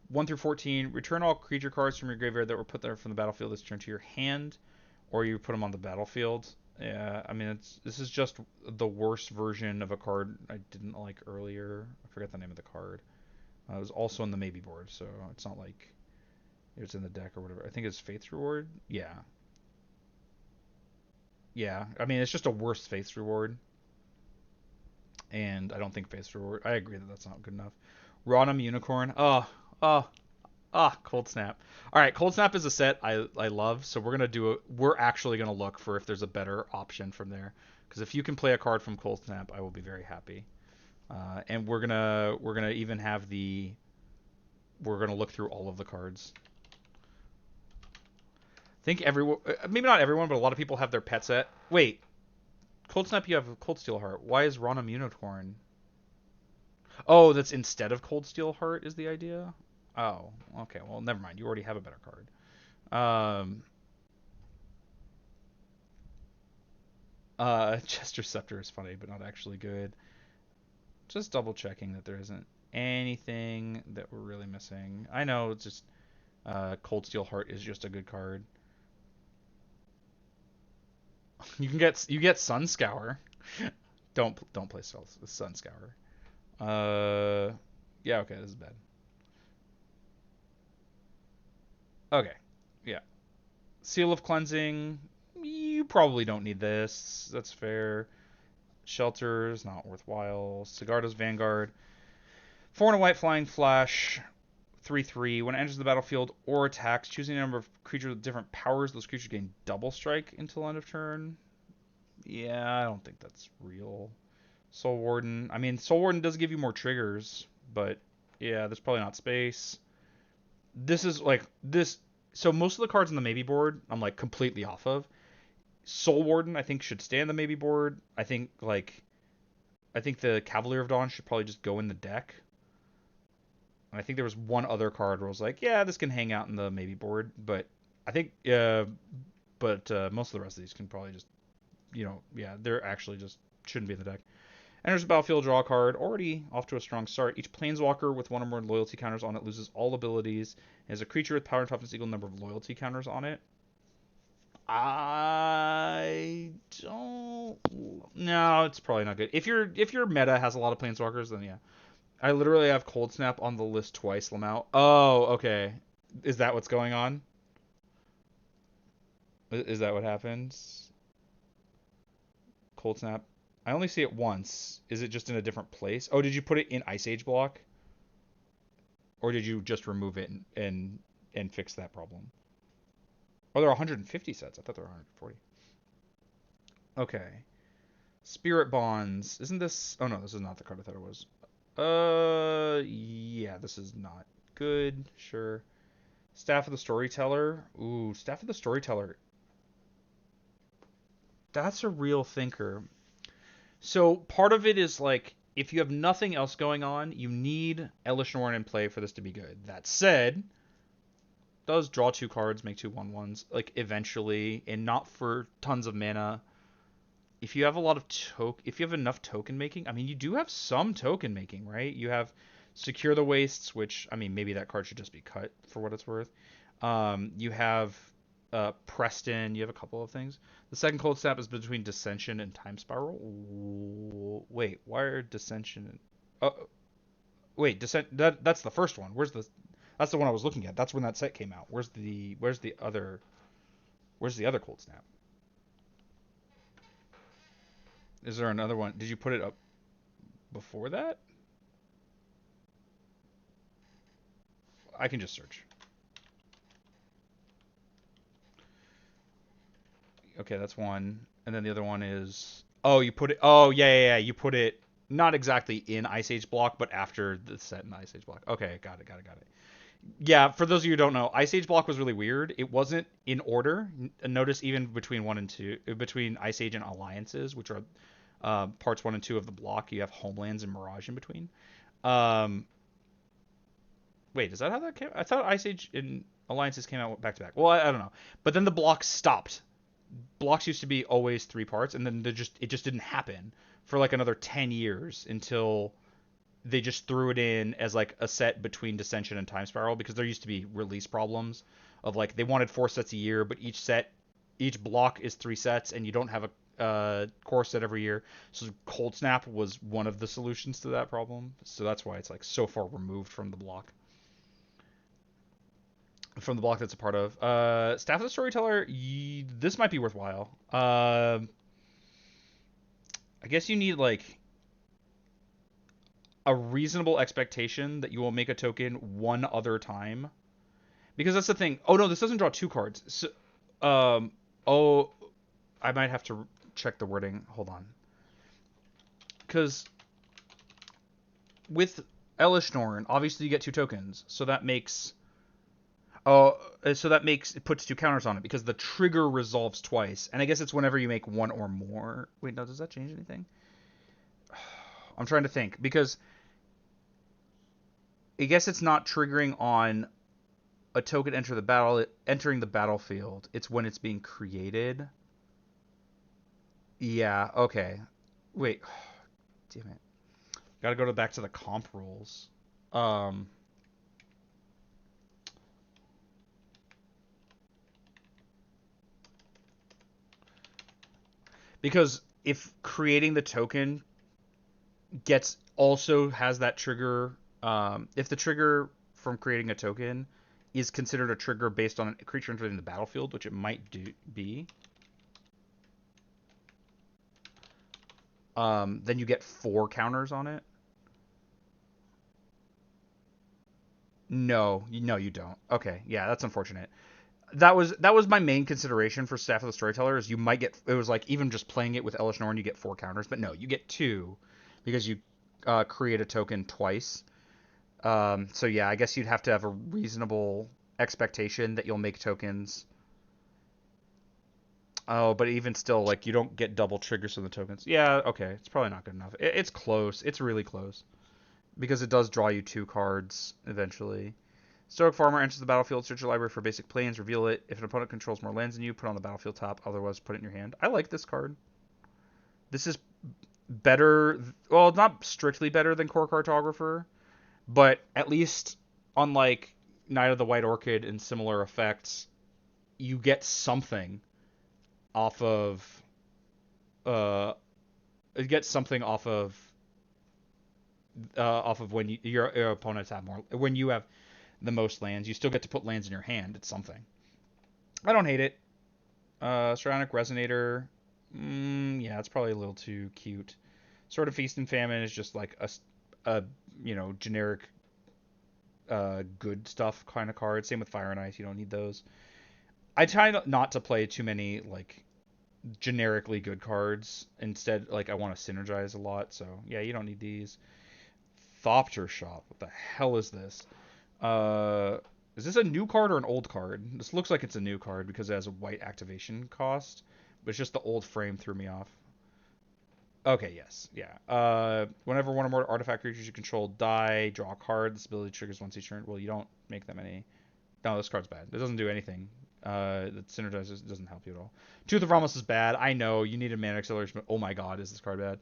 1 through 14. Return all creature cards from your graveyard that were put there from the battlefield this turn to your hand, or you put them on the battlefield. Yeah, I mean this is just the worst version of a card I didn't like earlier. I forget the name of the card. It was also on the maybe board, so it's not like it was in the deck or whatever. I think it's Faith's Reward. Yeah. Yeah, I mean it's just a worse Faith's Reward, and I don't think Faith's Reward. I agree that that's not good enough. Rodham Unicorn. Oh, Cold Snap. All right, Cold Snap is a set I love, so we're actually gonna look for if there's a better option from there. Because if you can play a card from Cold Snap, I will be very happy. And we're gonna even have we're gonna look through all of the cards. I think everyone, maybe not everyone, but a lot of people have their pet set. Wait, Cold Snap, you have Cold Steel Heart. Why is Rodham Unicorn? Oh, that's instead of Cold Steel Heart is the idea. Oh, okay. Well, never mind. You already have a better card. Um, Chester Scepter is funny, but not actually good. Just double checking that there isn't anything that we're really missing. I know it's just Cold Steel Heart is just a good card. You get Sun Scour. Don't play Sun Scour. Yeah, okay, this is bad. Okay, yeah. Seal of Cleansing. You probably don't need this. That's fair. Shelters, not worthwhile. Sigarda's Vanguard. 4 and a white flying flash. 3/3. When it enters the battlefield or attacks, choosing a number of creatures with different powers, those creatures gain double strike until end of turn. Yeah, I don't think that's real. Soul Warden. I mean, Soul Warden does give you more triggers, but yeah, there's probably not space. This is like this. So most of the cards on the maybe board, I'm like completely off of. Soul Warden, I think, should stay on the maybe board. I think the Cavalier of Dawn should probably just go in the deck. And I think there was one other card where I was like, yeah, this can hang out in the maybe board, but I think, most of the rest of these can probably just, yeah, they're actually just shouldn't be in the deck. Enters the battlefield, draw a card. Already off to a strong start. Each planeswalker with 1 or more loyalty counters on it loses all abilities. And as a creature with power and toughness equal number of loyalty counters on it. I don't. No, it's probably not good. If your meta has a lot of planeswalkers, then yeah. I literally have Cold Snap on the list twice, Lamau. Oh, okay. Is that what's going on? Is that what happens? Cold Snap. I only see it once. Is it just in a different place? Oh, did you put it in Ice Age block? Or did you just remove it and fix that problem? Oh, there are 150 sets. I thought there were 140. Okay. Spirit Bonds. Isn't this... Oh, no, this is not the card I thought it was. Yeah, this is not good. Sure. Staff of the Storyteller. Ooh, Staff of the Storyteller. That's a real thinker. So part of it is like, if you have nothing else going on, you need Elesh Norn in play for this to be good. That said, does draw 2 cards, make 2 1/1s, like eventually, and not for tons of mana. If you have if you have enough token making, I mean, you do have some token making, right? You have Secure the Wastes, which, I mean, maybe that card should just be cut for what it's worth. You have Preston. You have a couple of things. The second Cold Snap is between Dissension and Time Spiral. Wait, why are Dissension? Oh, Wait, Descent. That's the first one. Where's the? That's the one I was looking at. That's when that set came out. Where's the other Cold Snap? Is there another one? Did you put it up before that? I can just search. Okay, that's one. And then the other one is. Oh, you put it. Oh, yeah, yeah, yeah. You put it not exactly in Ice Age block, but after the set in Ice Age block. Okay, got it, got it, got it. Yeah, for those of you who don't know, Ice Age block was really weird. It wasn't in order. Notice even between one and two, between Ice Age and Alliances, which are parts one and two of the block, you have Homelands and Mirage in between. Um, Wait, is that how that came? I thought Ice Age and Alliances came out back to back. Well, I don't know. But then the blocks stopped. Blocks used to be always three parts, and then it just didn't happen for like another 10 years until they just threw it in as like a set between Dissension and Time Spiral, because there used to be release problems of like they wanted 4 sets a year, but each block is 3 sets, and you don't have a core set every year. So Cold Snap was one of the solutions to that problem. So that's why it's like so far removed from the block. From the block that's a part of. Staff of the Storyteller, this might be worthwhile. I guess you need like a reasonable expectation that you will make a token one other time, because that's the thing. Oh no, this doesn't draw 2 cards. So, oh, I might have to check the wording. Hold on, because with Elesh Norn, obviously you get 2 tokens, so that makes it puts 2 counters on it because the trigger resolves twice, and I guess it's whenever you make one or more. Wait, no, does that change anything? I'm trying to think, because I guess it's not triggering on a token entering the battlefield. It's when it's being created. Yeah, okay. Wait. Damn it. Gotta go back to the comp rules. Um because if creating the token also has that trigger, if the trigger from creating a token is considered a trigger based on a creature entering the battlefield, which it might be, then you get 4 counters on it. No, you don't. Okay, yeah, that's unfortunate. That was my main consideration for Staff of the Storyteller. Is you might get, it was like even just playing it with Elesh Norn, you get 4 counters, but no, you get 2 because you create a token twice. So yeah, I guess you'd have to have a reasonable expectation that you'll make tokens. Oh, but even still, like you don't get double triggers from the tokens. Yeah, okay, it's probably not good enough. It's close. It's really close because it does draw you 2 cards eventually. Stoic Farmer enters the battlefield, search your library for basic planes, reveal it. If an opponent controls more lands than you, put it on the battlefield top, otherwise put it in your hand. I like this card. This is better, well, not strictly better than Core Cartographer, but at least unlike Knight of the White Orchid and similar effects, you get something off of uh you get something off of when your opponents have more, when you have the most lands. You still get to put lands in your hand. It's something. I don't hate it. Psionic Resonator. Yeah, it's probably a little too cute. Sort of Feast and Famine is just like a generic good stuff kind of card. Same with Fire and Ice. You don't need those. I try not to play too many like generically good cards. Instead, like I want to synergize a lot. So yeah, you don't need these. Thopter Shop. What the hell is this? Is this a new card or an old card? This looks like it's a new card because it has a white activation cost, but it's just the old frame threw me off. Okay, yes, yeah. Whenever one or more artifact creatures you control die, draw a card. This ability triggers once each turn. Well, you don't make that many. No, this card's bad. It doesn't do anything. That synergizes doesn't help you at all. Tooth of Ramos is bad. I know you need a mana acceleration, but oh my god, is this card bad?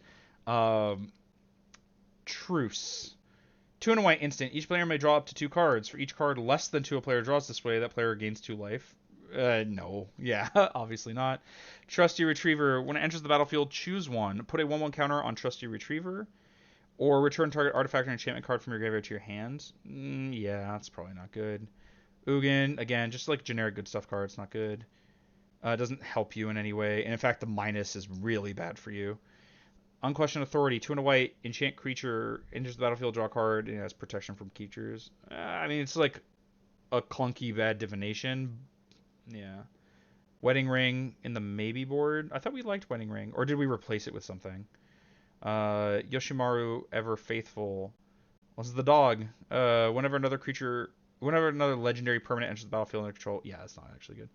Truce. 2 and a white instant. Each player may draw up to 2 cards. For each card less than 2 a player draws this way, that player gains 2 life. No. Yeah, obviously not. Trusty Retriever. When it enters the battlefield, choose one. Put a 1/1 counter on Trusty Retriever. Or return target artifact or enchantment card from your graveyard to your hand. Yeah, that's probably not good. Ugin, again, just like generic good stuff cards, not good. It doesn't help you in any way. And in fact, the minus is really bad for you. Unquestioned Authority, 2 and a white, enchant creature, enters the battlefield, draw a card, and it has protection from creatures. I mean, it's like a clunky bad divination. Yeah. Wedding Ring in the maybe board. I thought we liked Wedding Ring. Or did we replace it with something? Yoshimaru, Ever Faithful. This is the dog. Whenever another legendary permanent enters the battlefield under control. Yeah, it's not actually good.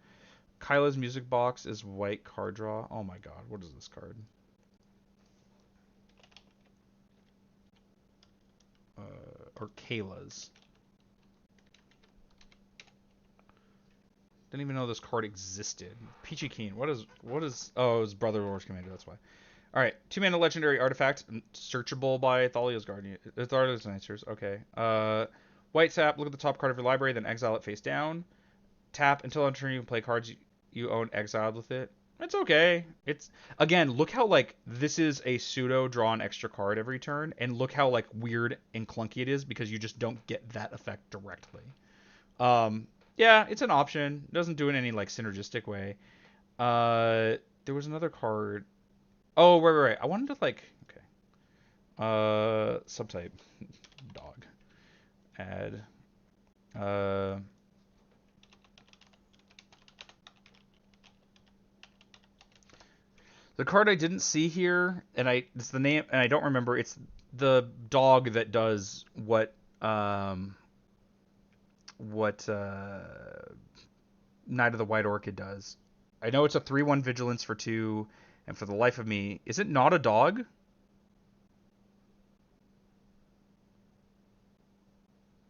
Kyla's Music Box is white card draw. Oh my god, what is this card? Or Kayla's. Didn't even know this card existed. Peachy Keen. What is? Oh, it was Brother Wars Commander. That's why. All right, 2-mana legendary artifact, searchable by Thalia's Guardian. Thalia's Answers. Okay. White tap. Look at the top card of your library, then exile it face down. Tap until on turn you can play cards you own exiled with it. It's okay. It's again, look how like this is a pseudo draw an extra card every turn, and look how like weird and clunky it is because you just don't get that effect directly. Yeah, it's an option. It doesn't do it in any like synergistic way. There was another card. Oh, right. I wanted to like okay. Subtype dog. Add. The card I didn't see here, and it's the name, and I don't remember. It's the dog that does what Knight of the White Orchid does. I know it's a 3/1 vigilance for 2, and for the life of me, is it not a dog?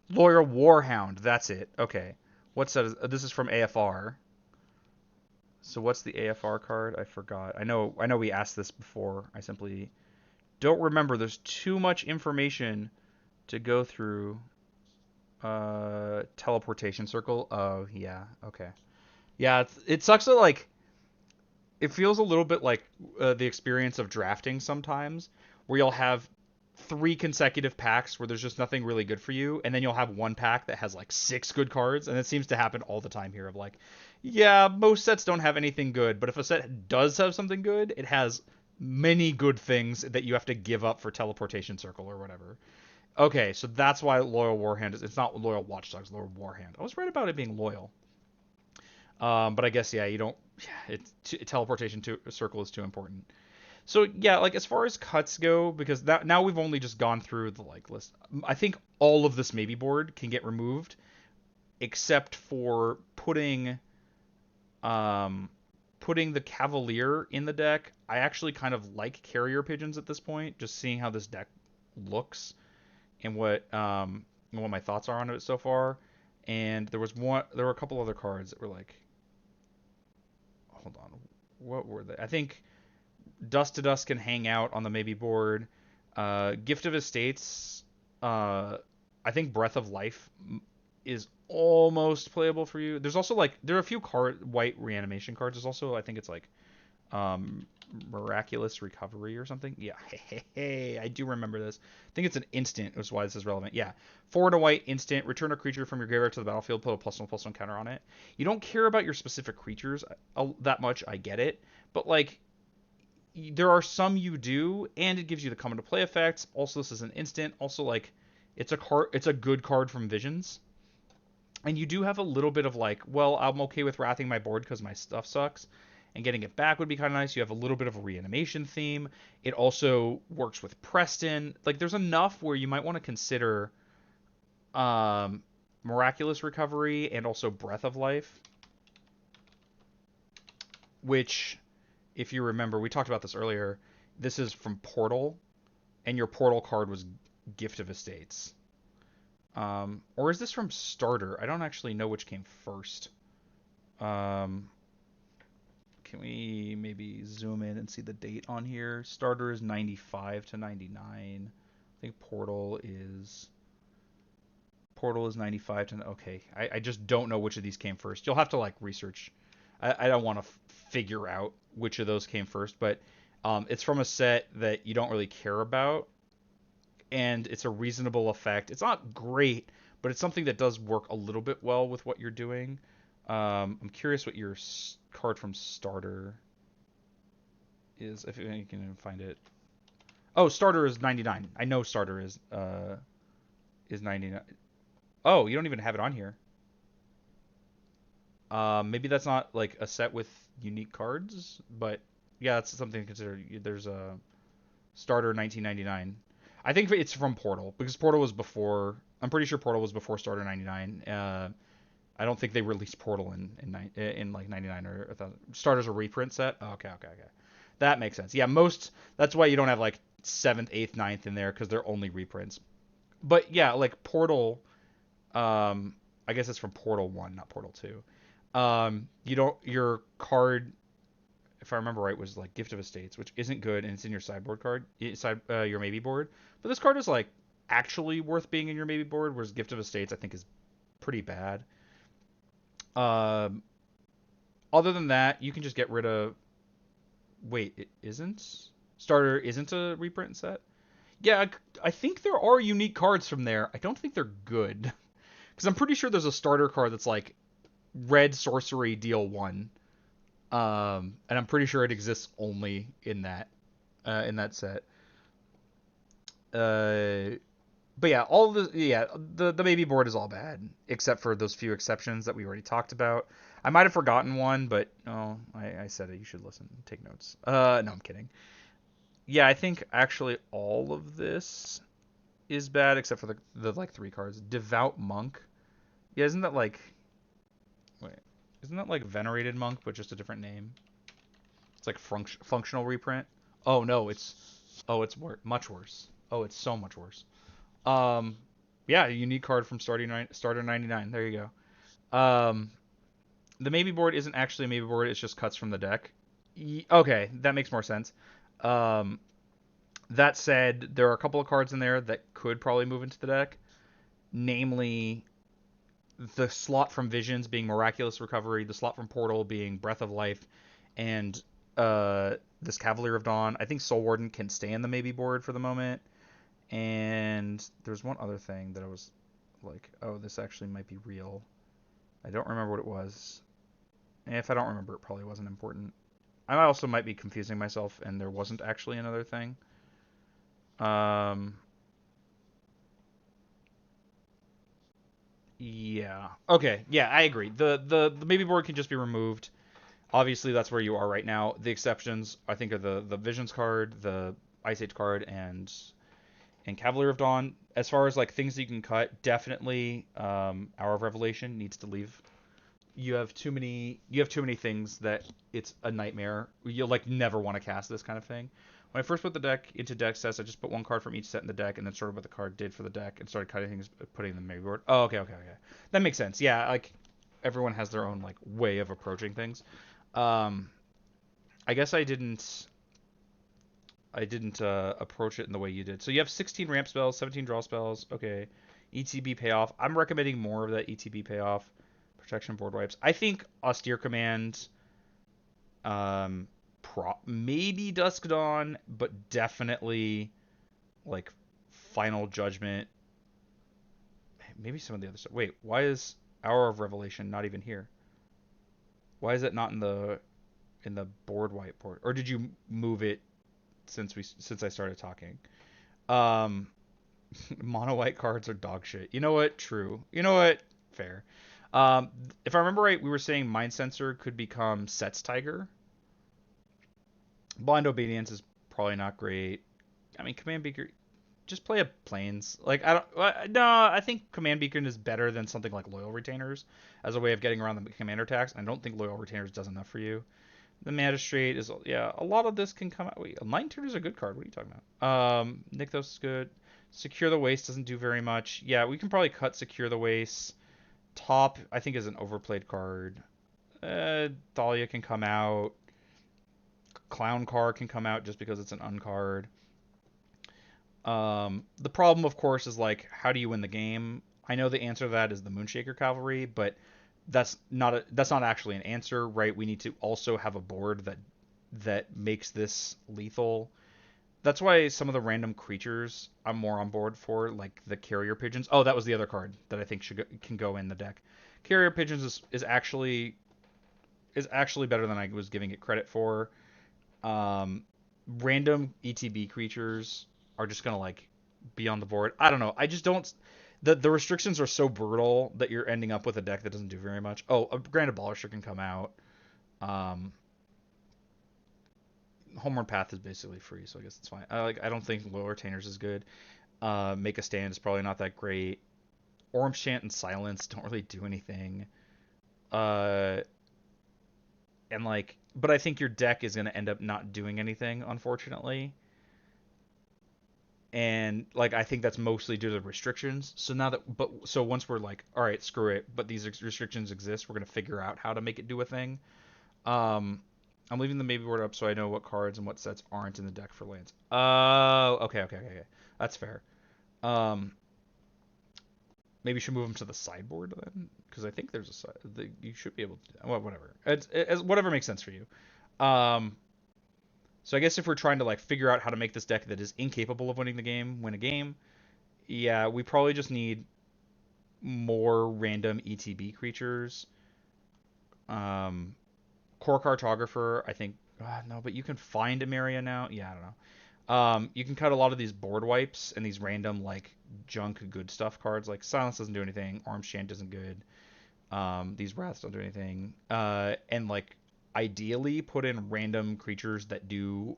Loyal Warhound, that's it. Okay. What's that? This is from AFR. So what's the AFR card? I forgot. I know we asked this before. I simply don't remember. There's too much information to go through. Teleportation circle. Oh, yeah. Okay. Yeah, it sucks that like it feels a little bit like the experience of drafting sometimes, where you'll have 3 consecutive packs where there's just nothing really good for you, and then you'll have one pack that has like 6 good cards, and it seems to happen all the time here. Of like, yeah, most sets don't have anything good, but if a set does have something good, it has many good things that you have to give up for teleportation circle or whatever. Okay, so that's why Loyal Warhand is. It's not Loyal Watchdogs, Loyal Warhand. I was right about it being loyal. But I guess yeah, you don't. Yeah, teleportation to circle is too important. So yeah, like as far as cuts go, because now we've only just gone through the like list. I think all of this maybe board can get removed, except for putting the Cavalier in the deck. I actually kind of like Carrier Pigeons at this point, just seeing how this deck looks and what my thoughts are on it so far. And there were a couple other cards that were like, hold on, what were they? I think Dust to Dust can hang out on the maybe board. Gift of Estates. I think Breath of Life is almost playable for you. There's also like there are a few white reanimation cards. There's also I think it's like Miraculous Recovery or something. Yeah, hey, I do remember this. I think it's an instant, which is why this is relevant. Yeah, 4 and a white instant. Return a creature from your graveyard to the battlefield. Put a +1/+1 counter on it. You don't care about your specific creatures that much. I get it, but like there are some you do, and it gives you the come into play effects. Also, this is an instant. Also, like it's a good card from Visions. And you do have a little bit of like, well, I'm okay with wrathing my board because my stuff sucks, and getting it back would be kind of nice. You have a little bit of a reanimation theme. It also works with Preston. Like, there's enough where you might want to consider Miraculous Recovery and also Breath of Life, which, if you remember, we talked about this earlier. This is from Portal, and your Portal card was Gift of Estates. Or is this from Starter? I don't actually know which came first. Can we maybe zoom in and see the date on here? Starter is 95 to 99. I think Portal is 95 to... Okay, I just don't know which of these came first. You'll have to like research. I don't want to figure out which of those came first, but it's from a set that you don't really care about. and it's a reasonable effect. It's not great, but it's something that does work a little bit well with what you're doing. I'm curious what your card from starter is, if you can find it. Oh, starter is 99. I know starter is 99. Oh, you don't even have it on here. Maybe that's not like a set with unique cards, but yeah, that's something to consider. There's a starter 1999. I think it's from Portal because Portal was before. I'm pretty sure Portal was before Starter 99. I don't think they released Portal in like 99 or 1000. Starter's a reprint set. Oh, okay. That makes sense. Yeah, that's why you don't have like 7th, 8th, 9th in there because they're only reprints. But yeah, like Portal, I guess it's from Portal 1, not Portal 2. You don't your card, if I remember right, was like Gift of Estates, which isn't good, and it's in your sideboard card, your maybe board. But this card is like actually worth being in your maybe board, whereas Gift of Estates I think is pretty bad. Um, Other than that, you can just get rid of. Wait, it isn't. Starter isn't a reprint set. Yeah, I think there are unique cards from there. I don't think they're good because I'm pretty sure there's a starter card that's like red sorcery deal 1. And I'm pretty sure it exists only in that set. Uh, but yeah, the baby board is all bad except for those few exceptions that we already talked about. I might have forgotten one, but oh, I said it. You should listen, take notes. No, I'm kidding. Yeah, I think actually all of this is bad except for the like 3 cards. Devout Monk. Yeah, wait, isn't that like Venerated Monk but just a different name? It's like functional reprint. Oh no, it's much worse. Oh, it's so much worse. Um, yeah, a unique card from starter 99. There you go. The maybe board isn't actually a maybe board. It's just cuts from the deck. Okay, that makes more sense. Um, that said, there are a couple of cards in there that could probably move into the deck, namely the slot from Visions being Miraculous Recovery, the slot from Portal being Breath of Life, and this Cavalier of Dawn. I think Soul Warden can stay in the maybe board for the moment. And there's one other thing that I was like, oh, this actually might be real. I don't remember what it was. And if I don't remember, it probably wasn't important. I also might be confusing myself, and there wasn't actually another thing. Um, yeah. Okay. Yeah, I agree. The maybe board can just be removed. Obviously, that's where you are right now. The exceptions, I think, are the Visions card, the Ice Age card, and Cavalier of Dawn. As far as like things that you can cut, definitely Hour of Revelation needs to leave. You have too many things that it's a nightmare. You'll like never want to cast this kind of thing. When I first put the deck into deck sets, I just put one card from each set in the deck and then sorted what the card did for the deck and started cutting things, putting them in the maybe board. Oh, okay. That makes sense. Yeah, like everyone has their own like way of approaching things. Um, I guess I didn't approach it in the way you did. So you have 16 ramp spells, 17 draw spells. Okay. ETB payoff. I'm recommending more of that ETB payoff. Protection board wipes. I think Austere Command, maybe Dusk Dawn, but definitely like Final Judgment. Maybe some of the other stuff. Wait, why is Hour of Revelation not even here? Why is it not in the board whiteboard? Or did you move it since I started talking? Um, Mono white cards are dog shit. You know what? True. You know what? Fair. Um, if I remember right, we were saying Mind Sensor could become Set's Tiger. Blind Obedience is probably not great. I mean, Command Beaker, just play a Plains. Like I don't. No, I think Command Beacon is better than something like Loyal Retainers as a way of getting around the commander tax. I don't think Loyal Retainers does enough for you. The Magistrate is, yeah, a lot of this can come out. Wait, Enlightened Tutor is a good card. What are you talking about? Nykthos is good. Secure the Waste doesn't do very much. Yeah, we can probably cut Secure the Waste. Top, I think, is an overplayed card. Thalia can come out. Clown Car can come out just because it's an uncard. The problem, of course, is like, how do you win the game? I know the answer to that is the Moonshaker Cavalry, but that's not actually an answer, right? We need to also have a board that makes this lethal. That's why some of the random creatures I'm more on board for, like the carrier pigeons. Oh, that was the other card that I think can go in the deck. Carrier pigeons is actually better than I was giving it credit for. Um, Random ETB creatures are just gonna like be on the board. I don't know. I just don't. The restrictions are so brutal that you're ending up with a deck that doesn't do very much. Oh, a Grand Abolisher can come out. Um, Homeward Path is basically free, so I guess it's fine. I don't think Lower Retainers is good. Make a Stand is probably not that great. Orm's Chant and Silence don't really do anything. Uh, and like, but I think your deck is gonna end up not doing anything, unfortunately. And like, I think that's mostly due to the restrictions. So now that, but so once we're like, all right, screw it, but these restrictions exist, we're gonna figure out how to make it do a thing. Um, I'm leaving the maybe board up so I know what cards and what sets aren't in the deck for lands. Oh, okay. That's fair. Um, Maybe you should move them to the sideboard then, because I think there's a side. You should be able to do that. Well, whatever. It's whatever makes sense for you. Um, so I guess if we're trying to like figure out how to make this deck that is incapable of winning the game win a game, yeah, we probably just need more random ETB creatures. Um, Core Cartographer, I think. No, but you can find Emeria now. Yeah, I don't know. You can cut a lot of these board wipes and these random like junk good stuff cards. Like Silence doesn't do anything. Arm Shant isn't good. These Wraths don't do anything. And like ideally put in random creatures that do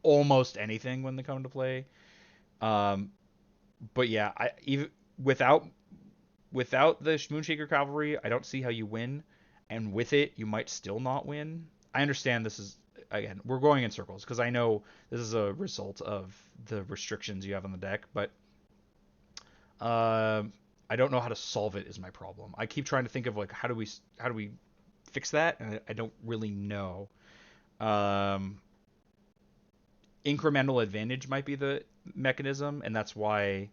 almost anything when they come to play. Um, but yeah, I even without the Moonshaker Cavalry, I don't see how you win, and with it, you might still not win. I understand this is again we're going in circles because I know this is a result of the restrictions you have on the deck, but uh, I don't know how to solve it is my problem. I keep trying to think of like how do we fix that, and I don't really know. Um, Incremental advantage might be the mechanism, and that's why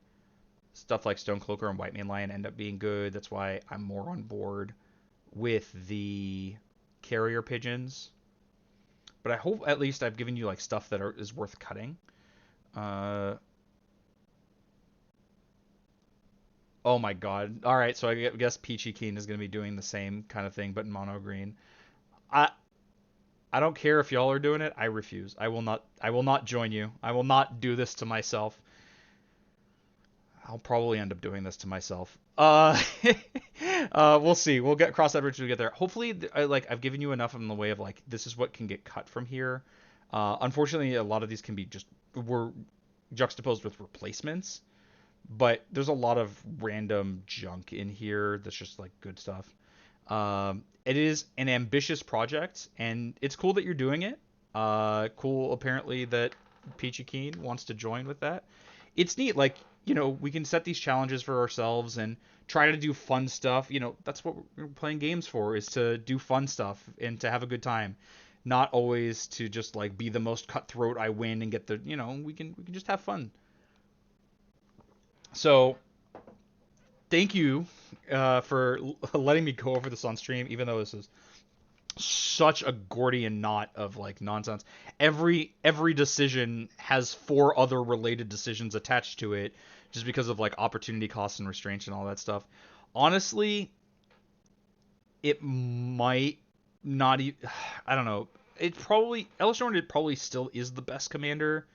stuff like Stonecloaker and White Mane Lion end up being good. That's why I'm more on board with the carrier pigeons. But I hope at least I've given you like stuff that is worth cutting. Uh, oh my god. All right, so I guess Peachy Keen is going to be doing the same kind of thing, but in mono green. I I don't care if y'all are doing it. I refuse. I will not. I will not join you. I will not do this to myself. I'll probably end up doing this to myself. We'll see. We'll get cross that bridge when we get there. Hopefully, I've given you enough in the way of like this is what can get cut from here. Unfortunately, a lot of these can be just were juxtaposed with replacements, but there's a lot of random junk in here that's just like good stuff. It is an ambitious project, and it's cool that you're doing it. Cool, apparently, that Peachy Keen wants to join with that. It's neat, like, we can set these challenges for ourselves and try to do fun stuff. That's what we're playing games for, is to do fun stuff and to have a good time. Not always to just like be the most cutthroat I win and get we can just have fun. So thank you for letting me go over this on stream, even though this is such a Gordian knot of like nonsense. Every decision has four other related decisions attached to it, just because of like opportunity costs and restraints and all that stuff. Honestly, it might not. I don't know. It probably Elesh Norn it probably still is the best commander,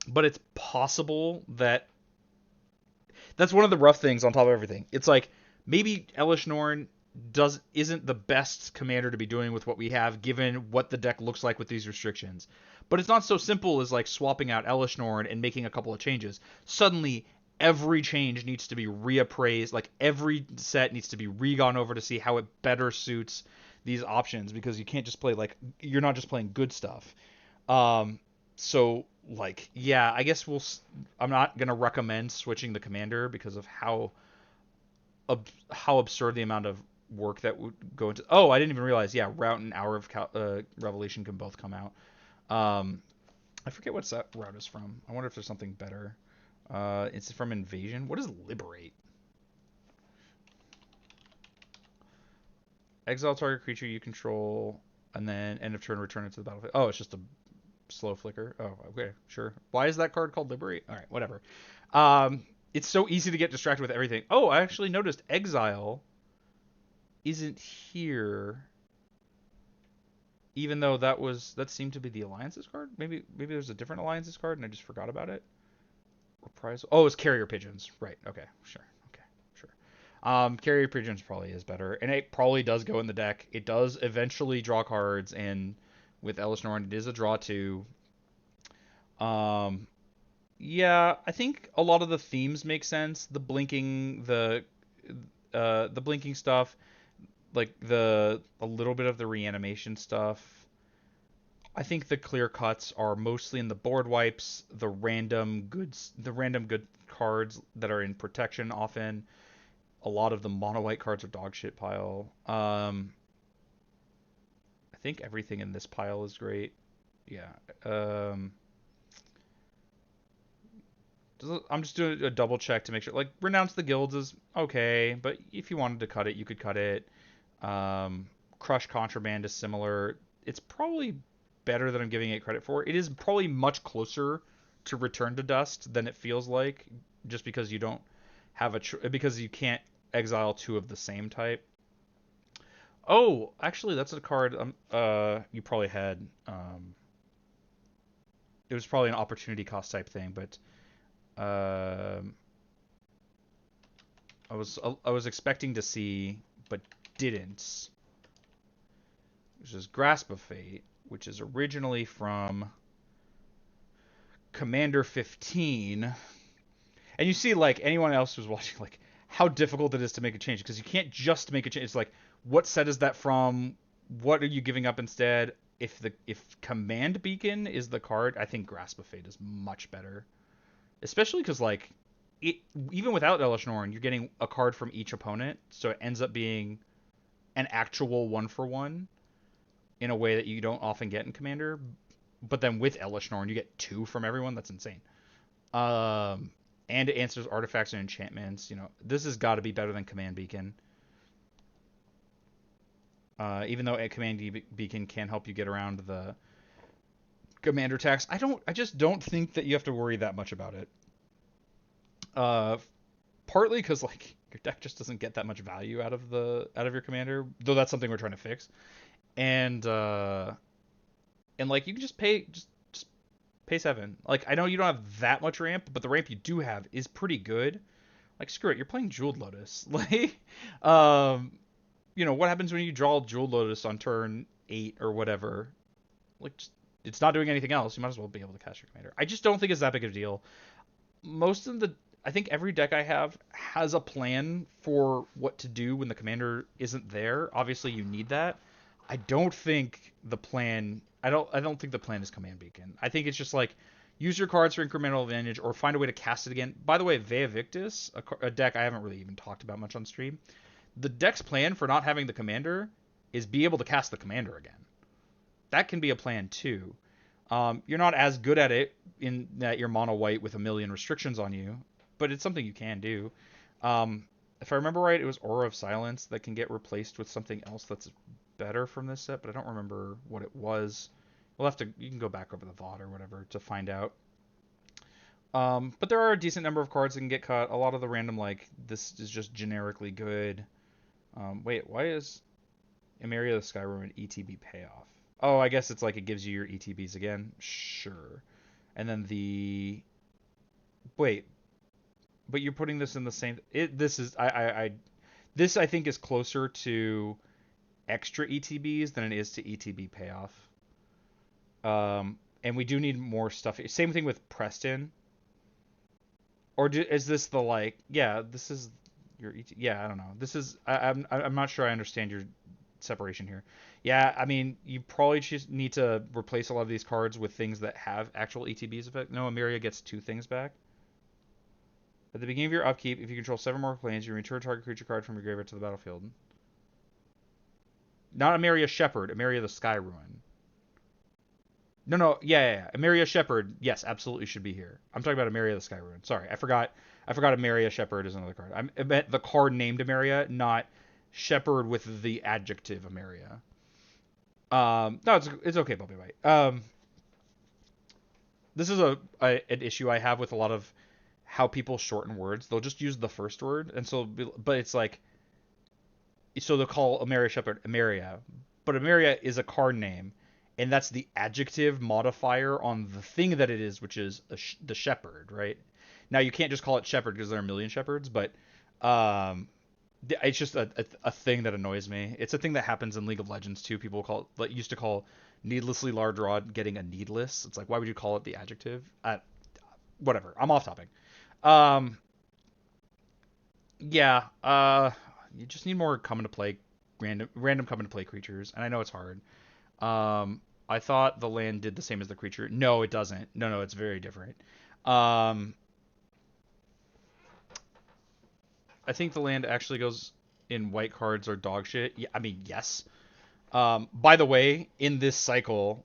but it's possible that that's one of the rough things on top of everything. It's like maybe Elesh Norn isn't the best commander to be doing with what we have, given what the deck looks like with these restrictions. But it's not so simple as like swapping out Elesh Norn and making a couple of changes. Suddenly, every change needs to be reappraised. Like every set needs to be re-gone over to see how it better suits these options, because you can't just play like you're not just playing good stuff. So like yeah, I guess I'm not gonna recommend switching the commander because of how absurd the amount of work that would go into. Oh, I didn't even realize. Yeah, Route and Hour of Revelation can both come out. Um, I forget what that route is from. I wonder if there's something better. It's from Invasion. What is Liberate? Exile target creature you control, and then end of turn return it to the battlefield. Oh, it's just a Slow flicker. Oh, okay, sure. Why is that card called Liberate? All right, whatever. Um, it's so easy to get distracted with everything. Oh, I actually noticed Exile isn't here, even though that seemed to be the Alliances card. Maybe there's a different Alliances card and I just forgot about it. Reprisal. Oh, it's Carrier Pigeons. Right. Okay. Sure. Okay. Sure. Carrier Pigeons probably is better, and it probably does go in the deck. It does eventually draw cards, and with Elesh Norn, it is a draw too. Um, yeah, I think a lot of the themes make sense. The blinking stuff, like the a little bit of the reanimation stuff. I think the clear cuts are mostly in the board wipes, the random good cards that are in protection often. A lot of the mono white cards are dog shit pile. I think everything in this pile is great. Yeah. I'm just doing a double check to make sure. Like, Renounce the Guilds is okay, but if you wanted to cut it, you could cut it. Crush Contraband is similar. It's probably better than I'm giving it credit for. It is probably much closer to Return to Dust than it feels like, just because you don't have because you can't exile two of the same type. Oh, actually, that's a card you probably had. It was probably an opportunity cost type thing, but um, I was expecting to see, but didn't, which is Grasp of Fate, which is originally from Commander 15. And you see, like, anyone else who's watching, like, how difficult it is to make a change, because you can't just make a change. It's like, what set is that from? What are you giving up instead? If Command Beacon is the card, I think Grasp of Fate is much better, especially because, like, it, even without Elesh Norn, you're getting a card from each opponent, so it ends up being an actual 1-for-1 in a way that you don't often get in Commander. But then with Elesh Norn, you get 2 from everyone. That's insane. Um, and it answers artifacts and enchantments. This has got to be better than Command Beacon. Even though a Command Beacon can help you get around the Commander tax, I just don't think that you have to worry that much about it. Partly because, like, your deck just doesn't get that much value out of your Commander, though that's something we're trying to fix. And like, you can just pay 7. Like, I know you don't have that much ramp, but the ramp you do have is pretty good. Like, screw it, you're playing Jeweled Lotus. Like, what happens when you draw Jeweled Lotus on turn 8 or whatever? Like, it's not doing anything else. You might as well be able to cast your Commander. I just don't think it's that big of a deal. I think every deck I have has a plan for what to do when the Commander isn't there. Obviously, you need that. I don't think the plan. I don't think the plan is Command Beacon. I think it's just like, use your cards for incremental advantage or find a way to cast it again. By the way, Vea Victus, a deck I haven't really even talked about much on stream. The deck's plan for not having the Commander is be able to cast the Commander again. That can be a plan too. You're not as good at it in that you're mono white with a million restrictions on you, but it's something you can do. If I remember right, it was Aura of Silence that can get replaced with something else that's better from this set, but I don't remember what it was. You can go back over the VOD or whatever to find out. But there are a decent number of cards that can get cut. A lot of the random, like, this is just generically good. Wait, why is Emeria the Skyrim an ETB payoff? Oh, I guess it's like it gives you your ETBs again. Sure. And then wait, but you're putting this in the same. This I think is closer to extra ETBs than it is to ETB payoff. And we do need more stuff. Same thing with Preston. Or is this the, like, yeah, this is your yeah, I don't know. This is I'm not sure I understand your separation here. Yeah, I mean, you probably just need to replace a lot of these cards with things that have actual ETBs effect. No, Emeria gets 2 things back. At the beginning of your upkeep, if you control 7 more planes, you return target creature card from your graveyard to the battlefield. Not Emeria Shepherd, Emeria the Sky Ruin. No, yeah. Emeria Shepherd, yes, absolutely should be here. I'm talking about Emeria the Sky Ruin. Sorry, I forgot Emeria Shepherd is another card. I meant the card named Emeria, not Shepherd with the adjective Emeria. No, it's okay, Bobby White. this is an issue I have with a lot of how people shorten words. They'll just use the first word, and so but it's like so they'll call Ameria Shepherd Ameria, but Ameria is a card name, and that's the adjective modifier on the thing that it is, which is the shepherd, right? Now you can't just call it shepherd because there are a million shepherds, but um, it's just a thing that annoys me. It's a thing that happens in League of Legends too. People used to call needlessly large rod getting a needless. It's like, why would you call it the adjective? Whatever. I'm off topic. Um, yeah. You just need more come into play, random come into play creatures, and I know it's hard. I thought the land did the same as the creature. No, it doesn't. No, it's very different. Um, I think the land actually goes in white cards or dog shit. Yeah, I mean, yes. By the way, in this cycle,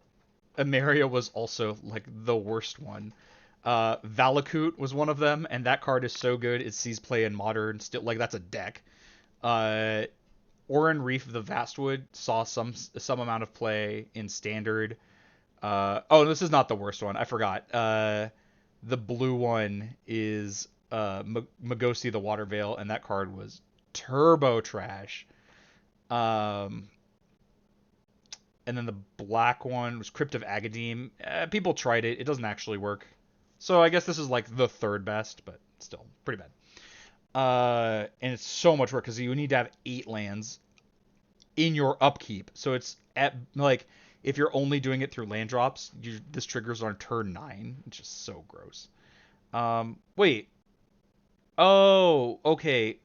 Emeria was also like the worst one. Valakut was one of them, and that card is so good it sees play in modern. Still, like that's a deck. Uh, Oran Reef of the Vastwood saw some amount of play in standard. Oh, this is not the worst one. I forgot. The blue one is Magosi the Water Veil, and that card was turbo trash. Um, and then the black one was Crypt of Agadim. People tried it. It doesn't actually work. So I guess this is like the third best, but still pretty bad. And it's so much work because you need to have 8 lands in your upkeep. So it's at like if you're only doing it through land drops, this triggers on turn 9, which is so gross. Wait. Oh, okay.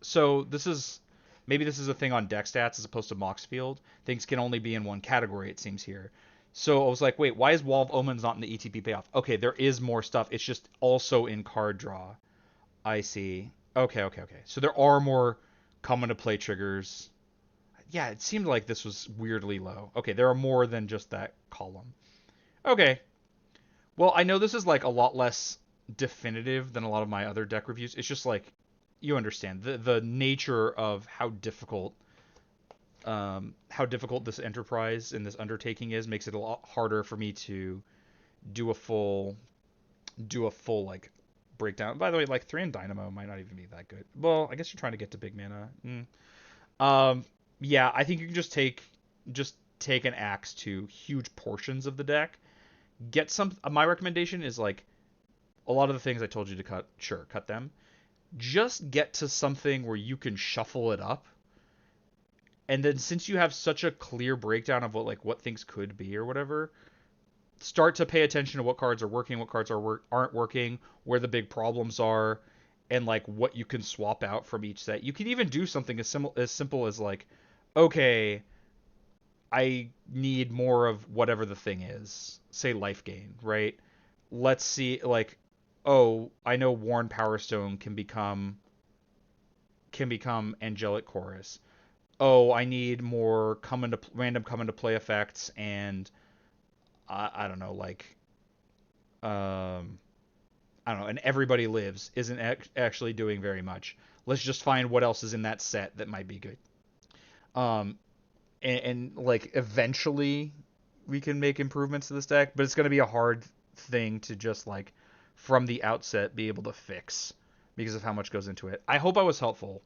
So this is a thing on deck stats as opposed to Mox Field. Things can only be in one category, it seems here. So I was like, wait, why is Wall of Omens not in the ETB payoff? Okay, there is more stuff. It's just also in card draw. I see. Okay. So there are more come into play triggers. Yeah, it seemed like this was weirdly low. Okay, there are more than just that column. Okay. Well, I know this is like a lot less definitive than a lot of my other deck reviews. It's just like you understand the nature of how difficult this enterprise and this undertaking is makes it a lot harder for me to do a full like breakdown. By the way, like 3 and Dynamo might not even be that good. Well, I guess you're trying to get to big mana. Um, yeah, I think you can just take an axe to huge portions of the deck. Get some. My recommendation is like a lot of the things I told you to cut. Sure, cut them. Just get to something where you can shuffle it up, and then since you have such a clear breakdown of what things could be or whatever, start to pay attention to what cards are working, what cards aren't working, where the big problems are, and like what you can swap out from each set. You can even do something as simple as like, okay, I need more of whatever the thing is. Say life gain, right? Let's see, like, oh, I know Worn Power Stone can become Angelic Chorus. Oh, I need more random come into play effects, and I don't know, like, um, I don't know, and Everybody Lives isn't actually doing very much. Let's just find what else is in that set that might be good. Um, and like eventually we can make improvements to this deck, but it's going to be a hard thing to just like from the outset be able to fix because of how much goes into it. I hope I was helpful,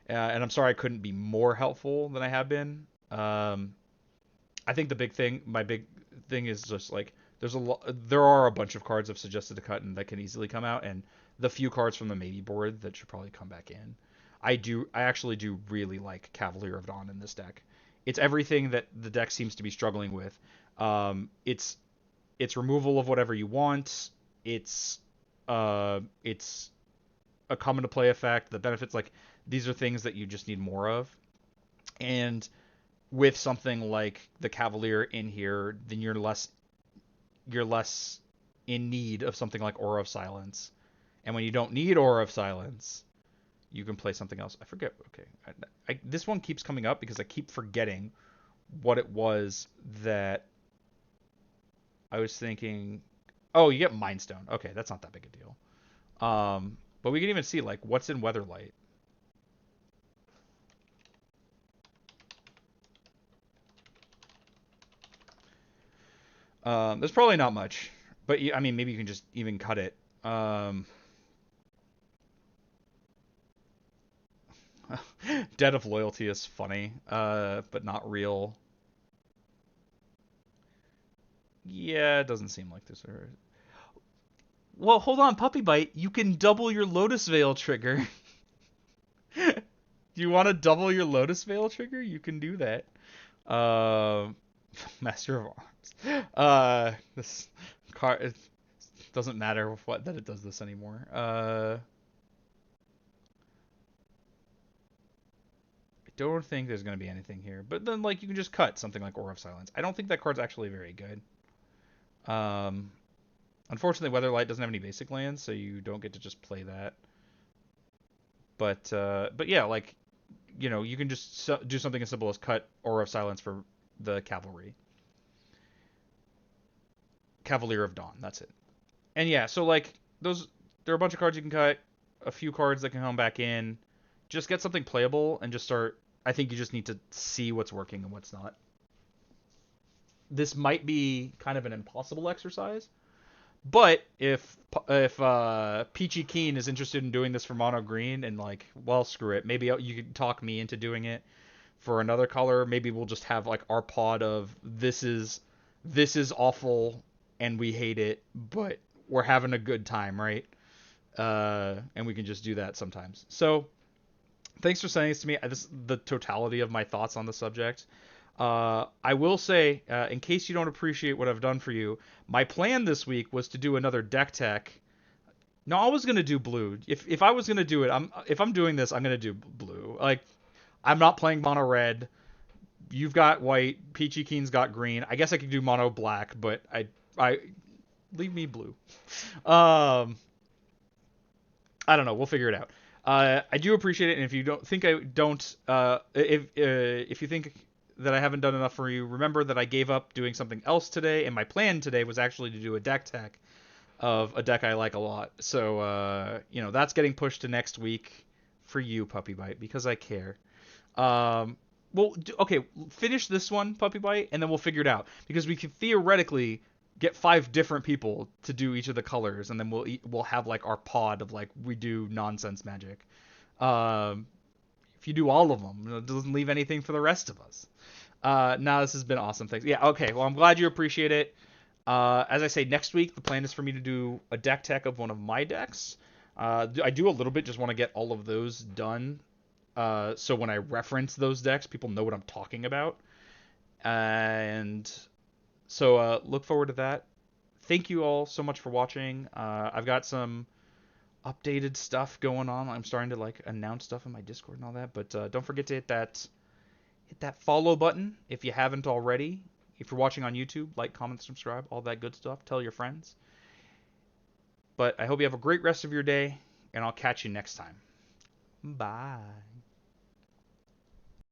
and I'm sorry I couldn't be more helpful than I have been. I think my big thing is just like there are a bunch of cards I've suggested to cut and that can easily come out, and the few cards from the maybe board that should probably come back in. I actually do really like Cavalier of Dawn in this deck. It's everything that the deck seems to be struggling with. It's removal of whatever you want. It's a come into play effect. The benefits, like, these are things that you just need more of. And with something like the Cavalier in here, then you're less in need of something like Aura of Silence. And when you don't need Aura of Silence, you can play something else. I forget. Okay, this one keeps coming up because I keep forgetting what it was that I was thinking. Oh, you get Mind Stone. Okay, that's not that big a deal. But we can even see like what's in Weatherlight. There's probably not much. But I mean, maybe you can just even cut it. Debt of Loyalty is funny, but not real. Yeah, it doesn't seem like this. Well, hold on, Puppy Bite. You can double your Lotus Veil trigger. Do you want to double your Lotus Veil trigger? You can do that. Uh, Master of Arms. This card, it doesn't matter what that it does this anymore. I don't think there's gonna be anything here. But then like you can just cut something like Aura of Silence. I don't think that card's actually very good. Um, Unfortunately, Weatherlight doesn't have any basic lands, so you don't get to just play that. But yeah, like you can just do something as simple as cut Aura of Silence for the Cavalry. Cavalier of Dawn, that's it. And yeah, so like those, there are a bunch of cards you can cut, a few cards that can come back in. Just get something playable and just start. I think you just need to see what's working and what's not. This might be kind of an impossible exercise, but if Peachy Keen is interested in doing this for mono green and like, well, screw it. Maybe you could talk me into doing it for another color. Maybe we'll just have like our pod of this is awful and we hate it, but we're having a good time, right? And we can just do that sometimes. So thanks for saying this to me. This is the totality of my thoughts on the subject. I will say, in case you don't appreciate what I've done for you, my plan this week was to do another deck tech. No, I was gonna do blue. If I was gonna do it, if I'm doing this, I'm gonna do blue. Like I'm not playing mono red. You've got white. Peachy Keen's got green. I guess I could do mono black, but I leave me blue. Um, I don't know. We'll figure it out. I do appreciate it, and if you don't think I don't, if you think that I haven't done enough for you, remember that I gave up doing something else today, and my plan today was actually to do a deck tech of a deck I like a lot. So that's getting pushed to next week for you, Puppy Bite, because I care. Well, okay, finish this one, Puppy Bite, and then we'll figure it out because we could theoretically get 5 different people to do each of the colors, and then we'll have like our pod of like we do nonsense magic. Um, if you do all of them, it doesn't leave anything for the rest of us. Now this has been awesome. Thanks. Yeah. Okay. Well, I'm glad you appreciate it. As I say, next week the plan is for me to do a deck tech of one of my decks. I do a little bit, just want to get all of those done. So when I reference those decks, people know what I'm talking about. And so look forward to that. Thank you all so much for watching. I've got some updated stuff going on. I'm starting to like announce stuff in my Discord and all that. But don't forget to hit that follow button if you haven't already. If you're watching on YouTube, like, comment, subscribe, all that good stuff. Tell your friends. But I hope you have a great rest of your day, and I'll catch you next time. Bye.